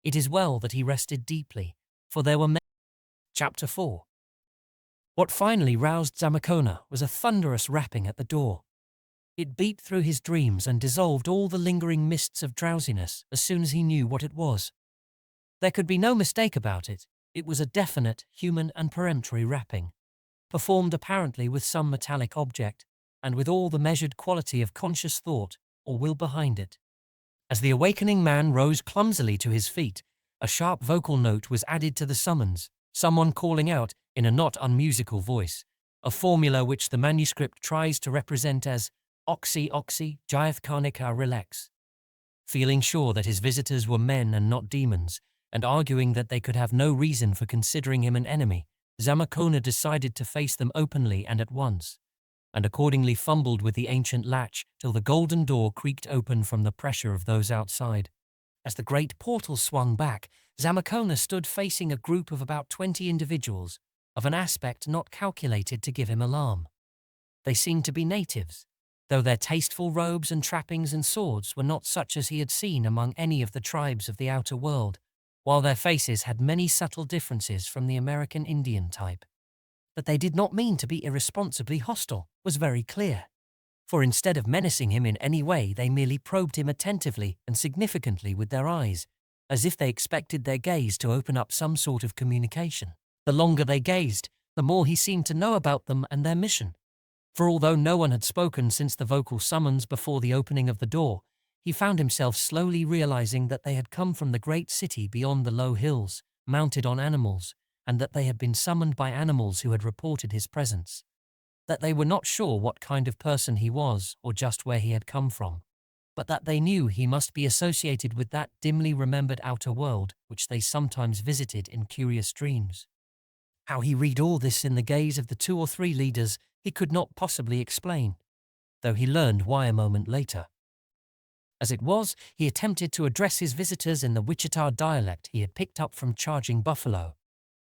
It is well that he rested deeply, for there were many. Chapter 4. What finally roused Zamacona was a thunderous rapping at the door. It beat through his dreams and dissolved all the lingering mists of drowsiness as soon as he knew what it was. There could be no mistake about it. It was a definite, human and peremptory rapping, performed apparently with some metallic object, and with all the measured quality of conscious thought or will behind it. As the awakening man rose clumsily to his feet, a sharp vocal note was added to the summons, someone calling out, in a not unmusical voice, a formula which the manuscript tries to represent as Oxy Oxy Gyaa-yothns Relax. Feeling sure that his visitors were men and not demons, and arguing that they could have no reason for considering him an enemy, Zamacona decided to face them openly and at once, and accordingly fumbled with the ancient latch till the golden door creaked open from the pressure of those outside. As the great portal swung back, Zamacona stood facing a group of about 20 individuals, of an aspect not calculated to give him alarm. They seemed to be natives, though their tasteful robes and trappings and swords were not such as he had seen among any of the tribes of the outer world, while their faces had many subtle differences from the American Indian type. That they did not mean to be irresponsibly hostile was very clear, for instead of menacing him in any way, they merely probed him attentively and significantly with their eyes, as if they expected their gaze to open up some sort of communication. The longer they gazed, the more he seemed to know about them and their mission. For although no one had spoken since the vocal summons before the opening of the door, he found himself slowly realizing that they had come from the great city beyond the low hills, mounted on animals, and that they had been summoned by animals who had reported his presence. That they were not sure what kind of person he was or just where he had come from. but that they knew he must be associated with that dimly remembered outer world which they sometimes visited in curious dreams. How he read all this in the gaze of the 2 or 3 leaders he could not possibly explain, though he learned why a moment later. As it was, he attempted to address his visitors in the Wichita dialect he had picked up from Charging Buffalo,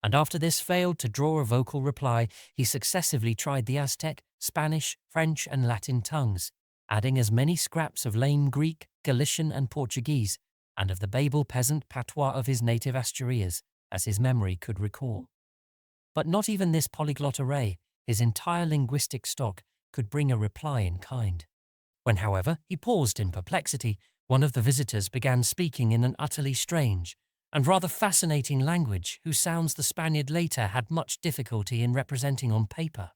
and after this failed to draw a vocal reply, he successively tried the Aztec, Spanish, French, and Latin tongues, adding as many scraps of lame Greek, Galician, and Portuguese, and of the Babel peasant patois of his native Asturias, as his memory could recall. But not even this polyglot array, his entire linguistic stock, could bring a reply in kind. When, however, he paused in perplexity, one of the visitors began speaking in an utterly strange and rather fascinating language whose sounds the Spaniard later had much difficulty in representing on paper.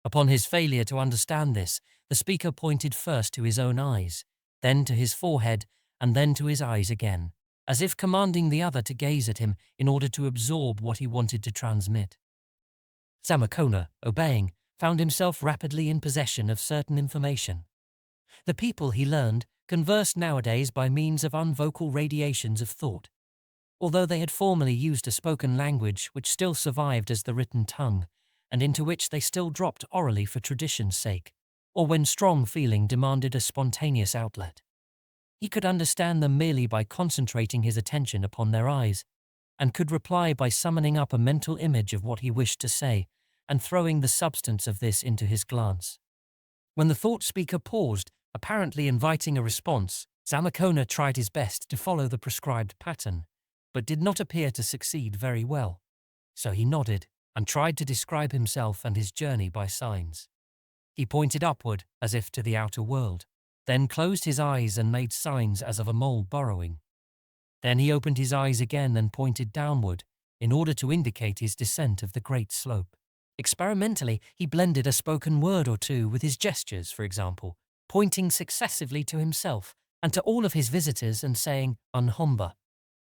Upon his failure to understand this, the speaker pointed first to his own eyes, then to his forehead, and then to his eyes again, as if commanding the other to gaze at him in order to absorb what he wanted to transmit. Zamacona, obeying, found himself rapidly in possession of certain information. The people, he learned, conversed nowadays by means of unvocal radiations of thought. Although they had formerly used a spoken language which still survived as the written tongue, and into which they still dropped orally for tradition's sake, or when strong feeling demanded a spontaneous outlet. He could understand them merely by concentrating his attention upon their eyes, and could reply by summoning up a mental image of what he wished to say, and throwing the substance of this into his glance. When the thought speaker paused, apparently inviting a response, Zamacona tried his best to follow the prescribed pattern, but did not appear to succeed very well. So he nodded and tried to describe himself and his journey by signs. He pointed upward, as if to the outer world, then closed his eyes and made signs as of a mole burrowing. Then he opened his eyes again and pointed downward, in order to indicate his descent of the great slope. Experimentally, he blended a spoken word or two with his gestures, for example, pointing successively to himself and to all of his visitors and saying, "Unhomba,"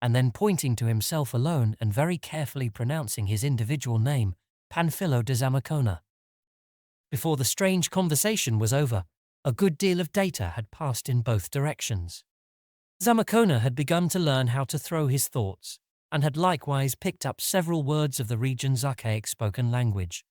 and then pointing to himself alone and very carefully pronouncing his individual name, Panfilo de Zamacona. Before the strange conversation was over, a good deal of data had passed in both directions. Zamacona had begun to learn how to throw his thoughts, and had likewise picked up several words of the region's archaic spoken language.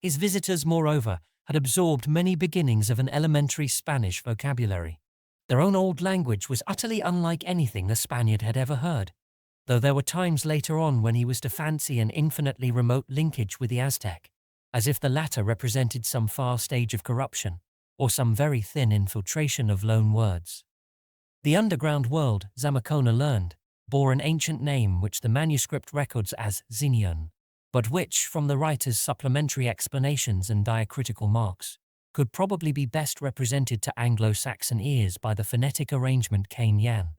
His visitors, moreover, had absorbed many beginnings of an elementary Spanish vocabulary. Their own old language was utterly unlike anything the Spaniard had ever heard, though there were times later on when he was to fancy an infinitely remote linkage with the Aztec, as if the latter represented some far stage of corruption, or some very thin infiltration of loan words. The underground world, Zamacona learned, bore an ancient name which the manuscript records as Xenion, but which, from the writer's supplementary explanations and diacritical marks, could probably be best represented to Anglo-Saxon ears by the phonetic arrangement Cain-Yan.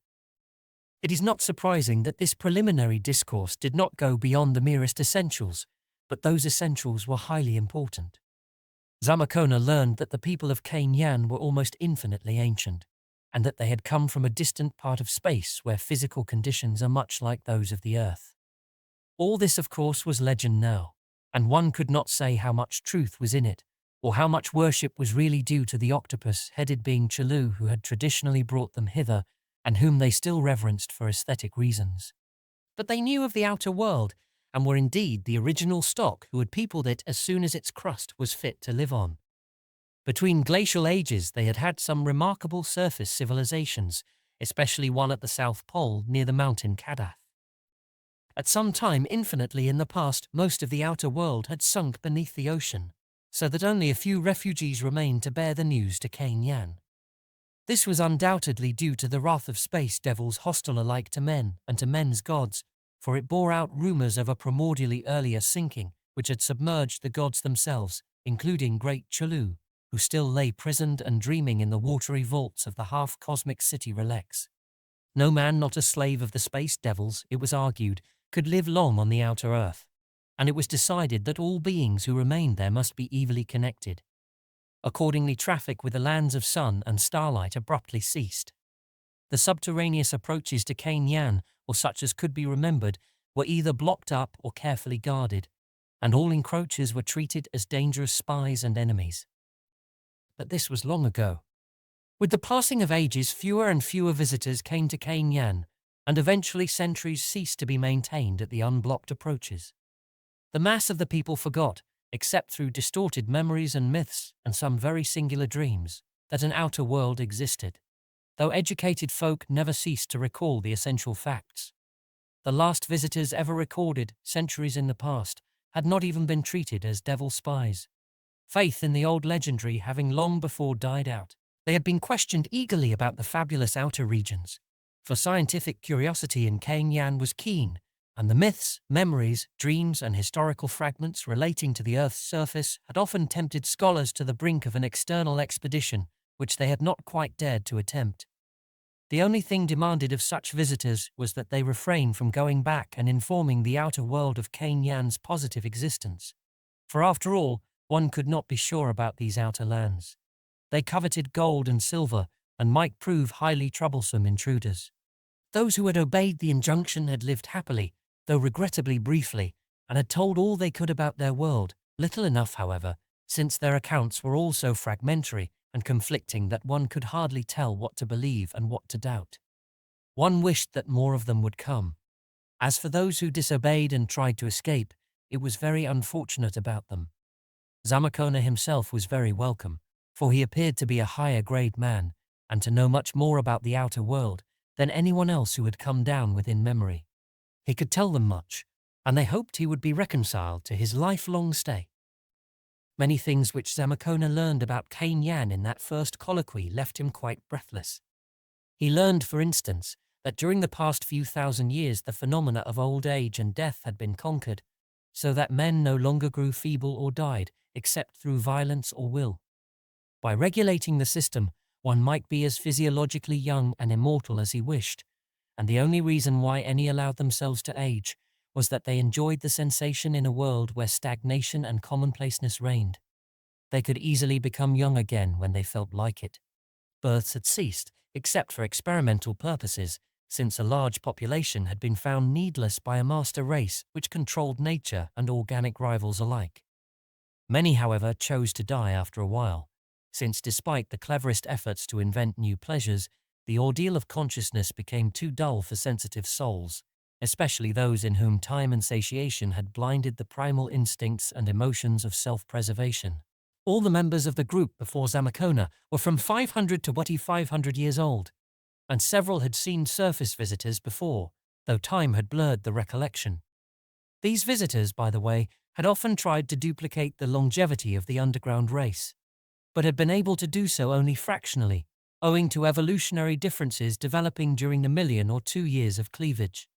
It is not surprising that this preliminary discourse did not go beyond the merest essentials, but those essentials were highly important. Zamacona learned that the people of Cain-Yan were almost infinitely ancient, and that they had come from a distant part of space where physical conditions are much like those of the Earth. All this, of course, was legend now, and one could not say how much truth was in it, or how much worship was really due to the octopus-headed being Tulu who had traditionally brought them hither, and whom they still reverenced for aesthetic reasons. But they knew of the outer world, and were indeed the original stock who had peopled it as soon as its crust was fit to live on. Between glacial ages they had had some remarkable surface civilizations, especially one at the South Pole near the mountain Kadath. At some time infinitely in the past, most of the outer world had sunk beneath the ocean, so that only a few refugees remained to bear the news to Cain-Yan. This was undoubtedly due to the wrath of space devils hostile alike to men and to men's gods, for it bore out rumors of a primordially earlier sinking which had submerged the gods themselves, including great Tulu, who still lay prisoned and dreaming in the watery vaults of the half-cosmic city Relax. No man not a slave of the space devils, it was argued, could live long on the outer earth, and it was decided that all beings who remained there must be evilly connected. Accordingly, traffic with the lands of sun and starlight abruptly ceased. The subterraneous approaches to Cain-Yan, or such as could be remembered, were either blocked up or carefully guarded, and all encroachers were treated as dangerous spies and enemies. But this was long ago. With the passing of ages, fewer and fewer visitors came to Gyaa-yothns, and eventually sentries ceased to be maintained at the unblocked approaches. The mass of the people forgot, except through distorted memories and myths and some very singular dreams, that an outer world existed, though educated folk never ceased to recall the essential facts. The last visitors ever recorded, centuries in the past, had not even been treated as devil spies. Faith in the old legendary having long before died out, they had been questioned eagerly about the fabulous outer regions, for scientific curiosity in Gyaa-yothns was keen, and the myths, memories, dreams, and historical fragments relating to the Earth's surface had often tempted scholars to the brink of an external expedition which they had not quite dared to attempt. The only thing demanded of such visitors was that they refrain from going back and informing the outer world of Gyaa-yothns' positive existence. For after all, one could not be sure about these outer lands. They coveted gold and silver and might prove highly troublesome intruders. Those who had obeyed the injunction had lived happily, though regrettably briefly, and had told all they could about their world, little enough, however, since their accounts were all so fragmentary and conflicting that one could hardly tell what to believe and what to doubt. One wished that more of them would come. As for those who disobeyed and tried to escape, it was very unfortunate about them. Zamacona himself was very welcome, for he appeared to be a higher-grade man, and to know much more about the outer world than anyone else who had come down within memory. He could tell them much, and they hoped he would be reconciled to his lifelong stay. Many things which Zamacona learned about Gyaa-yothns in that first colloquy left him quite breathless. He learned, for instance, that during the past few thousand years the phenomena of old age and death had been conquered, so that men no longer grew feeble or died, except through violence or will. By regulating the system, one might be as physiologically young and immortal as he wished, and the only reason why any allowed themselves to age was that they enjoyed the sensation in a world where stagnation and commonplaceness reigned. They could easily become young again when they felt like it. Births had ceased, except for experimental purposes, since a large population had been found needless by a master race which controlled nature and organic rivals alike. Many, however, chose to die after a while, since despite the cleverest efforts to invent new pleasures, the ordeal of consciousness became too dull for sensitive souls, especially those in whom time and satiation had blinded the primal instincts and emotions of self-preservation. All the members of the group before Zamacona were from 500 to 500 years old, and several had seen surface visitors before, though time had blurred the recollection. These visitors, by the way, had often tried to duplicate the longevity of the underground race, but had been able to do so only fractionally, owing to evolutionary differences developing during the 1,000,000 or 2 years of cleavage.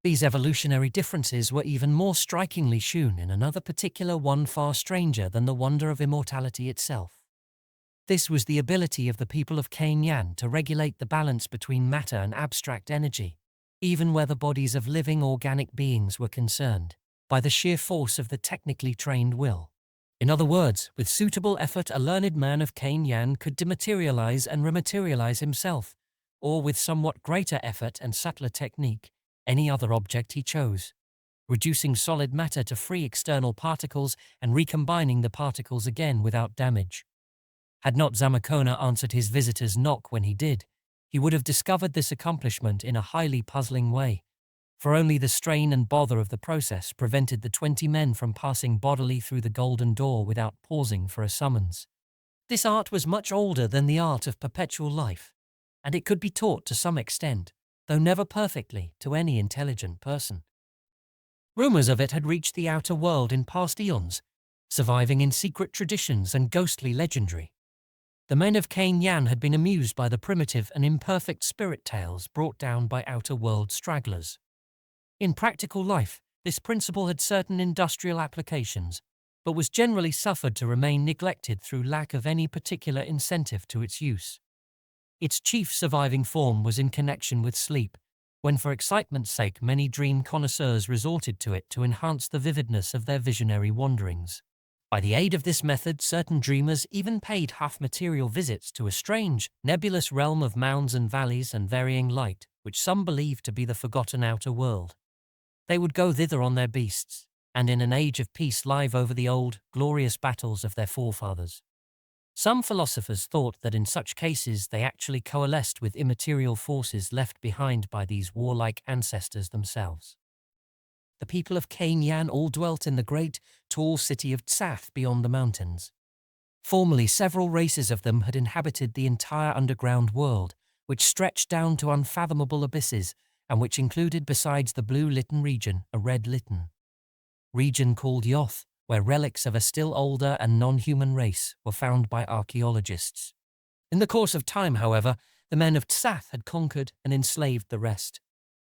These evolutionary differences were even more strikingly shewn in another particular one far stranger than the wonder of immortality itself. This was the ability of the people of Gyaa-yothns to regulate the balance between matter and abstract energy, even where the bodies of living organic beings were concerned, by the sheer force of the technically trained will. In other words, with suitable effort a learned man of Gyaa-yothns could dematerialize and rematerialize himself, or with somewhat greater effort and subtler technique, any other object he chose, reducing solid matter to free external particles and recombining the particles again without damage. Had not Zamacona answered his visitor's knock when he did, he would have discovered this accomplishment in a highly puzzling way, for only the strain and bother of the process prevented the 20 men from passing bodily through the golden door without pausing for a summons. This art was much older than the art of perpetual life, and it could be taught to some extent, though never perfectly, to any intelligent person. Rumors of it had reached the outer world in past eons, surviving in secret traditions and ghostly legendary. The men of Gyaa-yothns had been amused by the primitive and imperfect spirit tales brought down by outer world stragglers. In practical life, this principle had certain industrial applications, but was generally suffered to remain neglected through lack of any particular incentive to its use. Its chief surviving form was in connection with sleep, when for excitement's sake many dream connoisseurs resorted to it to enhance the vividness of their visionary wanderings. By the aid of this method, certain dreamers even paid half-material visits to a strange, nebulous realm of mounds and valleys and varying light, which some believed to be the forgotten outer world. They would go thither on their beasts, and in an age of peace live over the old, glorious battles of their forefathers. Some philosophers thought that in such cases they actually coalesced with immaterial forces left behind by these warlike ancestors themselves. The people of Gyaa-yothns all dwelt in the great, tall city of Tsath beyond the mountains. Formerly, several races of them had inhabited the entire underground world, which stretched down to unfathomable abysses, and which included, besides the blue Litten region, a red Litten region called Gyaa-yothns, where relics of a still older and non-human race were found by archaeologists. In the course of time, however, the men of Tsath had conquered and enslaved the rest,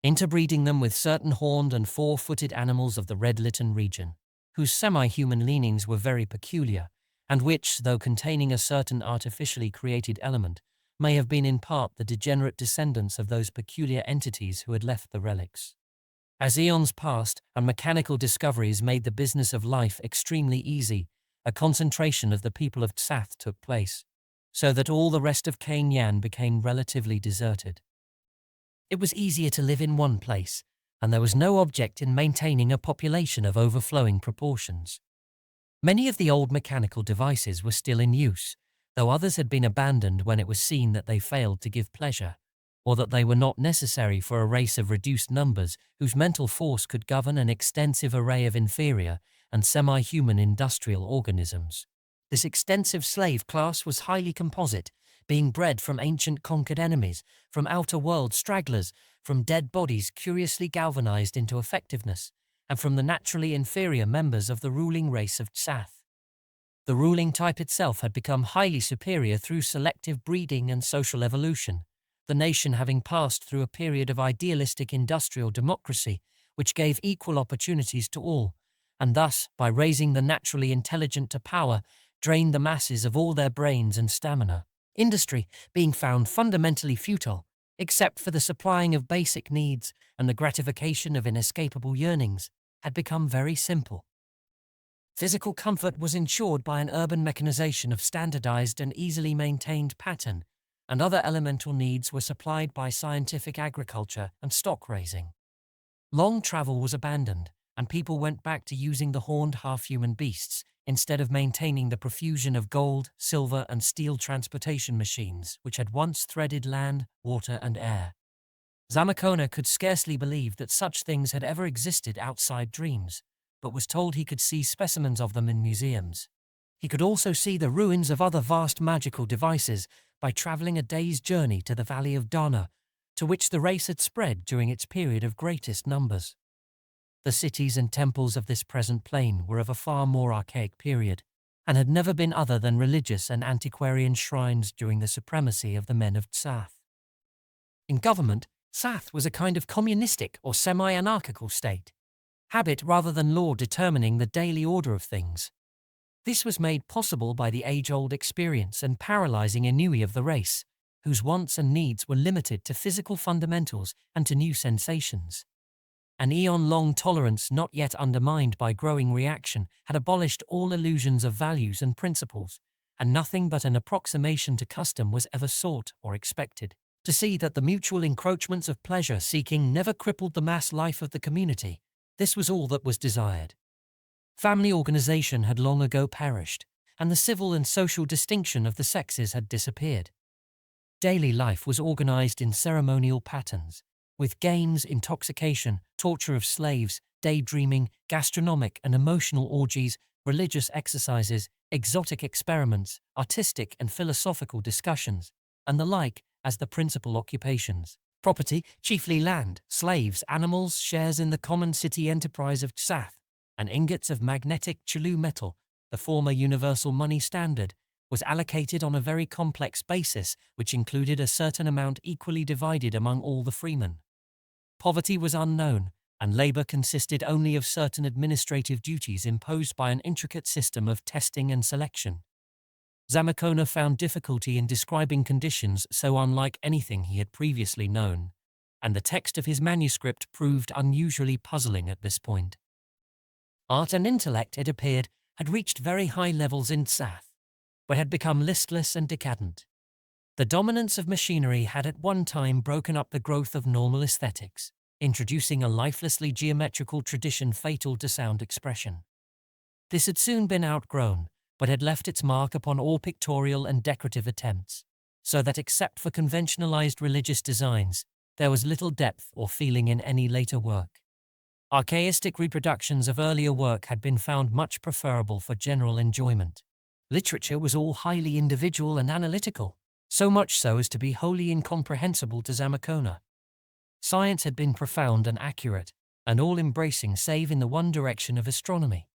interbreeding them with certain horned and four-footed animals of the red Litten region, whose semi-human leanings were very peculiar, and which, though containing a certain artificially created element, may have been in part the degenerate descendants of those peculiar entities who had left the relics. As eons passed and mechanical discoveries made the business of life extremely easy, a concentration of the people of Tsath took place, so that all the rest of Gyaa-yothns became relatively deserted. It was easier to live in one place, and there was no object in maintaining a population of overflowing proportions. Many of the old mechanical devices were still in use, though others had been abandoned when it was seen that they failed to give pleasure, or that they were not necessary for a race of reduced numbers whose mental force could govern an extensive array of inferior and semi-human industrial organisms. This extensive slave class was highly composite, being bred from ancient conquered enemies, from outer world stragglers, from dead bodies curiously galvanized into effectiveness, and from the naturally inferior members of the ruling race of Tsath. The ruling type itself had become highly superior through selective breeding and social evolution, the nation having passed through a period of idealistic industrial democracy which gave equal opportunities to all, and thus, by raising the naturally intelligent to power, drained the masses of all their brains and stamina. Industry being found fundamentally futile, except for the supplying of basic needs and the gratification of inescapable yearnings, had become very simple. Physical comfort was ensured by an urban mechanization of standardized and easily maintained pattern, and other elemental needs were supplied by scientific agriculture and stock raising. Long travel was abandoned, and people went back to using the horned half-human beasts instead of maintaining the profusion of gold, silver, and steel transportation machines which had once threaded land, water, and air. Zamacona could scarcely believe that such things had ever existed outside dreams, but was told he could see specimens of them in museums. He could also see the ruins of other vast magical devices by traveling a day's journey to the valley of Dana, to which the race had spread during its period of greatest numbers. The cities and temples of this present plain were of a far more archaic period, and had never been other than religious and antiquarian shrines during the supremacy of the men of Tsath. In government, Tsath was a kind of communistic or semi-anarchical state, habit rather than law determining the daily order of things. This was made possible by the age-old experience and paralyzing ennui of the race, whose wants and needs were limited to physical fundamentals and to new sensations. An eon-long tolerance not yet undermined by growing reaction had abolished all illusions of values and principles, and nothing but an approximation to custom was ever sought or expected. To see that the mutual encroachments of pleasure-seeking never crippled the mass life of the community, this was all that was desired. Family organization had long ago perished, and the civil and social distinction of the sexes had disappeared. Daily life was organized in ceremonial patterns, with games, intoxication, torture of slaves, daydreaming, gastronomic and emotional orgies, religious exercises, exotic experiments, artistic and philosophical discussions, and the like as the principal occupations. Property, chiefly land, slaves, animals, shares in the common city enterprise of Tsath, and ingots of magnetic Tulu metal, the former universal money standard, was allocated on a very complex basis which included a certain amount equally divided among all the freemen. Poverty was unknown, and labor consisted only of certain administrative duties imposed by an intricate system of testing and selection. Zamacona found difficulty in describing conditions so unlike anything he had previously known, and the text of his manuscript proved unusually puzzling at this point. Art and intellect, it appeared, had reached very high levels in Tsath, but had become listless and decadent. The dominance of machinery had at one time broken up the growth of normal aesthetics, introducing a lifelessly geometrical tradition fatal to sound expression. This had soon been outgrown, but had left its mark upon all pictorial and decorative attempts, so that except for conventionalized religious designs, there was little depth or feeling in any later work. Archaistic reproductions of earlier work had been found much preferable for general enjoyment. Literature was all highly individual and analytical, so much so as to be wholly incomprehensible to Zamacona. Science had been profound and accurate, and all-embracing save in the one direction of astronomy.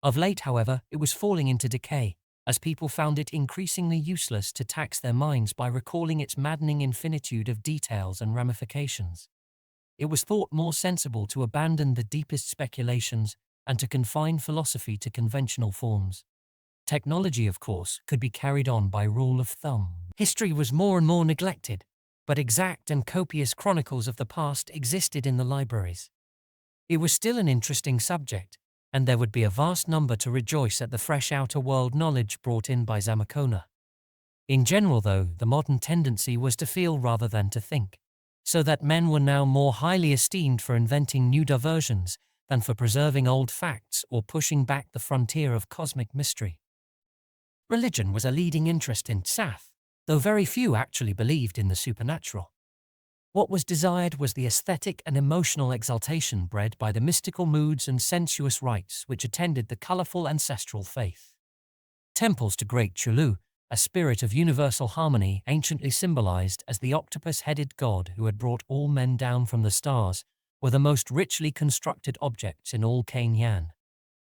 Of late, however, it was falling into decay, as people found it increasingly useless to tax their minds by recalling its maddening infinitude of details and ramifications. It was thought more sensible to abandon the deepest speculations and to confine philosophy to conventional forms. Technology, of course, could be carried on by rule of thumb. History was more and more neglected, but exact and copious chronicles of the past existed in the libraries. It was still an interesting subject, and there would be a vast number to rejoice at the fresh outer world knowledge brought in by Zamacona. In general, though, the modern tendency was to feel rather than to think, so that men were now more highly esteemed for inventing new diversions than for preserving old facts or pushing back the frontier of cosmic mystery. Religion was a leading interest in Tsath, though very few actually believed in the supernatural. What was desired was the aesthetic and emotional exaltation bred by the mystical moods and sensuous rites which attended the colorful ancestral faith. Temples to great Tulu, a spirit of universal harmony anciently symbolized as the octopus-headed god who had brought all men down from the stars, were the most richly constructed objects in all Gyaa-yothns,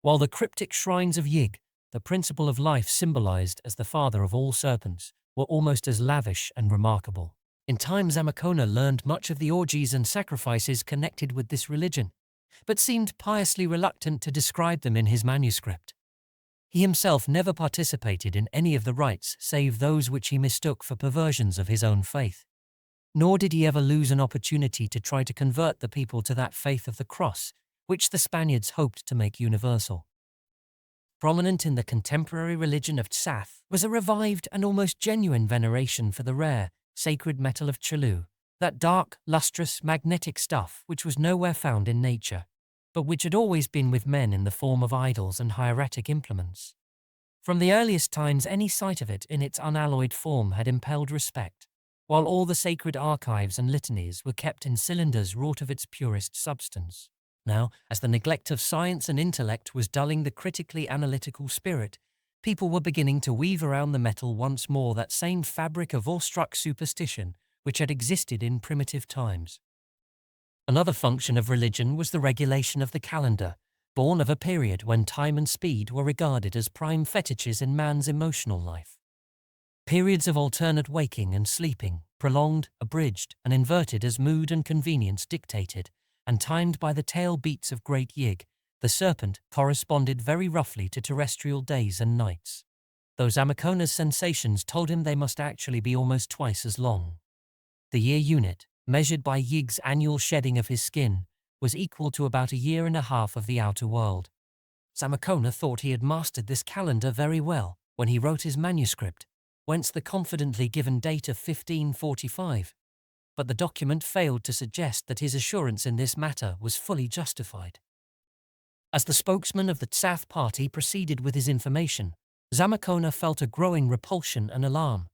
while the cryptic shrines of Yig, the principle of life symbolized as the father of all serpents, were almost as lavish and remarkable. In time, Zamacona learned much of the orgies and sacrifices connected with this religion, but seemed piously reluctant to describe them in his manuscript. He himself never participated in any of the rites save those which he mistook for perversions of his own faith. Nor did he ever lose an opportunity to try to convert the people to that faith of the cross, which the Spaniards hoped to make universal. Prominent in the contemporary religion of Tsath was a revived and almost genuine veneration for the rare, sacred metal of Tulu, that dark, lustrous, magnetic stuff which was nowhere found in nature, but which had always been with men in the form of idols and hieratic implements. From the earliest times, any sight of it in its unalloyed form had impelled respect, while all the sacred archives and litanies were kept in cylinders wrought of its purest substance. Now, as the neglect of science and intellect was dulling the critically analytical spirit, people were beginning to weave around the metal once more that same fabric of awestruck superstition which had existed in primitive times. Another function of religion was the regulation of the calendar, born of a period when time and speed were regarded as prime fetishes in man's emotional life. Periods of alternate waking and sleeping, prolonged, abridged, and inverted as mood and convenience dictated, and timed by the tail beats of great Yig, the serpent, corresponded very roughly to terrestrial days and nights, though Zamacona's sensations told him they must actually be almost twice as long. The year unit, measured by Yig's annual shedding of his skin, was equal to about a year and a half of the outer world. Zamacona thought he had mastered this calendar very well when he wrote his manuscript, whence the confidently given date of 1545. But the document failed to suggest that his assurance in this matter was fully justified. As the spokesman of the Tsath party proceeded with his information, Zamacona felt a growing repulsion and alarm.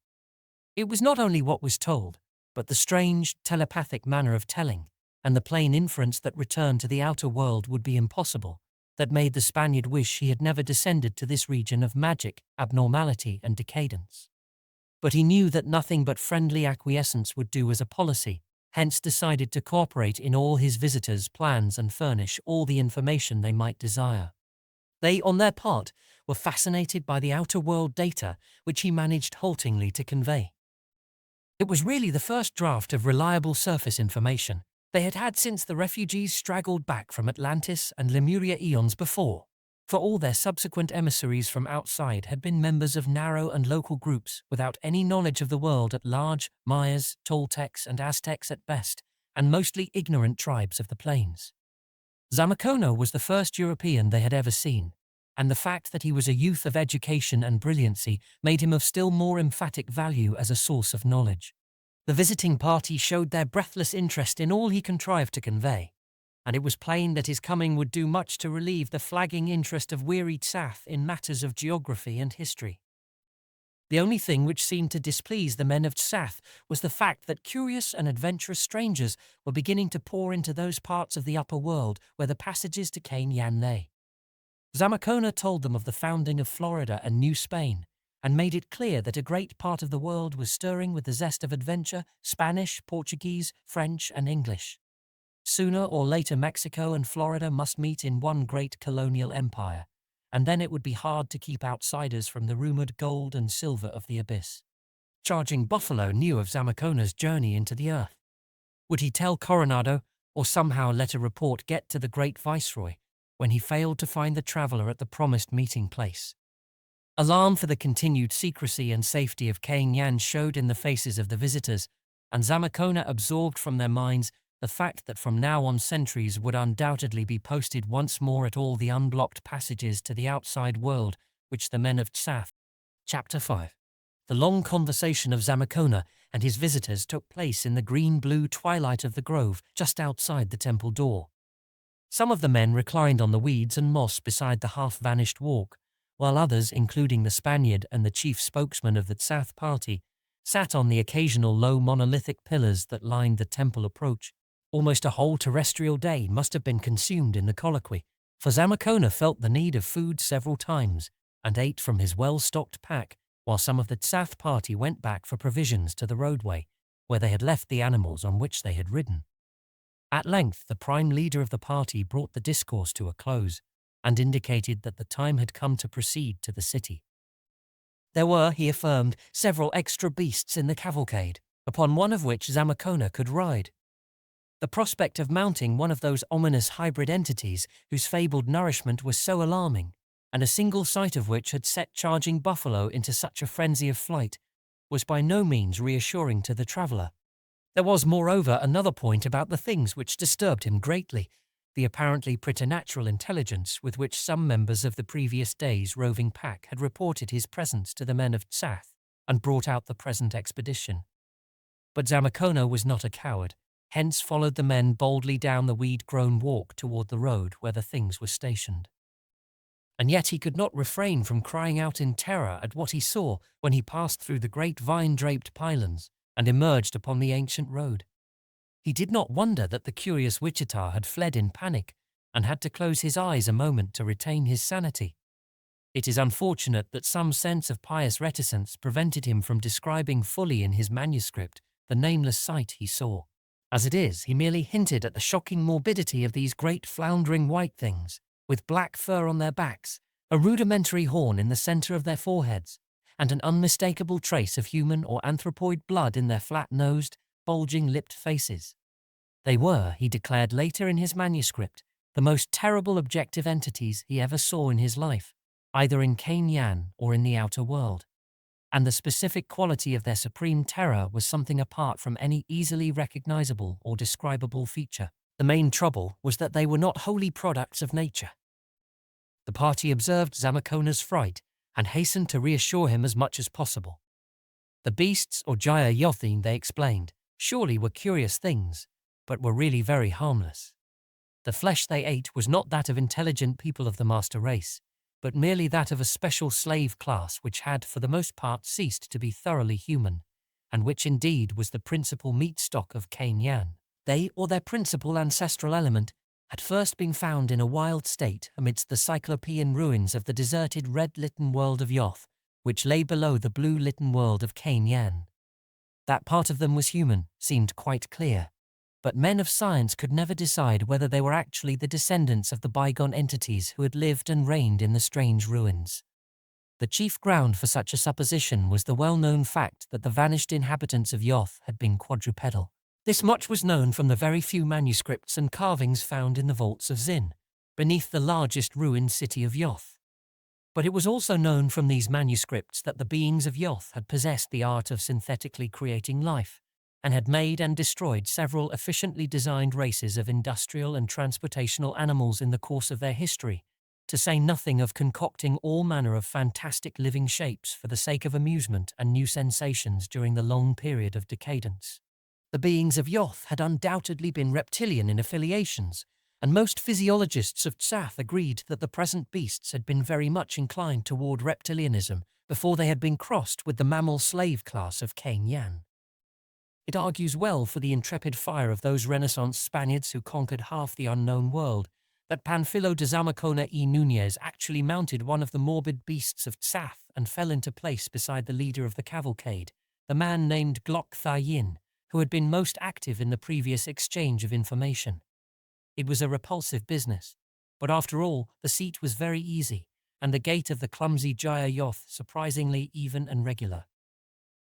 It was not only what was told, but the strange, telepathic manner of telling, and the plain inference that return to the outer world would be impossible, that made the Spaniard wish he had never descended to this region of magic, abnormality, and decadence. But he knew that nothing but friendly acquiescence would do as a policy, hence decided to cooperate in all his visitors' plans and furnish all the information they might desire. They, on their part, were fascinated by the outer world data which he managed haltingly to convey. It was really the first draft of reliable surface information they had had since the refugees straggled back from Atlantis and Lemuria eons before, for all their subsequent emissaries from outside had been members of narrow and local groups without any knowledge of the world at large, Mayas, Toltecs, and Aztecs at best, and mostly ignorant tribes of the plains. Zamacona was the first European they had ever seen, and the fact that he was a youth of education and brilliancy made him of still more emphatic value as a source of knowledge. The visiting party showed their breathless interest in all he contrived to convey. and it was plain that his coming would do much to relieve the flagging interest of weary Tsath in matters of geography and history. The only thing which seemed to displease the men of Tsath was the fact that curious and adventurous strangers were beginning to pour into those parts of the upper world where the passages to Cain lay. Zamacona told them of the founding of Florida and New Spain, and made it clear that a great part of the world was stirring with the zest of adventure: Spanish, Portuguese, French, and English. Sooner or later Mexico and Florida must meet in one great colonial empire, and then it would be hard to keep outsiders from the rumored gold and silver of the abyss. Charging Buffalo knew of Zamacona's journey into the earth. Would he tell Coronado, or somehow let a report get to the great viceroy, when he failed to find the traveler at the promised meeting place? Alarm for the continued secrecy and safety of Cain showed in the faces of the visitors, and Zamacona absorbed from their minds the fact that from now on sentries would undoubtedly be posted once more at all the unblocked passages to the outside world which the men of Tsath. Chapter 5. The long conversation of Zamacona and his visitors took place in the green-blue twilight of the grove just outside the temple door. Some of the men reclined on the weeds and moss beside the half-vanished walk, while others, including the Spaniard and the chief spokesman of the Tsath party, sat on the occasional low monolithic pillars that lined the temple approach. Almost a whole terrestrial day must have been consumed in the colloquy, for Zamacona felt the need of food several times and ate from his well-stocked pack, while some of the Tsath party went back for provisions to the roadway, where they had left the animals on which they had ridden. At length the prime leader of the party brought the discourse to a close, and indicated that the time had come to proceed to the city. There were, he affirmed, several extra beasts in the cavalcade, upon one of which Zamacona could ride. The prospect of mounting one of those ominous hybrid entities whose fabled nourishment was so alarming, and a single sight of which had set Charging Buffalo into such a frenzy of flight, was by no means reassuring to the traveller. There was, moreover, another point about the things which disturbed him greatly: the apparently preternatural intelligence with which some members of the previous day's roving pack had reported his presence to the men of Tsath and brought out the present expedition. But Zamacona was not a coward, hence followed the men boldly down the weed-grown walk toward the road where the things were stationed. And yet he could not refrain from crying out in terror at what he saw when he passed through the great vine-draped pylons and emerged upon the ancient road. He did not wonder that the curious Wichita had fled in panic and had to close his eyes a moment to retain his sanity. It is unfortunate that some sense of pious reticence prevented him from describing fully in his manuscript the nameless sight he saw. As it is, he merely hinted at the shocking morbidity of these great floundering white things, with black fur on their backs, a rudimentary horn in the center of their foreheads, and an unmistakable trace of human or anthropoid blood in their flat-nosed, bulging-lipped faces. They were, he declared later in his manuscript, the most terrible objective entities he ever saw in his life, either in Cain or in the outer world. And the specific quality of their supreme terror was something apart from any easily recognizable or describable feature. The main trouble was that they were not wholly products of nature. The party observed Zamacona's fright and hastened to reassure him as much as possible. The beasts, or Gyaa-yothns, they explained, surely were curious things, but were really very harmless. The flesh they ate was not that of intelligent people of the master race, but merely that of a special slave class which had for the most part ceased to be thoroughly human, and which indeed was the principal meat stock of Cain. They, or their principal ancestral element, had first been found in a wild state amidst the cyclopean ruins of the deserted red-litten world of Yoth, which lay below the blue-litten world of Cain. That part of them was human seemed quite clear, but men of science could never decide whether they were actually the descendants of the bygone entities who had lived and reigned in the strange ruins. The chief ground for such a supposition was the well-known fact that the vanished inhabitants of Yoth had been quadrupedal. This much was known from the very few manuscripts and carvings found in the vaults of Zin, beneath the largest ruined city of Yoth. But it was also known from these manuscripts that the beings of Yoth had possessed the art of synthetically creating life, and had made and destroyed several efficiently designed races of industrial and transportational animals in the course of their history, to say nothing of concocting all manner of fantastic living shapes for the sake of amusement and new sensations during the long period of decadence. The beings of Yoth had undoubtedly been reptilian in affiliations, and most physiologists of Tsath agreed that the present beasts had been very much inclined toward reptilianism before they had been crossed with the mammal slave class of Gyaa-yothns. It argues well for the intrepid fire of those Renaissance Spaniards who conquered half the unknown world that Panfilo de Zamacona y Núñez actually mounted one of the morbid beasts of Tsath and fell into place beside the leader of the cavalcade, the man named Gyaa-yothns, who had been most active in the previous exchange of information. It was a repulsive business, but after all, the seat was very easy, and the gait of the clumsy Gyaa-yothn surprisingly even and regular.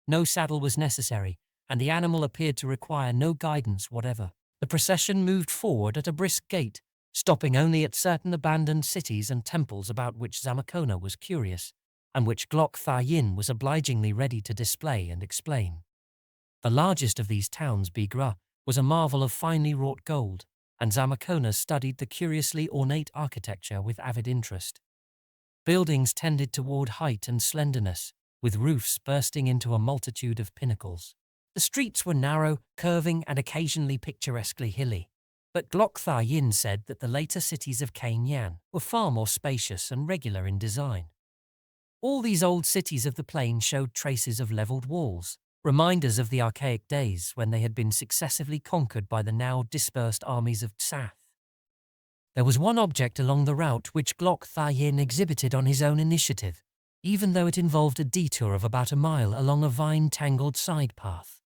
No saddle was necessary, and the animal appeared to require no guidance whatever. The procession moved forward at a brisk gait, stopping only at certain abandoned cities and temples about which Zamacona was curious, and which Gyaa-yothns was obligingly ready to display and explain. The largest of these towns, Bigra, was a marvel of finely wrought gold, and Zamacona studied the curiously ornate architecture with avid interest. Buildings tended toward height and slenderness, with roofs bursting into a multitude of pinnacles. The streets were narrow, curving, and occasionally picturesquely hilly, but Gyaa-yothns said that the later cities of Gyaa-yothns were far more spacious and regular in design. All these old cities of the plain showed traces of leveled walls, reminders of the archaic days when they had been successively conquered by the now dispersed armies of Tsath. There was one object along the route which Gyaa-yothns exhibited on his own initiative, even though it involved a detour of about a mile along a vine-tangled side path.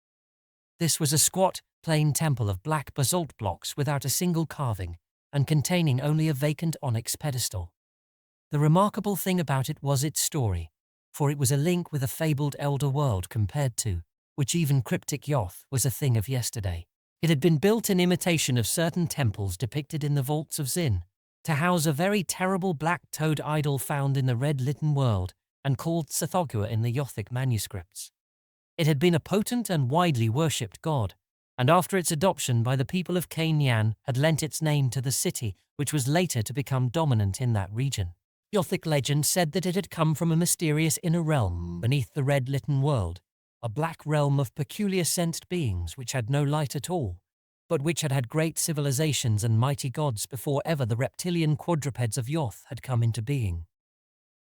This was a squat, plain temple of black basalt blocks without a single carving, and containing only a vacant onyx pedestal. The remarkable thing about it was its story, for it was a link with a fabled elder world compared to which even Cryptkeeper was a thing of yesterday. It had been built in imitation of certain temples depicted in the vaults of Zin, to house a very terrible black-toed idol found in the red-litten world and called Tsathoggua in the Gothic manuscripts. It had been a potent and widely worshipped god, and after its adoption by the people of Gyaa-yothns had lent its name to the city, which was later to become dominant in that region. Gothic legend said that it had come from a mysterious inner realm beneath the red-litten world, a black realm of peculiar sensed beings which had no light at all, but which had had great civilizations and mighty gods before ever the reptilian quadrupeds of Yoth had come into being.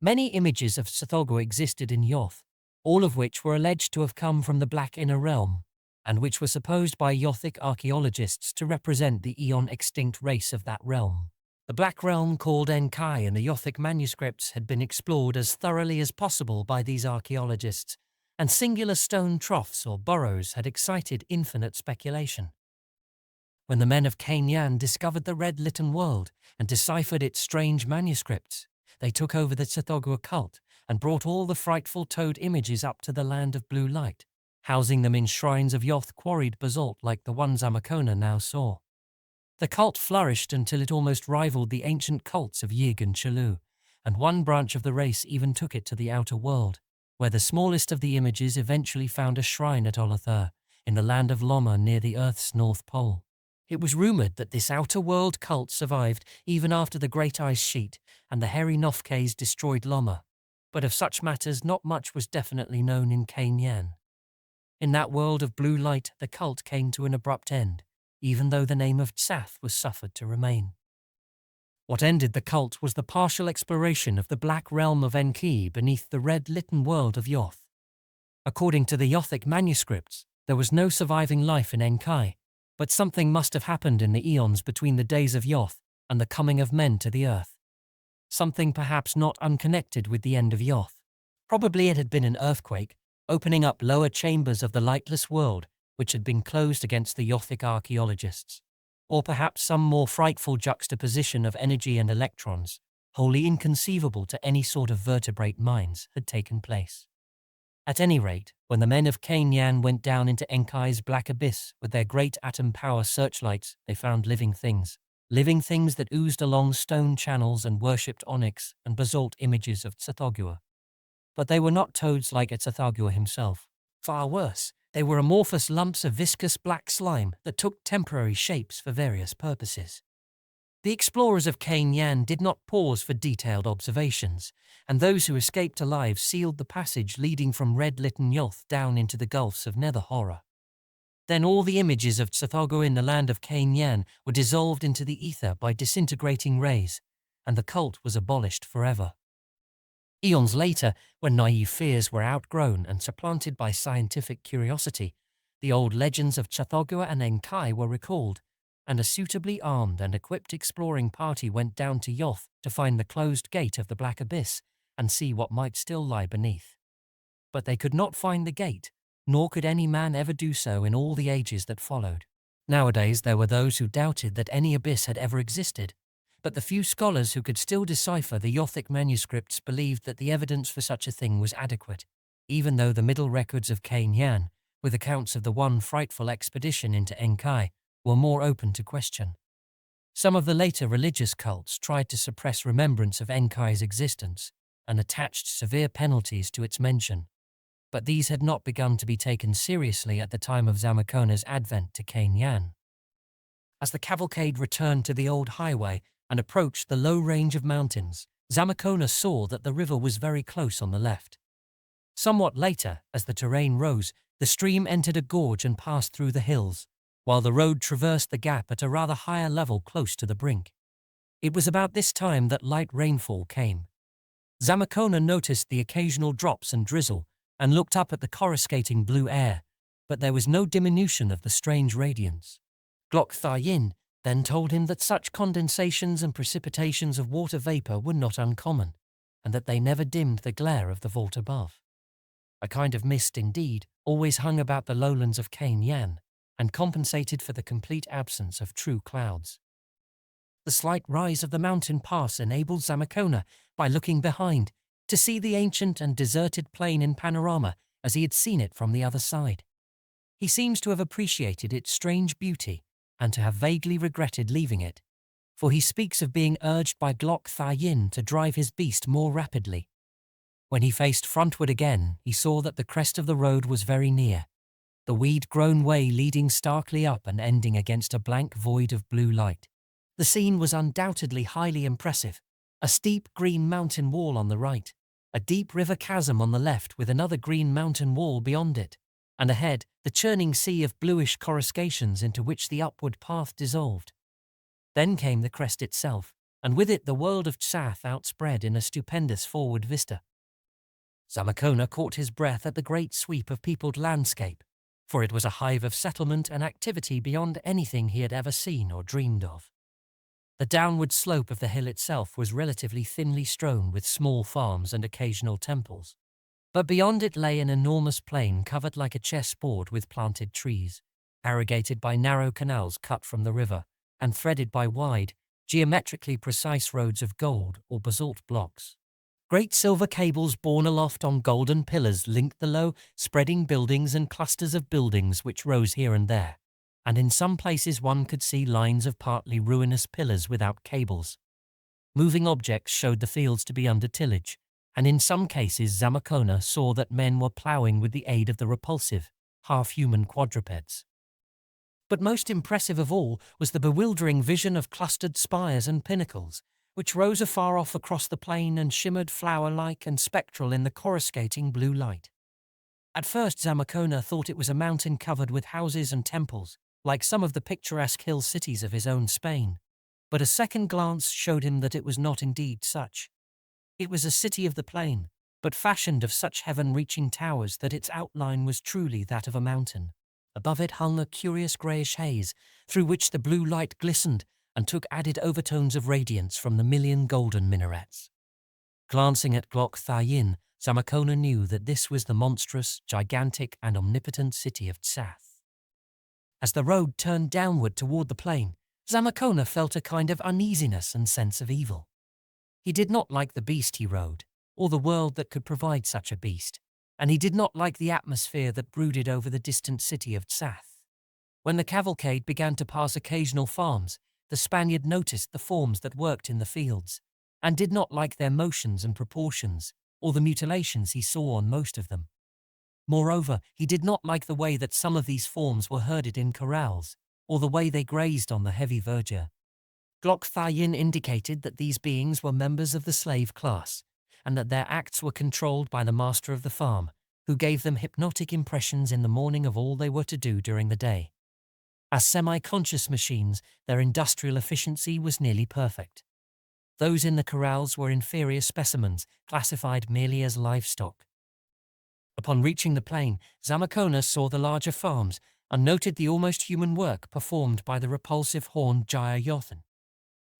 Many images of Tsathoggua existed in Yoth, all of which were alleged to have come from the black inner realm, and which were supposed by Yothic archaeologists to represent the eon-extinct race of that realm. The black realm called Enkai in the Yothic manuscripts had been explored as thoroughly as possible by these archaeologists, and singular stone troughs or burrows had excited infinite speculation. When the men of Gyaa-yothns discovered the red-litten world and deciphered its strange manuscripts, they took over the Tsathoggua cult and brought all the frightful toad images up to the land of blue light, housing them in shrines of Yoth-quarried basalt like the one Zamacona now saw. The cult flourished until it almost rivaled the ancient cults of Yig and Tulu, and one branch of the race even took it to the outer world, where the smallest of the images eventually found a shrine at Olathur, in the land of Loma near the Earth's North Pole. It was rumored that this outer world cult survived even after the Great Ice Sheet and the hairy Nofkes destroyed Loma, but of such matters not much was definitely known in Gyaa-yothns. In that world of blue light the cult came to an abrupt end, even though the name of Tsath was suffered to remain. What ended the cult was the partial exploration of the black realm of Enki beneath the red-litten world of Yoth. According to the Yothic manuscripts, there was no surviving life in Enki, but something must have happened in the eons between the days of Yoth and the coming of men to the earth. Something perhaps not unconnected with the end of Yoth. Probably it had been an earthquake, opening up lower chambers of the lightless world which had been closed against the Yothic archaeologists. Or perhaps some more frightful juxtaposition of energy and electrons, wholly inconceivable to any sort of vertebrate minds, had taken place. At any rate, when the men of Gyaa-yothns went down into Enki's black abyss with their great atom power searchlights, they found living things that oozed along stone channels and worshipped onyx and basalt images of Tsathoggua. But they were not toads like Tsathoggua himself. Far worse, they were amorphous lumps of viscous black slime that took temporary shapes for various purposes. The explorers of Gyaa-yothns did not pause for detailed observations, and those who escaped alive sealed the passage leading from red-litten Yoth down into the gulfs of nether horror. Then all the images of Tsathoggua in the land of Gyaa-yothns were dissolved into the ether by disintegrating rays, and the cult was abolished forever. Eons later, when naive fears were outgrown and supplanted by scientific curiosity, the old legends of Tsathoggua and Enkai were recalled, and a suitably armed and equipped exploring party went down to Yoth to find the closed gate of the Black Abyss and see what might still lie beneath. But they could not find the gate, nor could any man ever do so in all the ages that followed. Nowadays there were those who doubted that any abyss had ever existed, but the few scholars who could still decipher the Yothic manuscripts believed that the evidence for such a thing was adequate, even though the middle records of Gyaa-yothns, with accounts of the one frightful expedition into Enkai, were more open to question. Some of the later religious cults tried to suppress remembrance of Enkai's existence and attached severe penalties to its mention, but these had not begun to be taken seriously at the time of Zamacona's advent to Gyaa-yothns. As the cavalcade returned to the old highway and approached the low range of mountains, Zamacona saw that the river was very close on the left. Somewhat later, as the terrain rose, the stream entered a gorge and passed through the hills, while the road traversed the gap at a rather higher level close to the brink. It was about this time that light rainfall came. Zamacona noticed the occasional drops and drizzle and looked up at the coruscating blue air, but there was no diminution of the strange radiance. Gyaa-yothns then told him that such condensations and precipitations of water vapor were not uncommon, and that they never dimmed the glare of the vault above. A kind of mist, indeed, always hung about the lowlands of Gyaa-yothns, and compensated for the complete absence of true clouds. The slight rise of the mountain pass enabled Zamacona, by looking behind, to see the ancient and deserted plain in panorama as he had seen it from the other side. He seems to have appreciated its strange beauty and to have vaguely regretted leaving it, for he speaks of being urged by Gyaa-yothns to drive his beast more rapidly. When he faced frontward again, he saw that the crest of the road was very near, the weed-grown way leading starkly up and ending against a blank void of blue light. The scene was undoubtedly highly impressive. A steep green mountain wall on the right, a deep river chasm on the left with another green mountain wall beyond it, and ahead, the churning sea of bluish coruscations into which the upward path dissolved. Then came the crest itself, and with it the world of Tsath outspread in a stupendous forward vista. Zamacona caught his breath at the great sweep of peopled landscape, for it was a hive of settlement and activity beyond anything he had ever seen or dreamed of. The downward slope of the hill itself was relatively thinly strewn with small farms and occasional temples, but beyond it lay an enormous plain covered like a chessboard with planted trees, irrigated by narrow canals cut from the river, and threaded by wide, geometrically precise roads of gold or basalt blocks. Great silver cables borne aloft on golden pillars linked the low, spreading buildings and clusters of buildings which rose here and there, and in some places one could see lines of partly ruinous pillars without cables. Moving objects showed the fields to be under tillage, and in some cases Zamacona saw that men were ploughing with the aid of the repulsive, half-human quadrupeds. But most impressive of all was the bewildering vision of clustered spires and pinnacles, which rose afar off across the plain and shimmered flower-like and spectral in the coruscating blue light. At first Zamacona thought it was a mountain covered with houses and temples, like some of the picturesque hill cities of his own Spain, but a second glance showed him that it was not indeed such. It was a city of the plain, but fashioned of such heaven-reaching towers that its outline was truly that of a mountain. Above it hung a curious greyish haze, through which the blue light glistened and took added overtones of radiance from the million golden minarets. Glancing at Gyaa-yothns, Zamacona knew that this was the monstrous, gigantic, and omnipotent city of Tsath. As the road turned downward toward the plain, Zamacona felt a kind of uneasiness and sense of evil. He did not like the beast he rode, or the world that could provide such a beast, and he did not like the atmosphere that brooded over the distant city of Tsath. When the cavalcade began to pass occasional farms, the Spaniard noticed the forms that worked in the fields, and did not like their motions and proportions, or the mutilations he saw on most of them. Moreover, he did not like the way that some of these forms were herded in corrals, or the way they grazed on the heavy verdure. Gyaa-yothns indicated that these beings were members of the slave class, and that their acts were controlled by the master of the farm, who gave them hypnotic impressions in the morning of all they were to do during the day. As semi-conscious machines, their industrial efficiency was nearly perfect. Those in the corrals were inferior specimens, classified merely as livestock. Upon reaching the plain, Zamacona saw the larger farms and noted the almost human work performed by the repulsive horned Gyaa-yothn.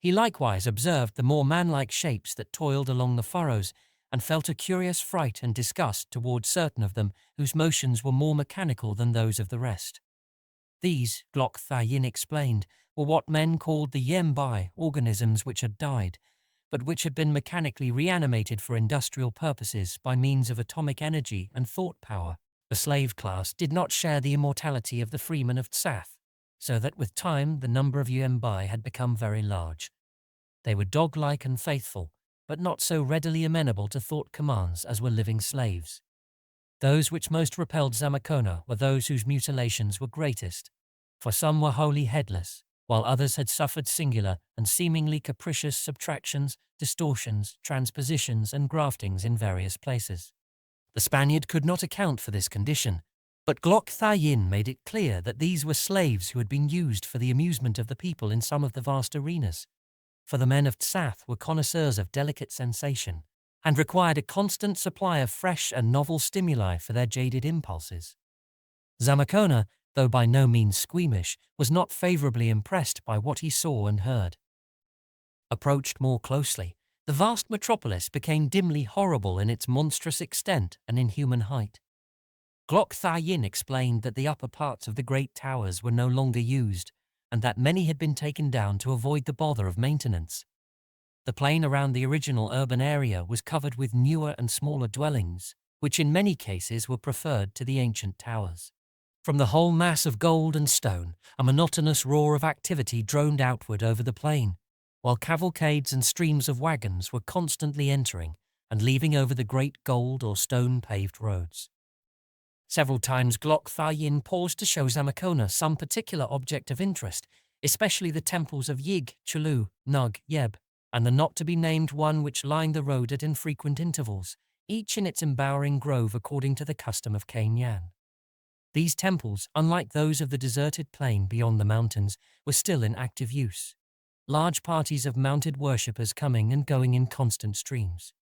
He likewise observed the more man-like shapes that toiled along the furrows and felt a curious fright and disgust towards certain of them whose motions were more mechanical than those of the rest. These, Gyaa-yothn explained, were what men called the yembai, organisms which had died, but which had been mechanically reanimated for industrial purposes by means of atomic energy and thought power. The slave class did not share the immortality of the freemen of Tsath, so that with time the number of yembai had become very large. They were dog-like and faithful, but not so readily amenable to thought commands as were living slaves. Those which most repelled Zamacona were those whose mutilations were greatest, for some were wholly headless, while others had suffered singular and seemingly capricious subtractions, distortions, transpositions, and graftings in various places. The Spaniard could not account for this condition, but Gyaa-yothn made it clear that these were slaves who had been used for the amusement of the people in some of the vast arenas, for the men of Tsath were connoisseurs of delicate sensation, and required a constant supply of fresh and novel stimuli for their jaded impulses. Zamacona, though by no means squeamish, was not favourably impressed by what he saw and heard. Approached more closely, the vast metropolis became dimly horrible in its monstrous extent and inhuman height. Gyaa-yothn explained that the upper parts of the great towers were no longer used, and that many had been taken down to avoid the bother of maintenance. The plain around the original urban area was covered with newer and smaller dwellings, which in many cases were preferred to the ancient towers. From the whole mass of gold and stone, a monotonous roar of activity droned outward over the plain, while cavalcades and streams of wagons were constantly entering and leaving over the great gold or stone-paved roads. Several times Gyaa-yothn paused to show Zamacona some particular object of interest, especially the temples of Yig, Tulu, Nug, Yeb, and the not-to-be-named one which lined the road at infrequent intervals, each in its embowering grove according to the custom of Gyaa-yothn. These temples, unlike those of the deserted plain beyond the mountains, were still in active use, large parties of mounted worshippers coming and going in constant streams.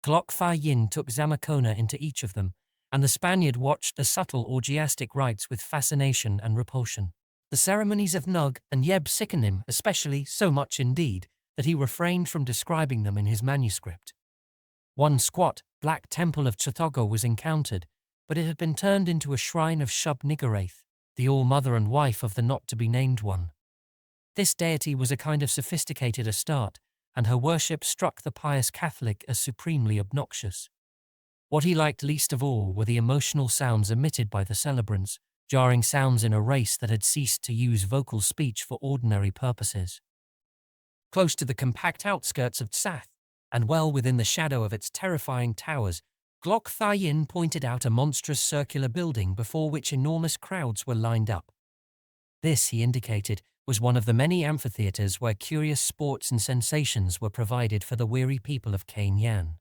Gyaa-yothn took Zamacona into each of them, and the Spaniard watched the subtle orgiastic rites with fascination and repulsion. The ceremonies of Nug and Yeb sickened him, especially so much indeed that he refrained from describing them in his manuscript. One squat, black temple of Tsathoggua was encountered, but it had been turned into a shrine of Shub-Niggurath, the all-mother and wife of the not-to-be-named one. This deity was a kind of sophisticated Astarte, and her worship struck the pious Catholic as supremely obnoxious. What he liked least of all were the emotional sounds emitted by the celebrants, jarring sounds in a race that had ceased to use vocal speech for ordinary purposes. Close to the compact outskirts of Tsath, and well within the shadow of its terrifying towers, Gyaa-yothn pointed out a monstrous circular building before which enormous crowds were lined up. This, he indicated, was one of the many amphitheatres where curious sports and sensations were provided for the weary people of Gyaa-yothn.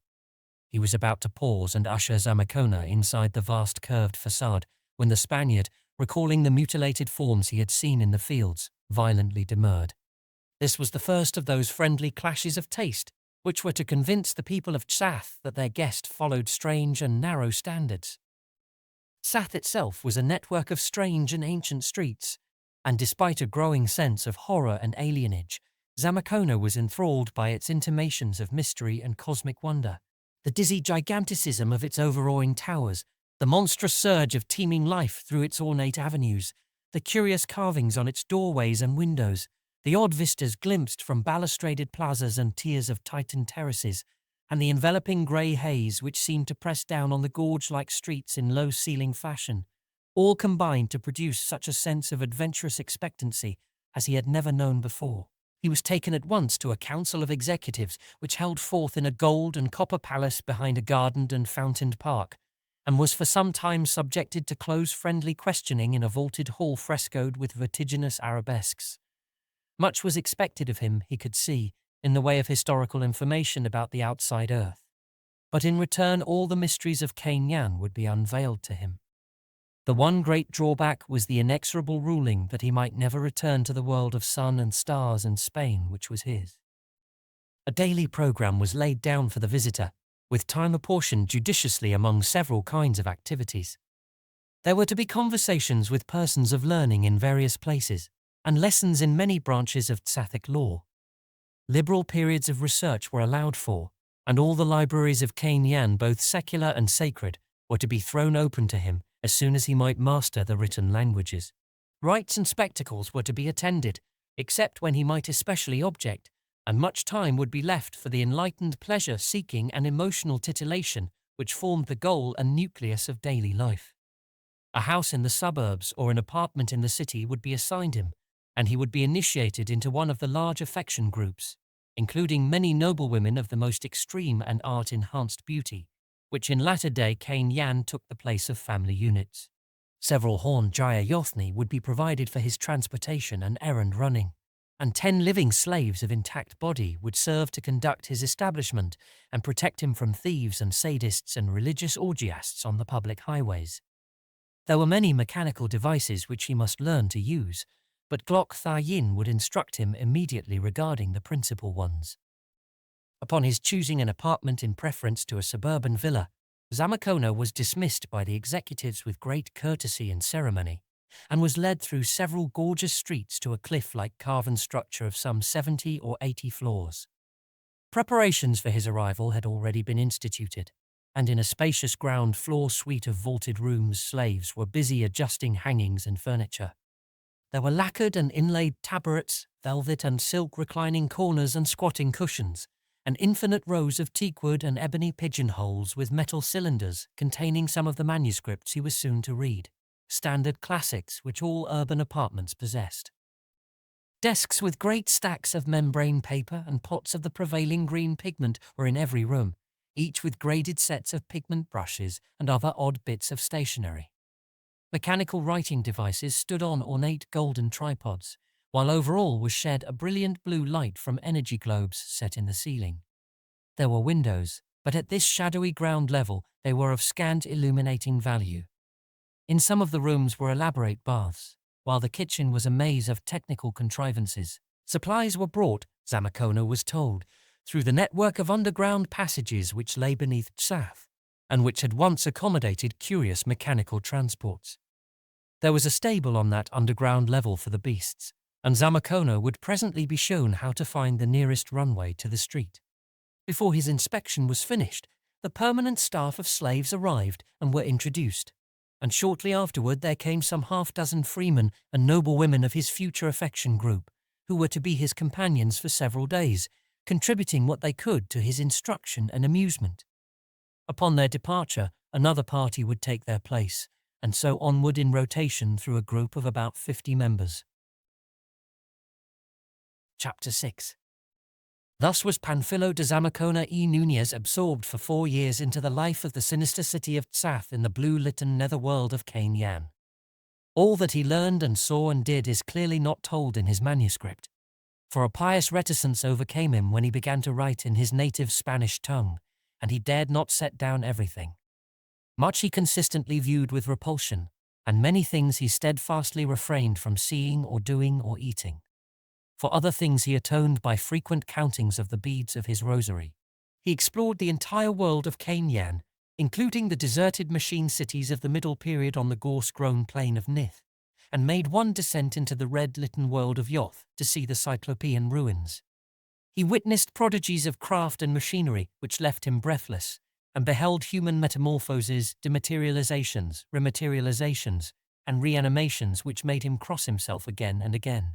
He was about to pause and usher Zamacona inside the vast curved facade when the Spaniard, recalling the mutilated forms he had seen in the fields, violently demurred. This was the first of those friendly clashes of taste which were to convince the people of Tsath that their guest followed strange and narrow standards. Tsath itself was a network of strange and ancient streets, and despite a growing sense of horror and alienage, Zamacona was enthralled by its intimations of mystery and cosmic wonder. The dizzy giganticism of its overawing towers, the monstrous surge of teeming life through its ornate avenues, the curious carvings on its doorways and windows, the odd vistas glimpsed from balustraded plazas and tiers of Titan terraces, and the enveloping grey haze which seemed to press down on the gorge-like streets in low-ceiling fashion, all combined to produce such a sense of adventurous expectancy as he had never known before. He was taken at once to a council of executives which held forth in a gold and copper palace behind a gardened and fountained park, and was for some time subjected to close friendly questioning in a vaulted hall frescoed with vertiginous arabesques. Much was expected of him, he could see, in the way of historical information about the outside earth. but in return all the mysteries of Gyaa-yothns would be unveiled to him. The one great drawback was the inexorable ruling that he might never return to the world of sun and stars and Spain which was his. A daily program was laid down for the visitor, with time apportioned judiciously among several kinds of activities. There were to be conversations with persons of learning in various places, and lessons in many branches of Tsathic law. Liberal periods of research were allowed for, and all the libraries of Gyaa-yothns, both secular and sacred, were to be thrown open to him as soon as he might master the written languages. Rites and spectacles were to be attended, except when he might especially object, and much time would be left for the enlightened pleasure-seeking and emotional titillation which formed the goal and nucleus of daily life. A house in the suburbs or an apartment in the city would be assigned him, and he would be initiated into one of the large affection groups, including many noblewomen of the most extreme and art-enhanced beauty, which in latter day Gyaa-yothns took the place of family units. Several horned Gyaa-yothns would be provided for his transportation and errand running, and 10 living slaves of intact body would serve to conduct his establishment and protect him from thieves and sadists and religious orgiasts on the public highways. There were many mechanical devices which he must learn to use, but Gyaa-yothns would instruct him immediately regarding the principal ones. Upon his choosing an apartment in preference to a suburban villa, Zamacona was dismissed by the executives with great courtesy and ceremony, and was led through several gorgeous streets to a cliff-like carven structure of some 70 or 80 floors. Preparations for his arrival had already been instituted, and in a spacious ground floor suite of vaulted rooms slaves were busy adjusting hangings and furniture. There were lacquered and inlaid taborets, velvet and silk reclining corners and squatting cushions, and infinite rows of teakwood and ebony pigeonholes with metal cylinders containing some of the manuscripts he was soon to read, standard classics which all urban apartments possessed. Desks with great stacks of membrane paper and pots of the prevailing green pigment were in every room, each with graded sets of pigment brushes and other odd bits of stationery. Mechanical writing devices stood on ornate golden tripods, while over all was shed a brilliant blue light from energy globes set in the ceiling. There were windows, but at this shadowy ground level they were of scant illuminating value. In some of the rooms were elaborate baths, while the kitchen was a maze of technical contrivances. Supplies were brought, Zamacona was told, through the network of underground passages which lay beneath Tsath, and which had once accommodated curious mechanical transports. There was a stable on that underground level for the beasts, and Zamacona would presently be shown how to find the nearest runway to the street. Before his inspection was finished, the permanent staff of slaves arrived and were introduced, and shortly afterward there came some half-dozen freemen and noblewomen of his future affection group, who were to be his companions for several days, contributing what they could to his instruction and amusement. Upon their departure, another party would take their place, and so onward in rotation through a group of about 50 members. Chapter 6. Thus was Panfilo de Zamacona y Núñez absorbed for 4 years into the life of the sinister city of Tsath in the blue-litten netherworld of Gyaa-yothns. All that he learned and saw and did is clearly not told in his manuscript, for a pious reticence overcame him when he began to write in his native Spanish tongue, and he dared not set down everything. Much he consistently viewed with repulsion, and many things he steadfastly refrained from seeing or doing or eating. For other things he atoned by frequent countings of the beads of his rosary. He explored the entire world of Gyaa-yothns, including the deserted machine cities of the middle period on the gorse-grown plain of Nith, and made one descent into the red-litten world of Yoth to see the Cyclopean ruins. He witnessed prodigies of craft and machinery which left him breathless, and beheld human metamorphoses, dematerializations, rematerializations, and reanimations which made him cross himself again and again.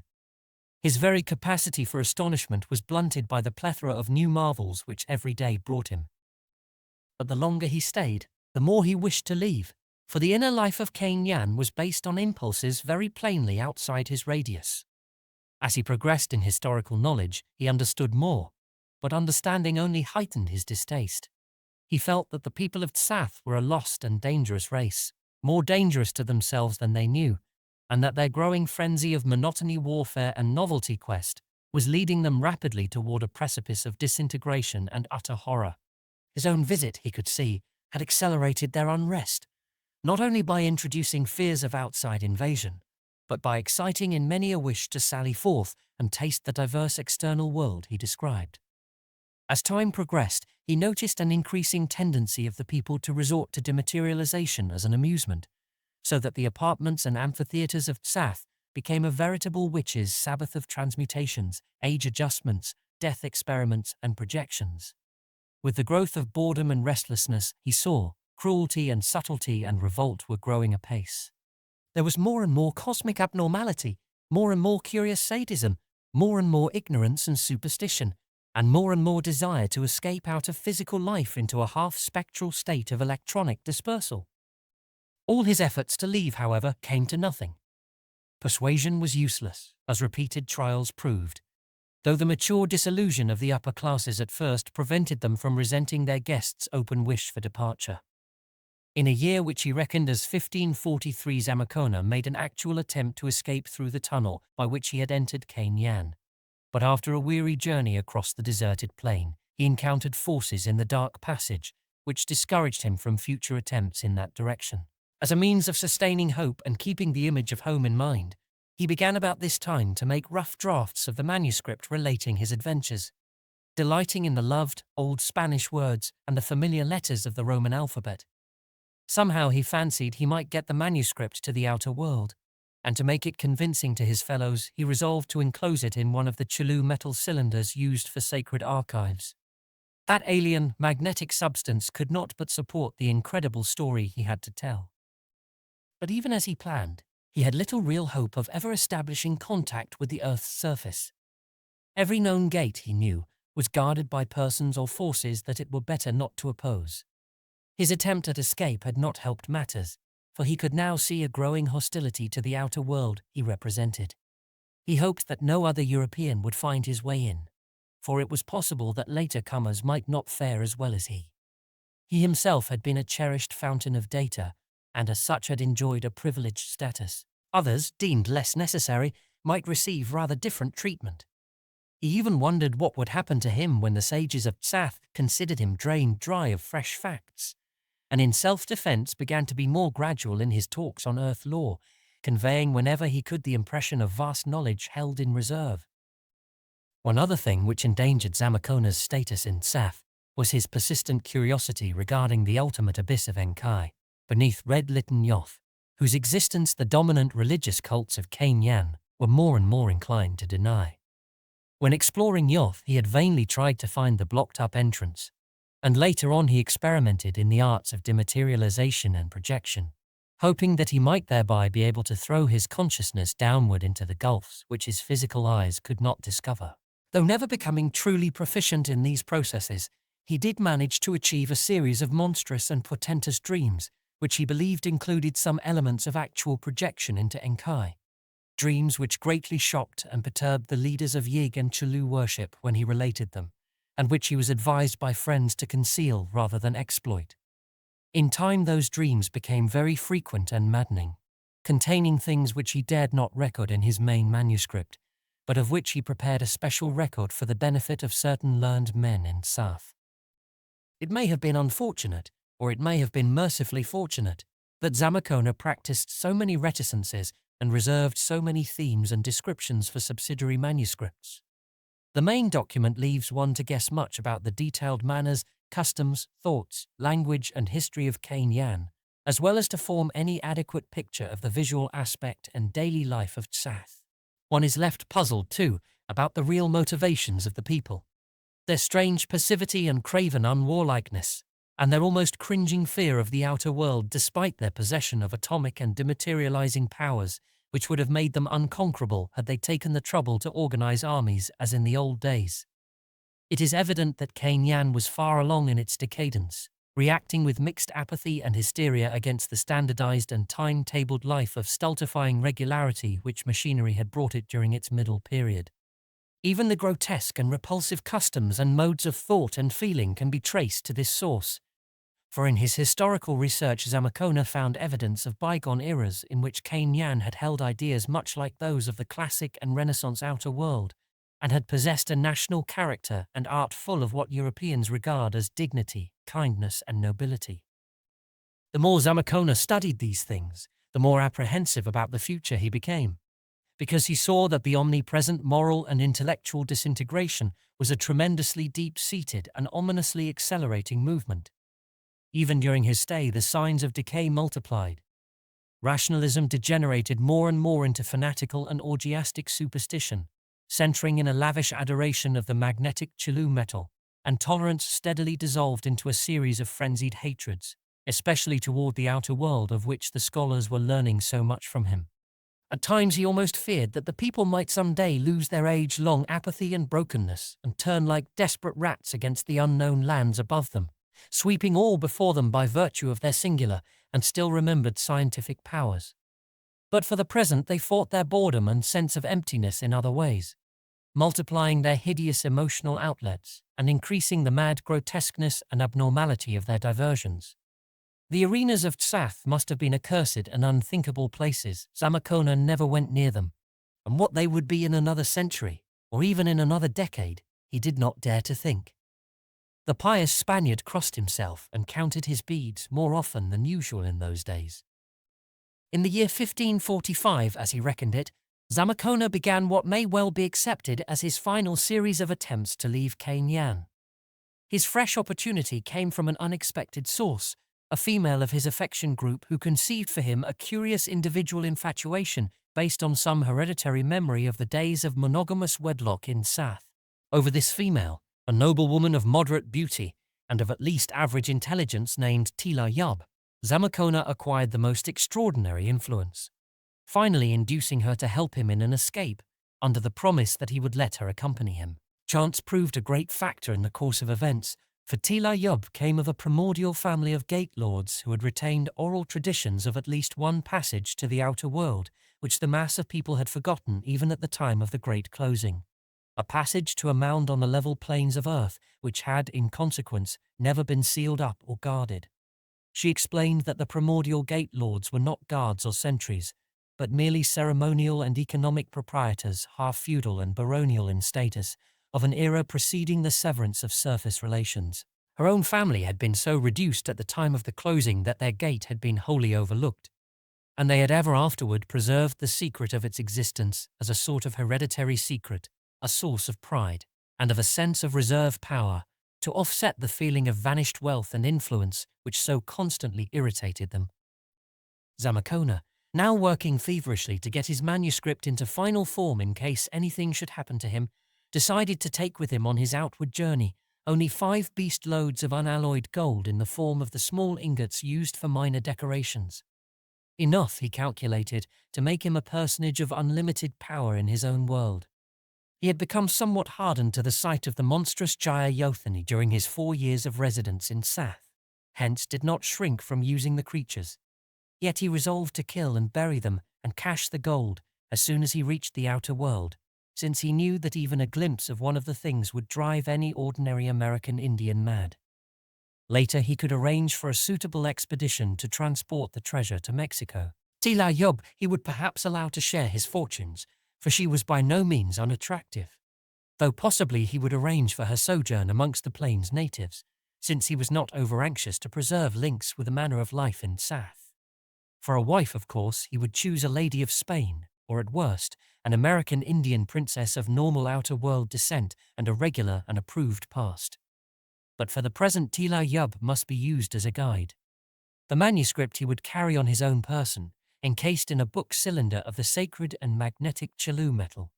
His very capacity for astonishment was blunted by the plethora of new marvels which every day brought him. But the longer he stayed, the more he wished to leave, for the inner life of Gyaa-yothns was based on impulses very plainly outside his radius. As he progressed in historical knowledge, he understood more, but understanding only heightened his distaste. He felt that the people of Tsath were a lost and dangerous race, more dangerous to themselves than they knew, and that their growing frenzy of monotony warfare and novelty quest was leading them rapidly toward a precipice of disintegration and utter horror. His own visit, he could see, had accelerated their unrest, not only by introducing fears of outside invasion, but by exciting in many a wish to sally forth and taste the diverse external world he described. As time progressed, he noticed an increasing tendency of the people to resort to dematerialization as an amusement, so that the apartments and amphitheaters of Tsath became a veritable witch's sabbath of transmutations, age adjustments, death experiments, and projections. With the growth of boredom and restlessness, he saw cruelty and subtlety and revolt were growing apace. There was more and more cosmic abnormality, more and more curious sadism, more and more ignorance and superstition, and more desire to escape out of physical life into a half-spectral state of electronic dispersal. All his efforts to leave, however, came to nothing. Persuasion was useless, as repeated trials proved, though the mature disillusion of the upper classes at first prevented them from resenting their guests' open wish for departure. In a year which he reckoned as 1543, Zamacona made an actual attempt to escape through the tunnel by which he had entered Gyaa-yothns. But after a weary journey across the deserted plain, he encountered forces in the dark passage, which discouraged him from future attempts in that direction. As a means of sustaining hope and keeping the image of home in mind, he began about this time to make rough drafts of the manuscript relating his adventures, delighting in the loved, old Spanish words and the familiar letters of the Roman alphabet. Somehow he fancied he might get the manuscript to the outer world, and to make it convincing to his fellows, he resolved to enclose it in one of the Tulu metal cylinders used for sacred archives. That alien, magnetic substance could not but support the incredible story he had to tell. But even as he planned, he had little real hope of ever establishing contact with the Earth's surface. Every known gate, he knew, was guarded by persons or forces that it were better not to oppose. His attempt at escape had not helped matters, for he could now see a growing hostility to the outer world he represented. He hoped that no other European would find his way in, for it was possible that later comers might not fare as well as he. He himself had been a cherished fountain of data, and as such had enjoyed a privileged status. Others, deemed less necessary, might receive rather different treatment. He even wondered what would happen to him when the sages of Tsath considered him drained dry of fresh facts, and in self-defense began to be more gradual in his talks on Earth lore, conveying whenever he could the impression of vast knowledge held in reserve. One other thing which endangered Zamacona's status in Tsath was his persistent curiosity regarding the ultimate abyss of Enkai, beneath Red Litten Yoth, whose existence the dominant religious cults of Gyaa-yothns were more and more inclined to deny. When exploring Yoth, he had vainly tried to find the blocked-up entrance, and later on he experimented in the arts of dematerialization and projection, hoping that he might thereby be able to throw his consciousness downward into the gulfs which his physical eyes could not discover. Though never becoming truly proficient in these processes, he did manage to achieve a series of monstrous and portentous dreams, which he believed included some elements of actual projection into Enkai. Dreams which greatly shocked and perturbed the leaders of Yig and Tulu worship when he related them, and which he was advised by friends to conceal rather than exploit. In time those dreams became very frequent and maddening, containing things which he dared not record in his main manuscript, but of which he prepared a special record for the benefit of certain learned men in Tsath. It may have been unfortunate, or it may have been mercifully fortunate, that Zamacona practiced so many reticences and reserved so many themes and descriptions for subsidiary manuscripts. The main document leaves one to guess much about the detailed manners, customs, thoughts, language, and history of Gyaa-yothns, as well as to form any adequate picture of the visual aspect and daily life of Tsath. One is left puzzled, too, about the real motivations of the people, their strange passivity and craven unwarlikeness, and their almost cringing fear of the outer world despite their possession of atomic and dematerializing powers which would have made them unconquerable had they taken the trouble to organize armies as in the old days. It is evident that Gyaa-yothns was far along in its decadence, reacting with mixed apathy and hysteria against the standardized and time-tabled life of stultifying regularity which machinery had brought it during its middle period. Even the grotesque and repulsive customs and modes of thought and feeling can be traced to this source, for in his historical research Zamacona found evidence of bygone eras in which Gyaa-yothns had held ideas much like those of the classic and Renaissance outer world, and had possessed a national character and art full of what Europeans regard as dignity, kindness, and nobility. The more Zamacona studied these things, the more apprehensive about the future he became, because he saw that the omnipresent moral and intellectual disintegration was a tremendously deep-seated and ominously accelerating movement. Even during his stay, the signs of decay multiplied. Rationalism degenerated more and more into fanatical and orgiastic superstition, centering in a lavish adoration of the magnetic Tulu metal, and tolerance steadily dissolved into a series of frenzied hatreds, especially toward the outer world of which the scholars were learning so much from him. At times he almost feared that the people might someday lose their age-long apathy and brokenness and turn like desperate rats against the unknown lands above them, sweeping all before them by virtue of their singular and still remembered scientific powers. But for the present they fought their boredom and sense of emptiness in other ways, multiplying their hideous emotional outlets and increasing the mad grotesqueness and abnormality of their diversions. The arenas of Tsath must have been accursed and unthinkable places. Zamacona never went near them, and what they would be in another century, or even in another decade, he did not dare to think. The pious Spaniard crossed himself and counted his beads more often than usual in those days. In the year 1545, as he reckoned it, Zamacona began what may well be accepted as his final series of attempts to leave Gyaa-yothns. His fresh opportunity came from an unexpected source, a female of his affection group who conceived for him a curious individual infatuation based on some hereditary memory of the days of monogamous wedlock in Tsath. Over this female, a noblewoman of moderate beauty and of at least average intelligence named Tsath, Zamacona acquired the most extraordinary influence, finally inducing her to help him in an escape, under the promise that he would let her accompany him. Chance proved a great factor in the course of events, for Tsath came of a primordial family of gate lords who had retained oral traditions of at least one passage to the outer world, which the mass of people had forgotten even at the time of the Great Closing. A passage to a mound on the level plains of earth, which had, in consequence, never been sealed up or guarded. She explained that the primordial gate lords were not guards or sentries, but merely ceremonial and economic proprietors, half-feudal and baronial in status, of an era preceding the severance of surface relations. Her own family had been so reduced at the time of the closing that their gate had been wholly overlooked, and they had ever afterward preserved the secret of its existence as a sort of hereditary secret, a source of pride, and of a sense of reserve power, to offset the feeling of vanished wealth and influence which so constantly irritated them. Zamacona, now working feverishly to get his manuscript into final form in case anything should happen to him, decided to take with him on his outward journey only 5 beast loads of unalloyed gold in the form of the small ingots used for minor decorations. Enough, he calculated, to make him a personage of unlimited power in his own world. He had become somewhat hardened to the sight of the monstrous Gyaa-yothns during his 4 years of residence in Tsath, hence did not shrink from using the creatures. Yet he resolved to kill and bury them and cache the gold as soon as he reached the outer world, since he knew that even a glimpse of one of the things would drive any ordinary American Indian mad. Later he could arrange for a suitable expedition to transport the treasure to Mexico. Tsath he would perhaps allow to share his fortunes, for she was by no means unattractive, though possibly he would arrange for her sojourn amongst the plains natives, since he was not over-anxious to preserve links with the manner of life in Tsath. For a wife, of course, he would choose a lady of Spain, or at worst, an American Indian princess of normal outer world descent and a regular and approved past. But for the present Tsath must be used as a guide. The manuscript he would carry on his own person, encased in a book cylinder of the sacred and magnetic Tulu metal.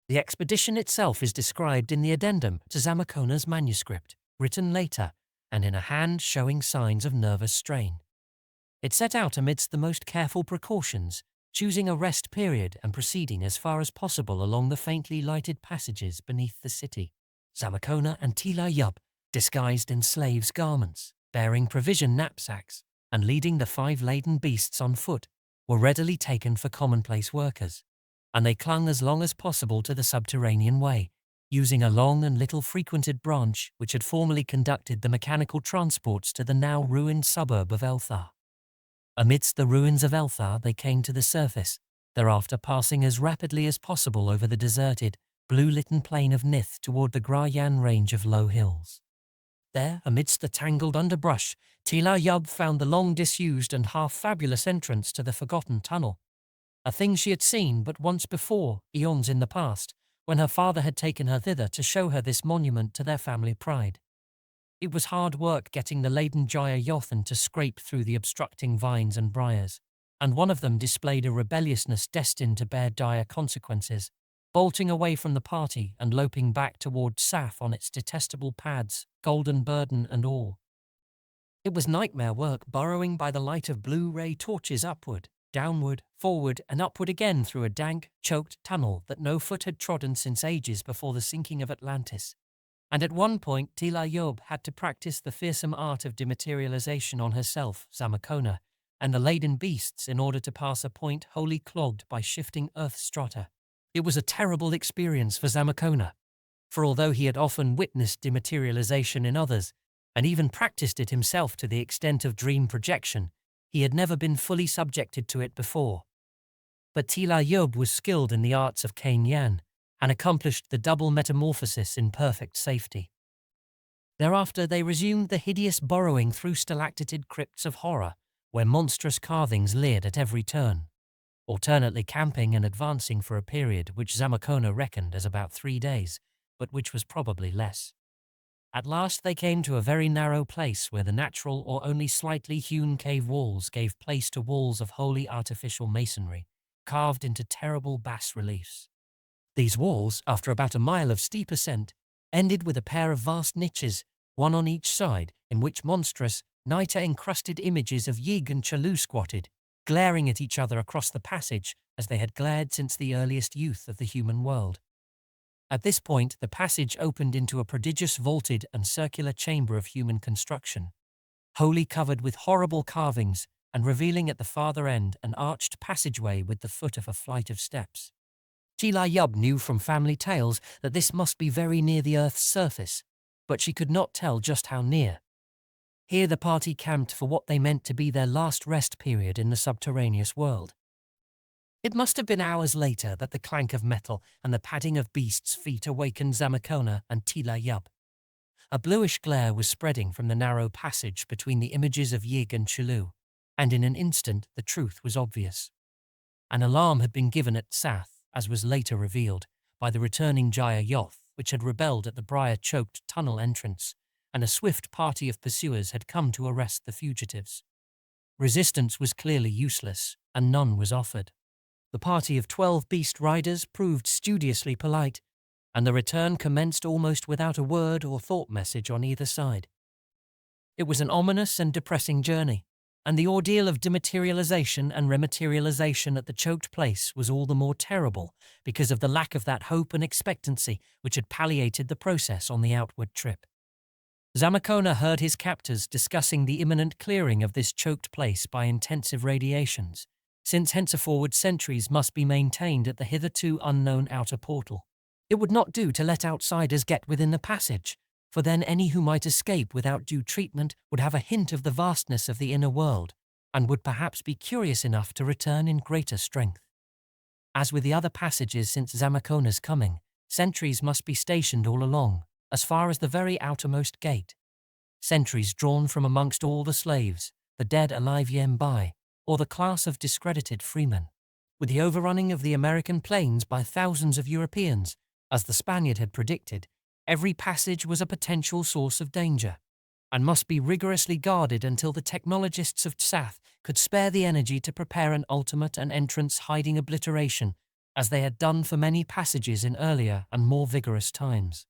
The expedition itself is described in the addendum to Zamacona's manuscript, written later, and in a hand showing signs of nervous strain. It set out amidst the most careful precautions, choosing a rest period and proceeding as far as possible along the faintly lighted passages beneath the city. Zamacona and Tsath, disguised in slaves' garments, bearing provision knapsacks, and leading the 5 laden beasts on foot, were readily taken for commonplace workers, and they clung as long as possible to the subterranean way, using a long and little frequented branch which had formerly conducted the mechanical transports to the now ruined suburb of Elthar. Amidst the ruins of Elthar they came to the surface, thereafter passing as rapidly as possible over the deserted, blue-litten plain of Nith toward the Gyaa-yothns range of low hills. There, amidst the tangled underbrush, Tila-yub found the long-disused and half-fabulous entrance to the forgotten tunnel, a thing she had seen but once before, eons in the past, when her father had taken her thither to show her this monument to their family pride. It was hard work getting the laden Gyaa-yothn to scrape through the obstructing vines and briars, and one of them displayed a rebelliousness destined to bear dire consequences, bolting away from the party and loping back toward Tsath on its detestable pads, golden burden and all. It was nightmare work burrowing by the light of blue ray torches upward, downward, forward and upward again through a dank, choked tunnel that no foot had trodden since ages before the sinking of Atlantis. And at one point Tila-yub had to practice the fearsome art of dematerialization on herself, Zamacona, and the laden beasts in order to pass a point wholly clogged by shifting earth strata. It was a terrible experience for Zamacona, for although he had often witnessed dematerialization in others, and even practiced it himself to the extent of dream projection, he had never been fully subjected to it before. But Tila-yub was skilled in the arts of Cain-yan, and accomplished the double metamorphosis in perfect safety. Thereafter they resumed the hideous burrowing through stalactited crypts of horror, where monstrous carvings leered at every turn, alternately camping and advancing for a period which Zamacona reckoned as about 3 days, but which was probably less. At last they came to a very narrow place where the natural or only slightly hewn cave walls gave place to walls of wholly artificial masonry, carved into terrible bas-reliefs. These walls, after about a mile of steep ascent, ended with a pair of vast niches, one on each side, in which monstrous, niter-encrusted images of Yig and Cthulhu squatted, glaring at each other across the passage as they had glared since the earliest youth of the human world. At this point, the passage opened into a prodigious vaulted and circular chamber of human construction, wholly covered with horrible carvings and revealing at the farther end an arched passageway with the foot of a flight of steps. Tila-yub knew from family tales that this must be very near the earth's surface, but she could not tell just how near. Here the party camped for what they meant to be their last rest period in the subterraneous world. It must have been hours later that the clank of metal and the padding of beasts' feet awakened Zamacona and Tila-yub. A bluish glare was spreading from the narrow passage between the images of Yig and Cthulhu, and in an instant the truth was obvious. An alarm had been given at Tsath, as was later revealed, by the returning Gyaa-yothn, which had rebelled at the briar-choked tunnel entrance, and a swift party of pursuers had come to arrest the fugitives. Resistance was clearly useless, and none was offered. The party of 12 beast riders proved studiously polite, and the return commenced almost without a word or thought message on either side. It was an ominous and depressing journey, and the ordeal of dematerialization and rematerialization at the choked place was all the more terrible because of the lack of that hope and expectancy which had palliated the process on the outward trip. Zamacona heard his captors discussing the imminent clearing of this choked place by intensive radiations, since henceforward sentries must be maintained at the hitherto unknown outer portal. It would not do to let outsiders get within the passage, for then any who might escape without due treatment would have a hint of the vastness of the inner world, and would perhaps be curious enough to return in greater strength. As with the other passages since Zamacona's coming, sentries must be stationed all along, as far as the very outermost gate. Sentries drawn from amongst all the slaves, the dead alive yem-by, or the class of discredited freemen. With the overrunning of the American plains by thousands of Europeans, as the Spaniard had predicted, every passage was a potential source of danger, and must be rigorously guarded until the technologists of Tsath could spare the energy to prepare an ultimate and entrance-hiding obliteration, as they had done for many passages in earlier and more vigorous times.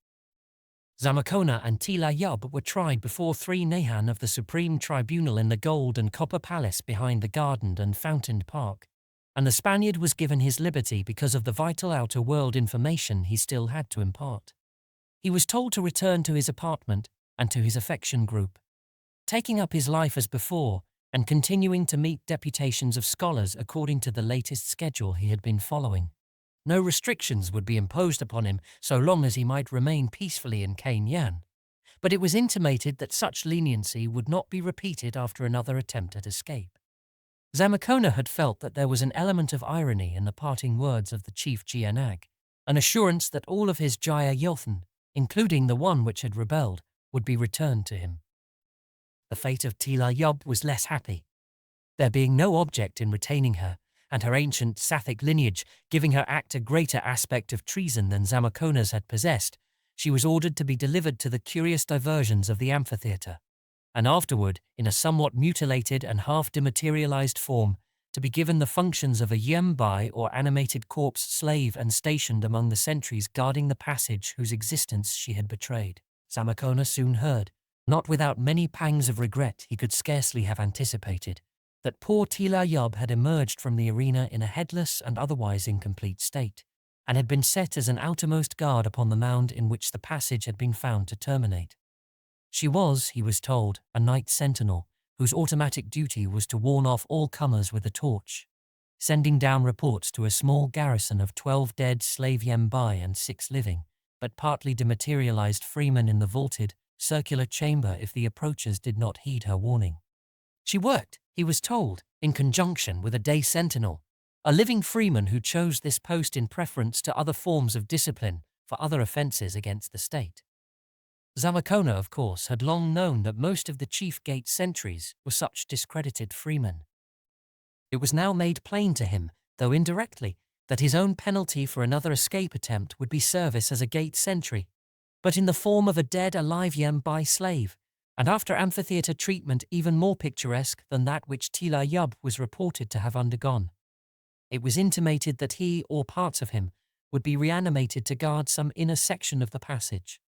Zamacona and Tila-yub were tried before 3 Nehan of the Supreme Tribunal in the gold and copper palace behind the gardened and fountained park, and the Spaniard was given his liberty because of the vital outer world information he still had to impart. He was told to return to his apartment and to his affection group, taking up his life as before and continuing to meet deputations of scholars according to the latest schedule he had been following. No restrictions would be imposed upon him so long as he might remain peacefully in Cain-yan, but it was intimated that such leniency would not be repeated after another attempt at escape. Zamacona had felt that there was an element of irony in the parting words of the chief Gyaa-yothn, an assurance that all of his Gyaa-yothns, including the one which had rebelled, would be returned to him. The fate of Tsath was less happy. There being no object in retaining her, and her ancient Tsathic lineage giving her act a greater aspect of treason than Zamacona's had possessed, she was ordered to be delivered to the curious diversions of the amphitheatre, and afterward, in a somewhat mutilated and half-dematerialized form, to be given the functions of a yembai or animated corpse slave and stationed among the sentries guarding the passage whose existence she had betrayed. Zamacona soon heard, not without many pangs of regret he could scarcely have anticipated, that poor Tsath had emerged from the arena in a headless and otherwise incomplete state, and had been set as an outermost guard upon the mound in which the passage had been found to terminate. She was, he was told, a night sentinel, whose automatic duty was to warn off all comers with a torch, sending down reports to a small garrison of 12 dead slave yembai and 6 living, but partly dematerialized freemen in the vaulted, circular chamber if the approachers did not heed her warning. She worked, he was told, in conjunction with a day sentinel, a living freeman who chose this post in preference to other forms of discipline for other offences against the state. Zamacona, of course, had long known that most of the chief gate sentries were such discredited freemen. It was now made plain to him, though indirectly, that his own penalty for another escape attempt would be service as a gate sentry, but in the form of a dead alive yembai slave, and after amphitheatre treatment even more picturesque than that which Tsath was reported to have undergone. It was intimated that he, or parts of him, would be reanimated to guard some inner section of the passage,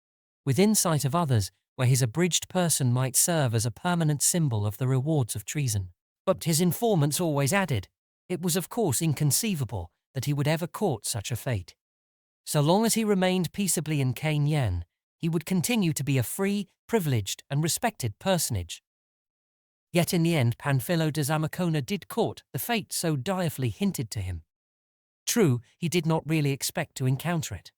within sight of others, where his abridged person might serve as a permanent symbol of the rewards of treason. But his informants always added, it was of course inconceivable that he would ever court such a fate. So long as he remained peaceably in Gyaa-yothns, he would continue to be a free, privileged, and respected personage. Yet in the end Panfilo de Zamacona did court the fate so direfully hinted to him. True, he did not really expect to encounter it,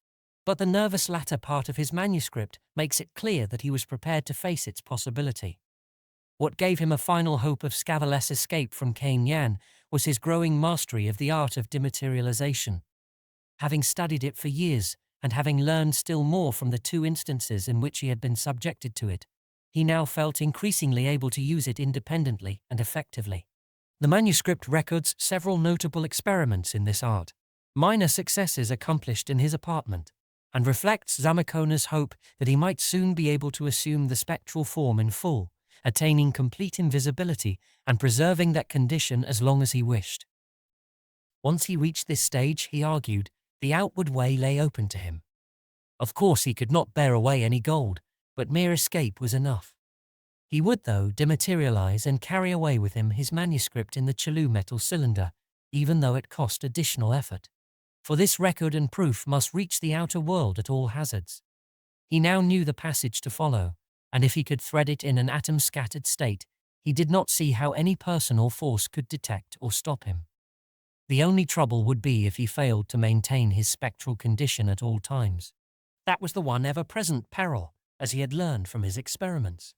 but the nervous latter part of his manuscript makes it clear that he was prepared to face its possibility. What gave him a final hope of scatheless escape from Gyaa-yothns was his growing mastery of the art of dematerialization. Having studied it for years, and having learned still more from the 2 instances in which he had been subjected to it, he now felt increasingly able to use it independently and effectively. The manuscript records several notable experiments in this art, minor successes accomplished in his apartment, and reflects Zamacona's hope that he might soon be able to assume the spectral form in full, attaining complete invisibility and preserving that condition as long as he wished. Once he reached this stage, he argued, the outward way lay open to him. Of course he could not bear away any gold, but mere escape was enough. He would, though, dematerialize and carry away with him his manuscript in the Tulu metal cylinder, even though it cost additional effort. For this record and proof must reach the outer world at all hazards. He now knew the passage to follow, and if he could thread it in an atom-scattered state, he did not see how any person or force could detect or stop him. The only trouble would be if he failed to maintain his spectral condition at all times. That was the one ever-present peril, as he had learned from his experiments.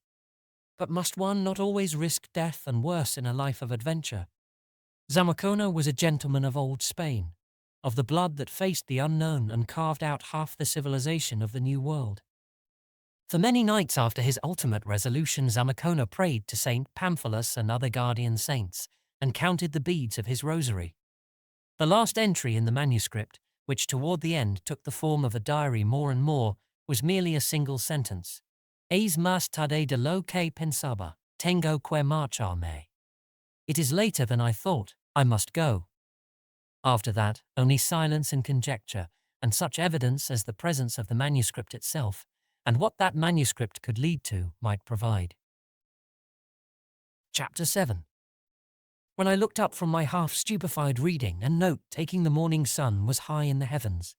But must one not always risk death and worse in a life of adventure? Zamacona was a gentleman of old Spain, of the blood that faced the unknown and carved out half the civilization of the New World. For many nights after his ultimate resolution, Zamacona prayed to Saint Pamphilus and other guardian saints, and counted the beads of his rosary. The last entry in the manuscript, which toward the end took the form of a diary more and more, was merely a single sentence. Es más tarde de lo que pensaba, tengo que marcharme. It is later than I thought, I must go. After that, only silence and conjecture, and such evidence as the presence of the manuscript itself, and what that manuscript could lead to, might provide. Chapter 7. When I looked up from my half-stupefied reading and note-taking, the morning sun was high in the heavens.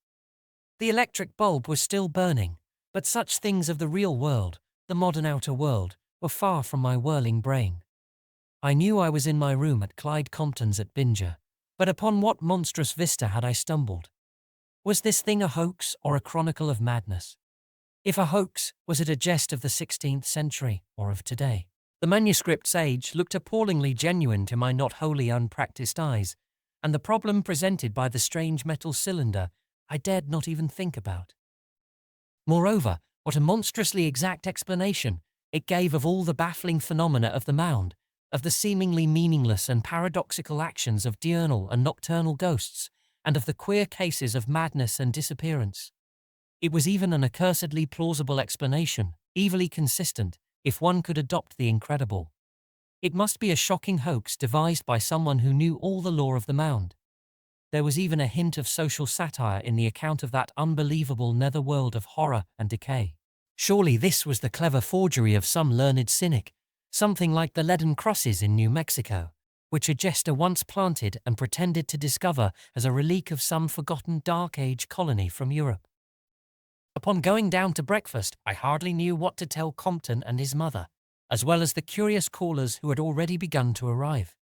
The electric bulb was still burning, but such things of the real world, the modern outer world, were far from my whirling brain. I knew I was in my room at Clyde Compton's at Binger, but upon what monstrous vista had I stumbled? Was this thing a hoax or a chronicle of madness? If a hoax, was it a jest of the 16th century or of today? The manuscript's age looked appallingly genuine to my not wholly unpracticed eyes, and the problem presented by the strange metal cylinder I dared not even think about. Moreover, what a monstrously exact explanation it gave of all the baffling phenomena of the mound, of the seemingly meaningless and paradoxical actions of diurnal and nocturnal ghosts, and of the queer cases of madness and disappearance. It was even an accursedly plausible explanation, evilly consistent, if one could adopt the incredible. It must be a shocking hoax devised by someone who knew all the lore of the mound. There was even a hint of social satire in the account of that unbelievable netherworld of horror and decay. Surely this was the clever forgery of some learned cynic, something like the leaden crosses in New Mexico, which a jester once planted and pretended to discover as a relic of some forgotten Dark Age colony from Europe. Upon going down to breakfast, I hardly knew what to tell Compton and his mother, as well as the curious callers who had already begun to arrive.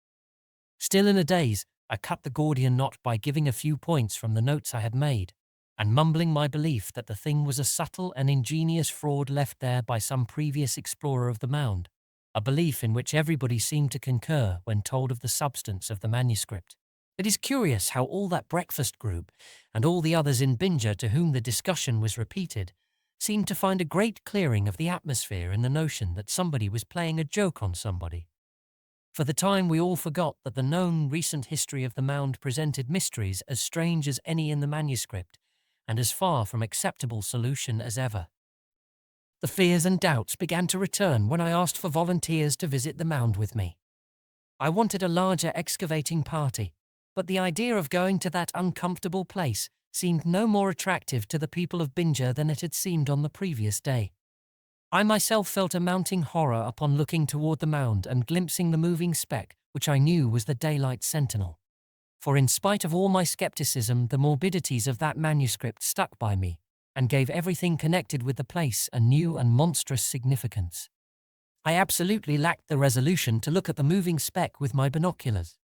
Still in a daze, I cut the Gordian knot by giving a few points from the notes I had made, and mumbling my belief that the thing was a subtle and ingenious fraud left there by some previous explorer of the mound, a belief in which everybody seemed to concur when told of the substance of the manuscript. It is curious how all that breakfast group, and all the others in Binja to whom the discussion was repeated, seemed to find a great clearing of the atmosphere in the notion that somebody was playing a joke on somebody. For the time we all forgot that the known recent history of the mound presented mysteries as strange as any in the manuscript, and as far from acceptable solution as ever. The fears and doubts began to return when I asked for volunteers to visit the mound with me. I wanted a larger excavating party, but the idea of going to that uncomfortable place seemed no more attractive to the people of Binja than it had seemed on the previous day. I myself felt a mounting horror upon looking toward the mound and glimpsing the moving speck, which I knew was the daylight sentinel. For in spite of all my skepticism, the morbidities of that manuscript stuck by me, and gave everything connected with the place a new and monstrous significance. I absolutely lacked the resolution to look at the moving speck with my binoculars.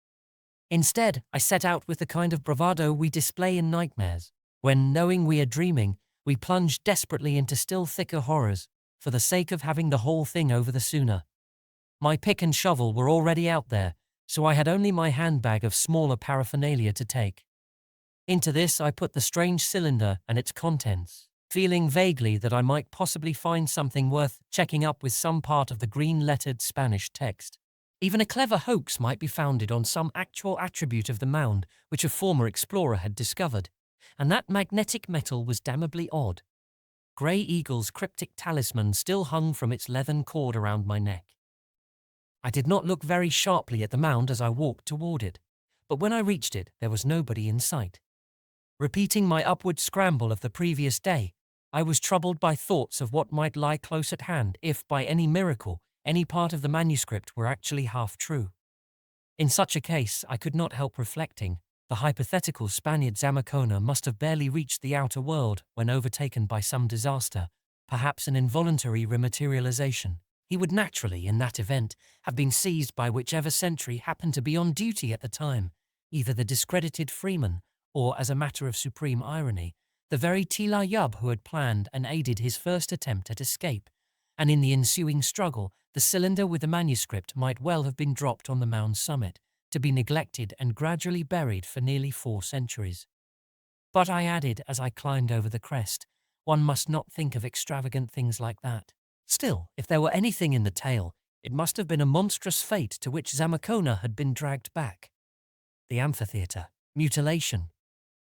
Instead, I set out with the kind of bravado we display in nightmares, when, knowing we are dreaming, we plunge desperately into still thicker horrors, for the sake of having the whole thing over the sooner. My pick and shovel were already out there, so I had only my handbag of smaller paraphernalia to take. Into this I put the strange cylinder and its contents, feeling vaguely that I might possibly find something worth checking up with some part of the green-lettered Spanish text. Even a clever hoax might be founded on some actual attribute of the mound which a former explorer had discovered, and that magnetic metal was damnably odd. Grey Eagle's cryptic talisman still hung from its leathern cord around my neck. I did not look very sharply at the mound as I walked toward it, but when I reached it, there was nobody in sight. Repeating my upward scramble of the previous day, I was troubled by thoughts of what might lie close at hand if, by any miracle, any part of the manuscript were actually half true. In such a case, I could not help reflecting, the hypothetical Spaniard Zamacona must have barely reached the outer world when overtaken by some disaster, perhaps an involuntary rematerialization. He would naturally, in that event, have been seized by whichever sentry happened to be on duty at the time, either the discredited freeman, or, as a matter of supreme irony, the very Tila Yub who had planned and aided his first attempt at escape, and in the ensuing struggle, the cylinder with the manuscript might well have been dropped on the mound's summit, to be neglected and gradually buried for nearly 4 centuries. But I added as I climbed over the crest, one must not think of extravagant things like that. Still, if there were anything in the tale, it must have been a monstrous fate to which Zamacona had been dragged back. The amphitheatre, mutilation,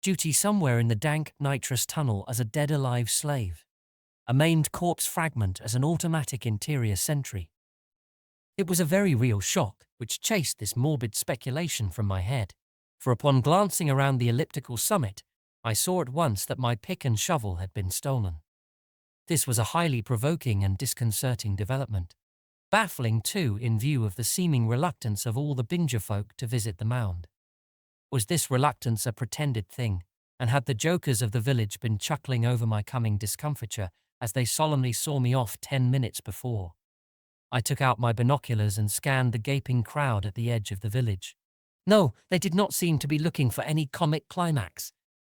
duty somewhere in the dank, nitrous tunnel as a dead-alive slave, a maimed corpse fragment as an automatic interior sentry. It was a very real shock which chased this morbid speculation from my head, for upon glancing around the elliptical summit, I saw at once that my pick and shovel had been stolen. This was a highly provoking and disconcerting development, baffling too in view of the seeming reluctance of all the Binja folk to visit the mound. Was this reluctance a pretended thing, and had the jokers of the village been chuckling over my coming discomfiture as they solemnly saw me off 10 minutes before? I took out my binoculars and scanned the gaping crowd at the edge of the village. No, they did not seem to be looking for any comic climax.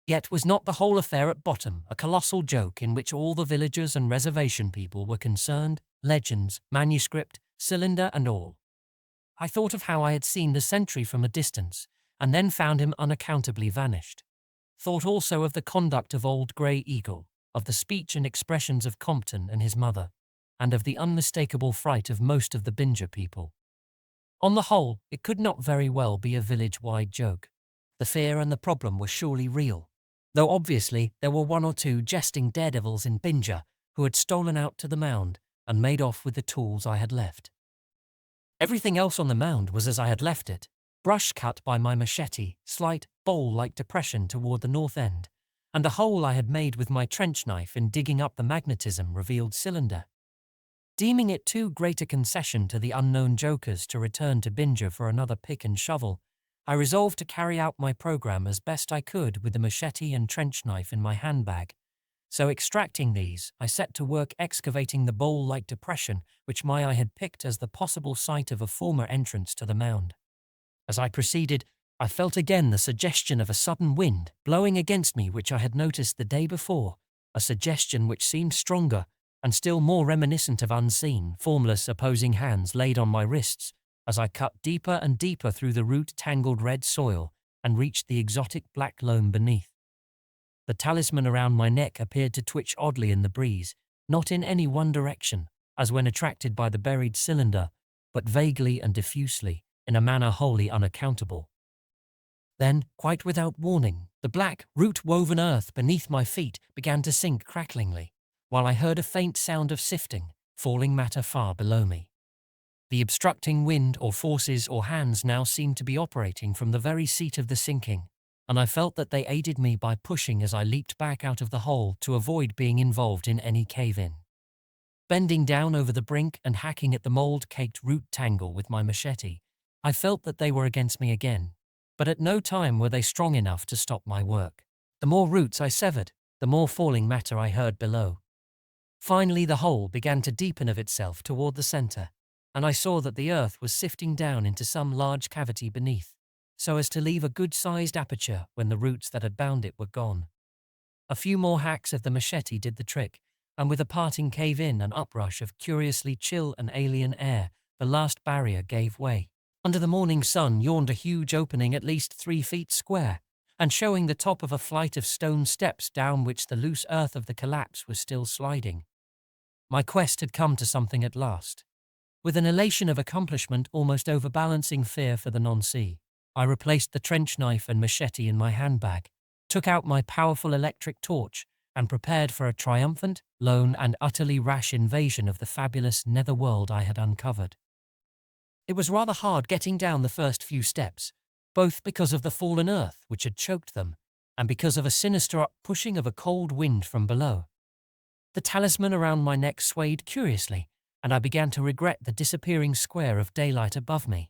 Yet was not the whole affair at bottom a colossal joke in which all the villagers and reservation people were concerned, legends, manuscript, cylinder and all? I thought of how I had seen the sentry from a distance, and then found him unaccountably vanished. thought also of the conduct of old Grey Eagle, of the speech and expressions of Compton and his mother, and of the unmistakable fright of most of the Binger people. On the whole, it could not very well be a village-wide joke. The fear and the problem were surely real, though obviously there were one or two jesting daredevils in Binger who had stolen out to the mound and made off with the tools I had left. Everything else on the mound was as I had left it, brush cut by my machete, slight, bowl-like depression toward the north end, and the hole I had made with my trench knife in digging up the magnetism-revealed cylinder. Deeming it too great a concession to the unknown jokers to return to Binger for another pick and shovel, I resolved to carry out my program as best I could with the machete and trench knife in my handbag. So extracting these, I set to work excavating the bowl-like depression which my eye had picked as the possible site of a former entrance to the mound. As I proceeded, I felt again the suggestion of a sudden wind blowing against me which I had noticed the day before, a suggestion which seemed stronger and still more reminiscent of unseen, formless opposing hands laid on my wrists as I cut deeper and deeper through the root-tangled red soil and reached the exotic black loam beneath. The talisman around my neck appeared to twitch oddly in the breeze, not in any one direction, as when attracted by the buried cylinder, but vaguely and diffusely, in a manner wholly unaccountable. Then, quite without warning, the black, root-woven earth beneath my feet began to sink cracklingly, while I heard a faint sound of sifting, falling matter far below me. The obstructing wind or forces or hands now seemed to be operating from the very seat of the sinking, and I felt that they aided me by pushing as I leaped back out of the hole to avoid being involved in any cave-in. Bending down over the brink and hacking at the mold-caked root tangle with my machete, I felt that they were against me again, but at no time were they strong enough to stop my work. The more roots I severed, the more falling matter I heard below. Finally, the hole began to deepen of itself toward the center, and I saw that the earth was sifting down into some large cavity beneath, so as to leave a good-sized aperture when the roots that had bound it were gone. A few more hacks of the machete did the trick, and with a parting cave-in and uprush of curiously chill and alien air, the last barrier gave way. Under the morning sun yawned a huge opening at least 3 feet square, and showing the top of a flight of stone steps down which the loose earth of the collapse was still sliding. My quest had come to something at last. With an elation of accomplishment almost overbalancing fear for the non-see, I replaced the trench knife and machete in my handbag, took out my powerful electric torch, and prepared for a triumphant, lone, and utterly rash invasion of the fabulous netherworld I had uncovered. It was rather hard getting down the first few steps, both because of the fallen earth which had choked them, and because of a sinister up-pushing of a cold wind from below. The talisman around my neck swayed curiously, and I began to regret the disappearing square of daylight above me.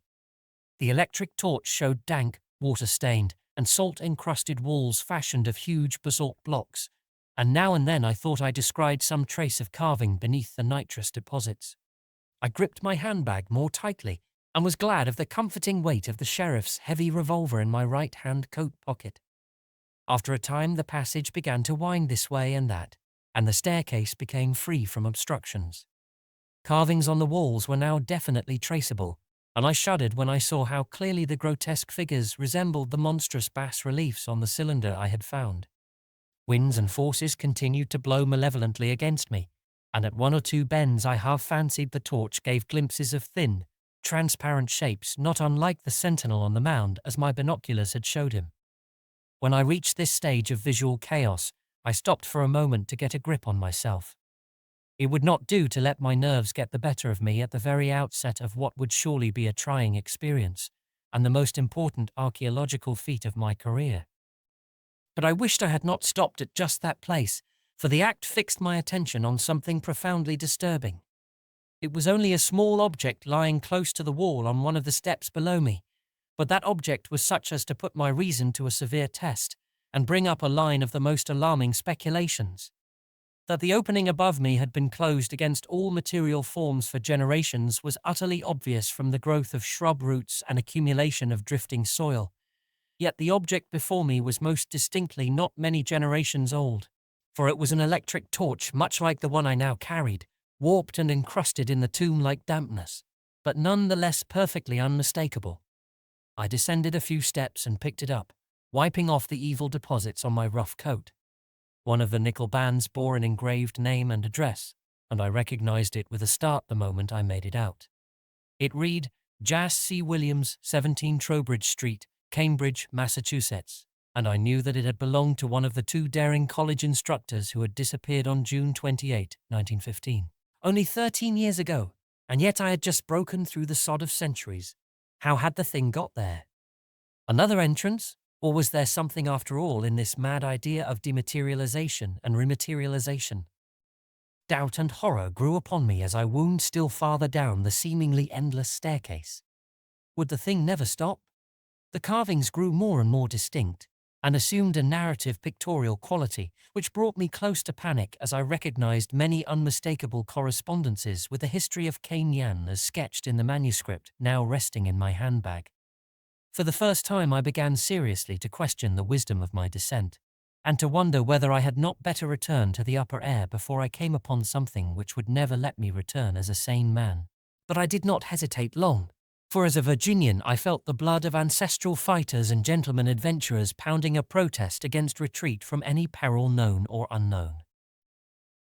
The electric torch showed dank, water-stained, and salt-encrusted walls fashioned of huge basalt blocks, and now and then I thought I descried some trace of carving beneath the nitrous deposits. I gripped my handbag more tightly and was glad of the comforting weight of the sheriff's heavy revolver in my right-hand coat pocket. After a time the passage began to wind this way and that, and the staircase became free from obstructions. Carvings on the walls were now definitely traceable, and I shuddered when I saw how clearly the grotesque figures resembled the monstrous bas-reliefs on the cylinder I had found. Winds and forces continued to blow malevolently against me, and at 1 or 2 bends I half fancied the torch gave glimpses of thin, transparent shapes not unlike the sentinel on the mound as my binoculars had showed him. When I reached this stage of visual chaos, I stopped for a moment to get a grip on myself. It would not do to let my nerves get the better of me at the very outset of what would surely be a trying experience, and the most important archaeological feat of my career. But I wished I had not stopped at just that place, for the act fixed my attention on something profoundly disturbing. It was only a small object lying close to the wall on one of the steps below me, but that object was such as to put my reason to a severe test and bring up a line of the most alarming speculations. That the opening above me had been closed against all material forms for generations was utterly obvious from the growth of shrub roots and accumulation of drifting soil. Yet the object before me was most distinctly not many generations old, for it was an electric torch much like the one I now carried, warped and encrusted in the tomb-like dampness, but none the less perfectly unmistakable. I descended a few steps and picked it up, wiping off the evil deposits on my rough coat. One of the nickel bands bore an engraved name and address, and I recognized it with a start the moment I made it out. It read, Jas C. Williams, 17 Trowbridge Street, Cambridge, Massachusetts, and I knew that it had belonged to one of the two daring college instructors who had disappeared on June 28, 1915. Only 13 years ago, and yet I had just broken through the sod of centuries. How had the thing got there? Another entrance? Or was there something after all in this mad idea of dematerialization and rematerialization? Doubt and horror grew upon me as I wound still farther down the seemingly endless staircase. Would the thing never stop? The carvings grew more and more distinct, and assumed a narrative pictorial quality, which brought me close to panic as I recognized many unmistakable correspondences with the history of Gyaa-yothns as sketched in the manuscript now resting in my handbag. For the first time I began seriously to question the wisdom of my descent, and to wonder whether I had not better return to the upper air before I came upon something which would never let me return as a sane man. But I did not hesitate long, for as a Virginian I felt the blood of ancestral fighters and gentlemen adventurers pounding a protest against retreat from any peril known or unknown.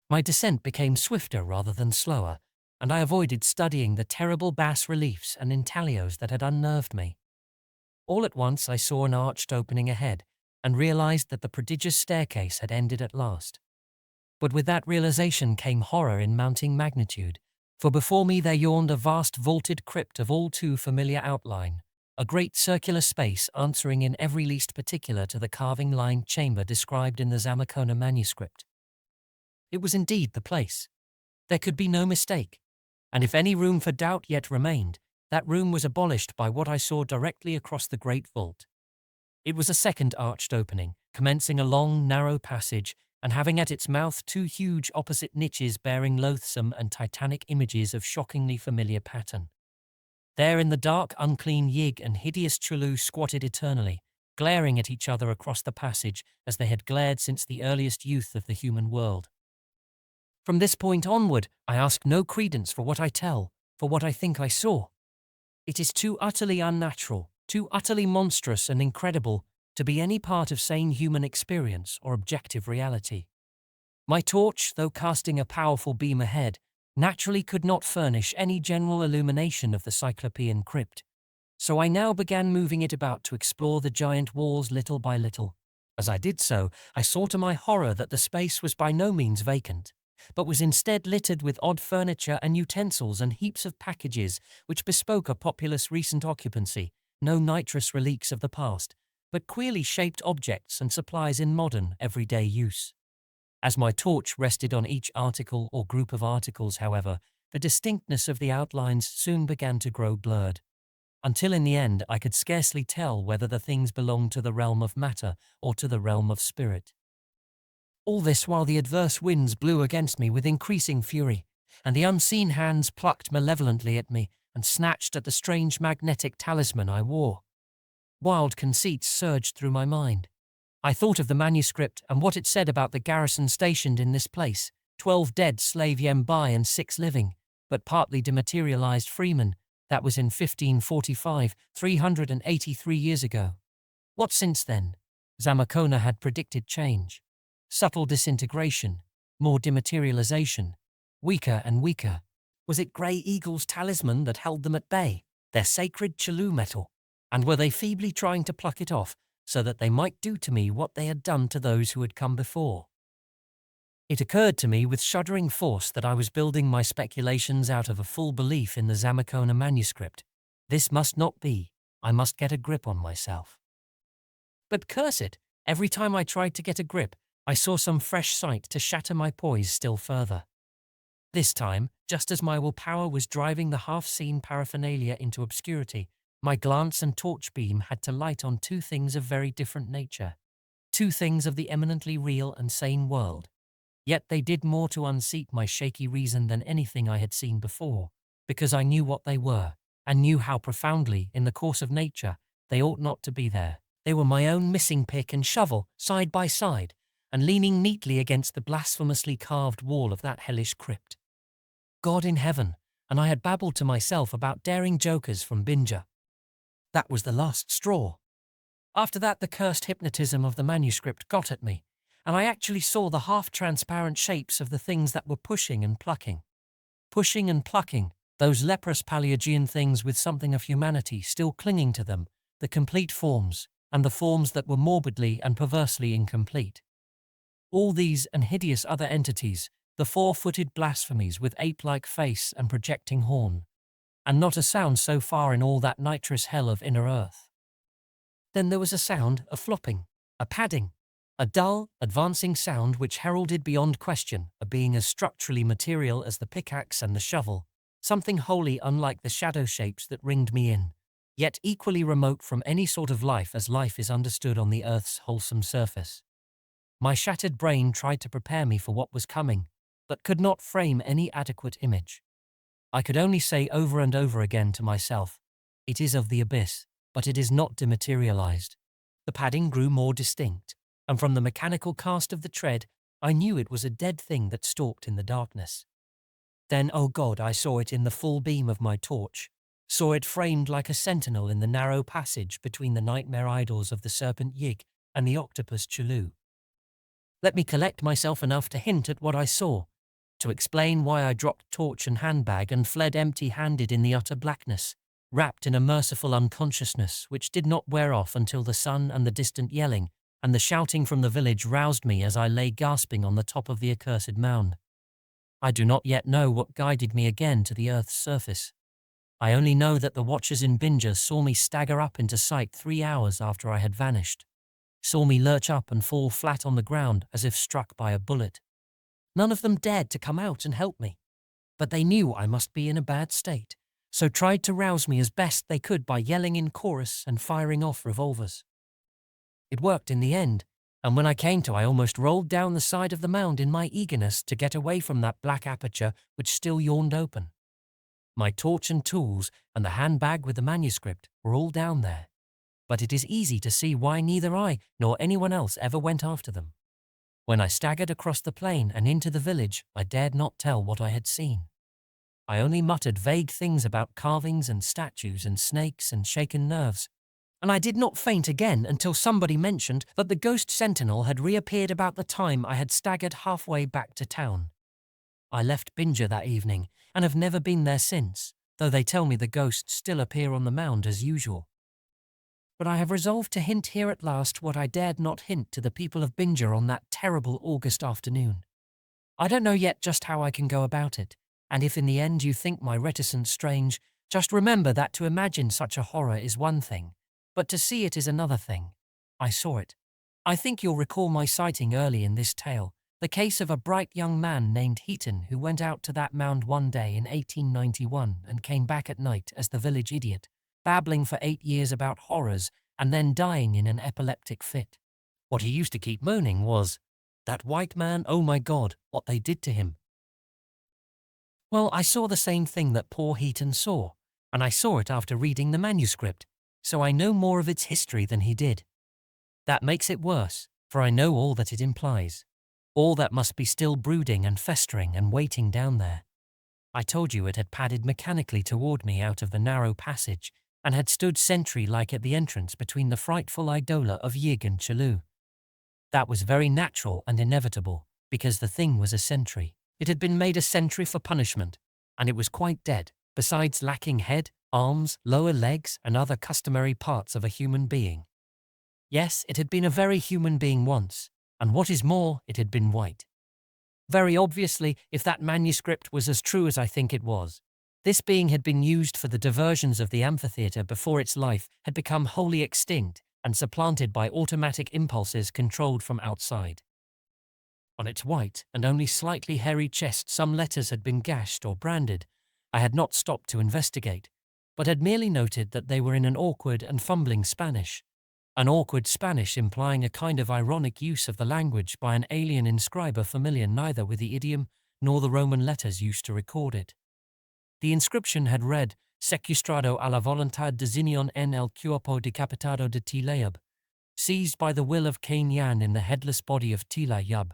My descent became swifter rather than slower, and I avoided studying the terrible bas-reliefs and intaglios that had unnerved me. All at once I saw an arched opening ahead, and realized that the prodigious staircase had ended at last. But with that realization came horror in mounting magnitude, for before me there yawned a vast vaulted crypt of all too familiar outline, a great circular space answering in every least particular to the carving-lined chamber described in the Zamacona manuscript. It was indeed the place. There could be no mistake, and if any room for doubt yet remained, that room was abolished by what I saw directly across the great vault. It was a second arched opening, commencing a long, narrow passage, and having at its mouth two huge opposite niches bearing loathsome and titanic images of shockingly familiar pattern. There in the dark, unclean Yig and hideous Tulu squatted eternally, glaring at each other across the passage as they had glared since the earliest youth of the human world. From this point onward, I ask no credence for what I tell, for what I think I saw. It is too utterly unnatural, too utterly monstrous and incredible to be any part of sane human experience or objective reality. My torch, though casting a powerful beam ahead, naturally could not furnish any general illumination of the Cyclopean crypt, so I now began moving it about to explore the giant walls little by little. As I did so, I saw to my horror that the space was by no means vacant, but was instead littered with odd furniture and utensils and heaps of packages which bespoke a populous recent occupancy, no nitrous relics of the past, but queerly shaped objects and supplies in modern, everyday use. As my torch rested on each article or group of articles, however, the distinctness of the outlines soon began to grow blurred, until in the end I could scarcely tell whether the things belonged to the realm of matter or to the realm of spirit. All this while the adverse winds blew against me with increasing fury, and the unseen hands plucked malevolently at me and snatched at the strange magnetic talisman I wore. Wild conceits surged through my mind. I thought of the manuscript and what it said about the garrison stationed in this place, 12 dead slave Yembai and 6 living, but partly dematerialized freemen. That was in 1545, 383 years ago. What since then? Zamacona had predicted change. Subtle disintegration, more dematerialization, weaker and weaker. Was it Grey Eagle's talisman that held them at bay, their sacred Tulu metal? And were they feebly trying to pluck it off so that they might do to me what they had done to those who had come before? It occurred to me with shuddering force that I was building my speculations out of a full belief in the Zamacona manuscript. This must not be. I must get a grip on myself. But curse it, every time I tried to get a grip, I saw some fresh sight to shatter my poise still further. This time, just as my willpower was driving the half-seen paraphernalia into obscurity, my glance and torch beam had to light on two things of very different nature, two things of the eminently real and sane world. Yet they did more to unseat my shaky reason than anything I had seen before, because I knew what they were, and knew how profoundly, in the course of nature, they ought not to be there. They were my own missing pick and shovel, side by side, and leaning neatly against the blasphemously carved wall of that hellish crypt. God in heaven, and I had babbled to myself about daring jokers from Binja. That was the last straw. After that, the cursed hypnotism of the manuscript got at me, and I actually saw the half-transparent shapes of the things that were pushing and plucking. Pushing and plucking, those leprous Paleogean things with something of humanity still clinging to them, the complete forms, and the forms that were morbidly and perversely incomplete. All these and hideous other entities, the four-footed blasphemies with ape-like face and projecting horn, and not a sound so far in all that nitrous hell of inner earth. Then there was a sound, a flopping, a padding, a dull, advancing sound which heralded beyond question a being as structurally material as the pickaxe and the shovel, something wholly unlike the shadow shapes that ringed me in, yet equally remote from any sort of life as life is understood on the earth's wholesome surface. My shattered brain tried to prepare me for what was coming, but could not frame any adequate image. I could only say over and over again to myself, "It is of the abyss, but it is not dematerialized." The padding grew more distinct, and from the mechanical cast of the tread, I knew it was a dead thing that stalked in the darkness. Then, oh God, I saw it in the full beam of my torch, saw it framed like a sentinel in the narrow passage between the nightmare idols of the serpent Yig and the octopus Tulu. Let me collect myself enough to hint at what I saw, to explain why I dropped torch and handbag and fled empty-handed in the utter blackness, wrapped in a merciful unconsciousness which did not wear off until the sun and the distant yelling and the shouting from the village roused me as I lay gasping on the top of the accursed mound. I do not yet know what guided me again to the earth's surface. I only know that the watchers in Binja saw me stagger up into sight 3 hours after I had vanished, saw me lurch up and fall flat on the ground as if struck by a bullet. None of them dared to come out and help me, but they knew I must be in a bad state, so tried to rouse me as best they could by yelling in chorus and firing off revolvers. It worked in the end, and when I came to, I almost rolled down the side of the mound in my eagerness to get away from that black aperture which still yawned open. My torch and tools and the handbag with the manuscript were all down there, but it is easy to see why neither I nor anyone else ever went after them. When I staggered across the plain and into the village, I dared not tell what I had seen. I only muttered vague things about carvings and statues and snakes and shaken nerves, and I did not faint again until somebody mentioned that the ghost sentinel had reappeared about the time I had staggered halfway back to town. I left Binja that evening and have never been there since, though they tell me the ghosts still appear on the mound as usual. But I have resolved to hint here at last what I dared not hint to the people of Binja on that terrible August afternoon. I don't know yet just how I can go about it, and if in the end you think my reticence strange, just remember that to imagine such a horror is one thing, but to see it is another thing. I saw it. I think you'll recall my sighting early in this tale, the case of a bright young man named Heaton who went out to that mound one day in 1891 and came back at night as the village idiot, babbling for 8 years about horrors and then dying in an epileptic fit. What he used to keep moaning was, "That white man, oh my God, what they did to him." Well, I saw the same thing that poor Heaton saw, and I saw it after reading the manuscript, so I know more of its history than he did. That makes it worse, for I know all that it implies, all that must be still brooding and festering and waiting down there. I told you it had padded mechanically toward me out of the narrow passage and had stood sentry-like at the entrance between the frightful idola of Yig and Tulu. That was very natural and inevitable, because the thing was a sentry. It had been made a sentry for punishment, and it was quite dead, besides lacking head, arms, lower legs, and other customary parts of a human being. Yes, it had been a very human being once, and what is more, it had been white. Very obviously, if that manuscript was as true as I think it was, this being had been used for the diversions of the amphitheatre before its life had become wholly extinct and supplanted by automatic impulses controlled from outside. On its white and only slightly hairy chest some letters had been gashed or branded. I had not stopped to investigate, but had merely noted that they were in an awkward and fumbling Spanish. An awkward Spanish implying a kind of ironic use of the language by an alien inscriber familiar neither with the idiom nor the Roman letters used to record it. The inscription had read, "Secuestrado a la voluntad de Zinion en el cuerpo decapitado de Tila Yub," seized by the will of Cain Yan in the headless body of Tila Yub.